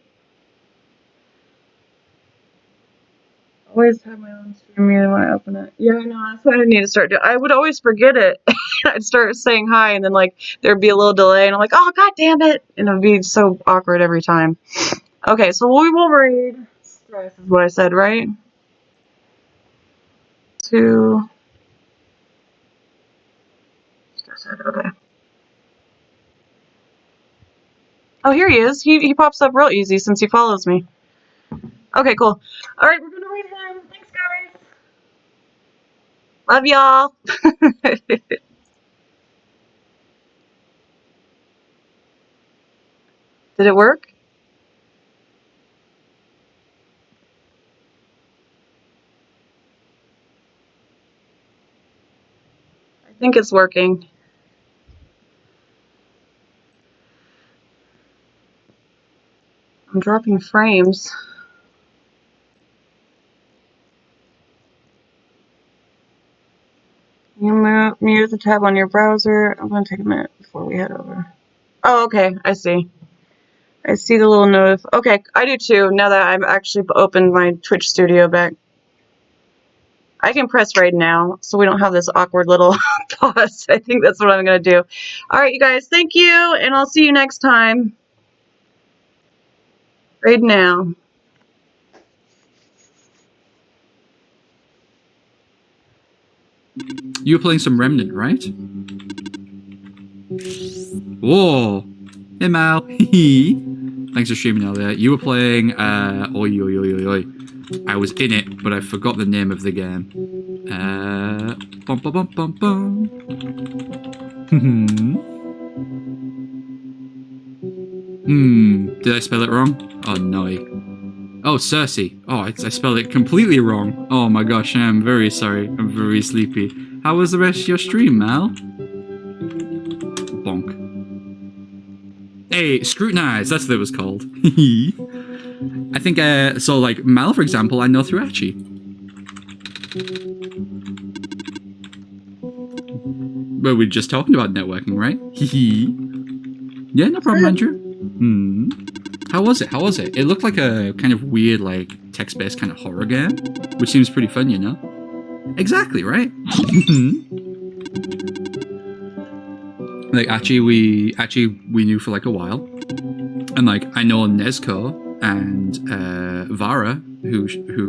Always have my own stream meter when I open it. Yeah, I know. That's what I need to start doing. I would always forget it. I'd start saying hi, and then like there'd be a little delay, and I'm like, oh god damn it, and it would be so awkward every time. Okay, so we will raid. Stress is what I said, right? 2. Stress head. Okay. Oh, here he is. He pops up real easy since he follows me. Okay, cool. All right, we're gonna raid him. Thanks, guys. Love y'all. Did it work? I think it's working. I'm dropping frames. You mute the tab on your browser. I'm going to take a minute before we head over. Oh, okay. I see. I see the little notif. Okay, I do too, now that I've actually opened my Twitch studio back. I can press raid now, so we don't have this awkward little pause. I think that's what I'm going to do. Alright, you guys, thank you, and I'll see you next time. Raid now. You were playing some Remnant, right? Whoa! Hey Mal! Thanks for streaming earlier. You were playing, oi oi oi oi oi. I was in it, but I forgot the name of the game. Bum bum bum bum bum. Did I spell it wrong? Oh no. Oh, Cersei. Oh, I spelled it completely wrong. Oh my gosh, I'm very sorry. I'm very sleepy. How was the rest of your stream, Mal? Bonk. Hey, Scrutinized, that's what it was called. I think, so like, Mal, for example, I know through Archie. Well, we're just talking about networking, right? Yeah, no problem, Andrew. How was it? How was it? It looked like a kind of weird, like, text-based kind of horror game, which seems pretty fun, you know? Exactly, right? Like, actually, we knew for, like, a while. And, like, I know Nezco and Vara, who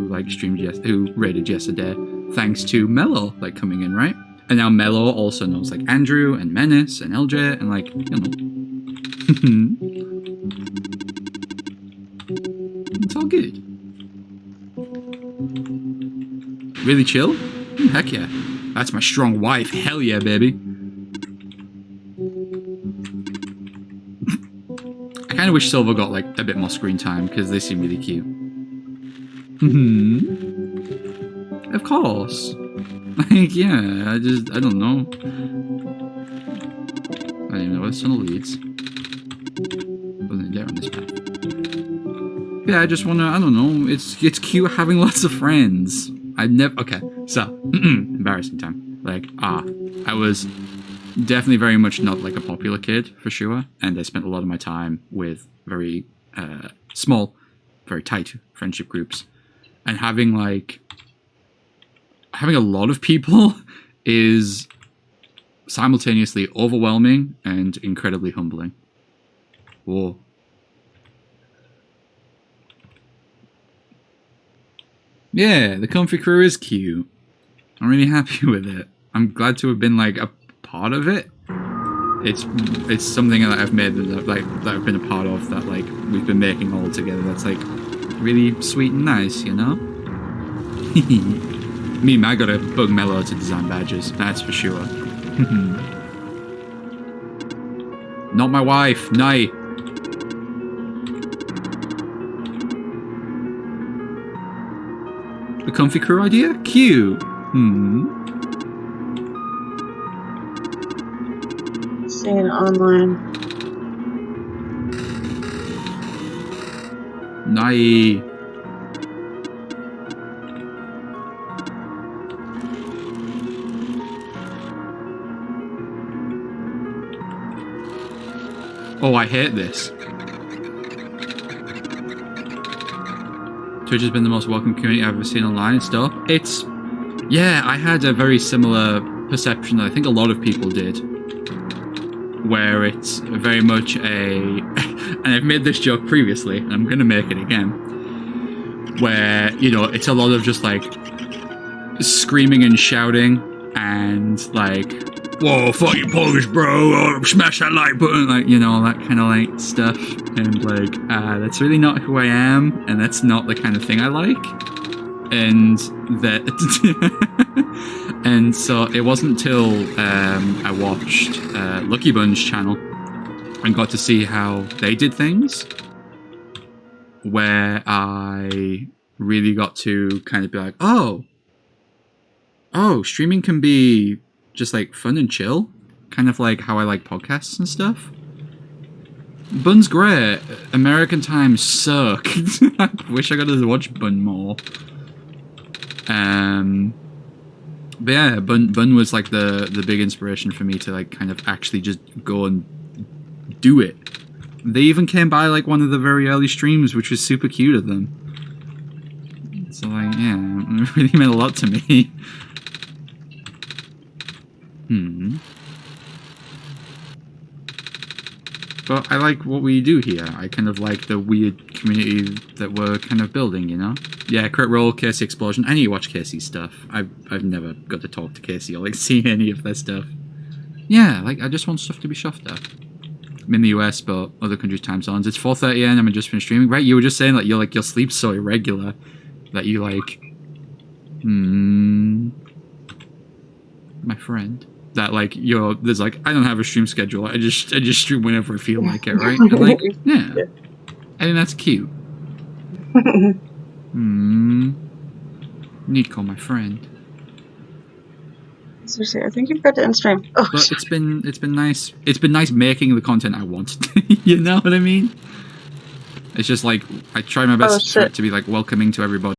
like, streamed, who raided yesterday, thanks to Mello, like, coming in, right? And now Mello also knows, like, Andrew and Menace and LJ, and, like, you know. It's all good. Really chill? Heck yeah. That's my strong wife. Hell yeah, baby. kind of wish Silver got like a bit more screen time because they seem really cute. Of course. Like, yeah, I don't know. I don't even know where the tunnel leads. Wasn't there on this path. Yeah, I just wanna, I don't know, it's cute having lots of friends. Okay, so, embarrassing time. Like, I was definitely very much not like a popular kid, for sure, and I spent a lot of my time with very small, very tight friendship groups. And having a lot of people is simultaneously overwhelming and incredibly humbling. Whoa. Yeah, the comfy crew is cute. I'm really happy with it. I'm glad to have been like a part of it. It's something that I've made that I've been a part of, that like we've been making all together. That's like really sweet and nice, you know? Me, I gotta bug Mello to design badges, that's for sure. Not my wife, nay. The comfy crew idea? Cute. Seeing it online. Nay. Oh, I hate this. Twitch has been the most welcome community I've ever seen online and stuff. Yeah, I had a very similar perception that I think a lot of people did. Where it's very much and I've made this joke previously, and I'm gonna make it again. Where, you know, it's a lot of just like screaming and shouting and like, whoa, fuck you Polish, bro, oh, smash that like button, like, you know, that kind of like stuff. And like, that's really not who I am, and that's not the kind of thing I like. And that, and so it wasn't till I watched Lucky Bun's channel and got to see how they did things, where I really got to kind of be like, oh, streaming can be just like fun and chill, kind of like how I like podcasts and stuff. Bun's great. American times suck. I wish I got to watch Bun more. But yeah, Bun was like the big inspiration for me to like kind of actually just go and do it. They even came by like one of the very early streams, which was super cute of them. So like, yeah, it really meant a lot to me. But I like what we do here. I kind of like the weird community that we're kind of building, you know? Yeah, crit roll, Casey Explosion. I need to watch Casey's stuff. I've never got to talk to Casey or like see any of their stuff. Yeah, like I just want stuff to be shoved up. I'm in the US, but other countries' time zones. It's 4:30 AM and I'm just finished streaming. Right, you were just saying that your sleep's so irregular that you like my friend. That like there's like, I don't have a stream schedule. I just stream whenever I feel like it, right? And like, yeah. I think that's cute. Need to call my friend. Seriously, I think you've got to end stream. Oh, but it's been nice. It's been nice making the content I want. You know what I mean? It's just like I try my best for it to be like welcoming to everybody.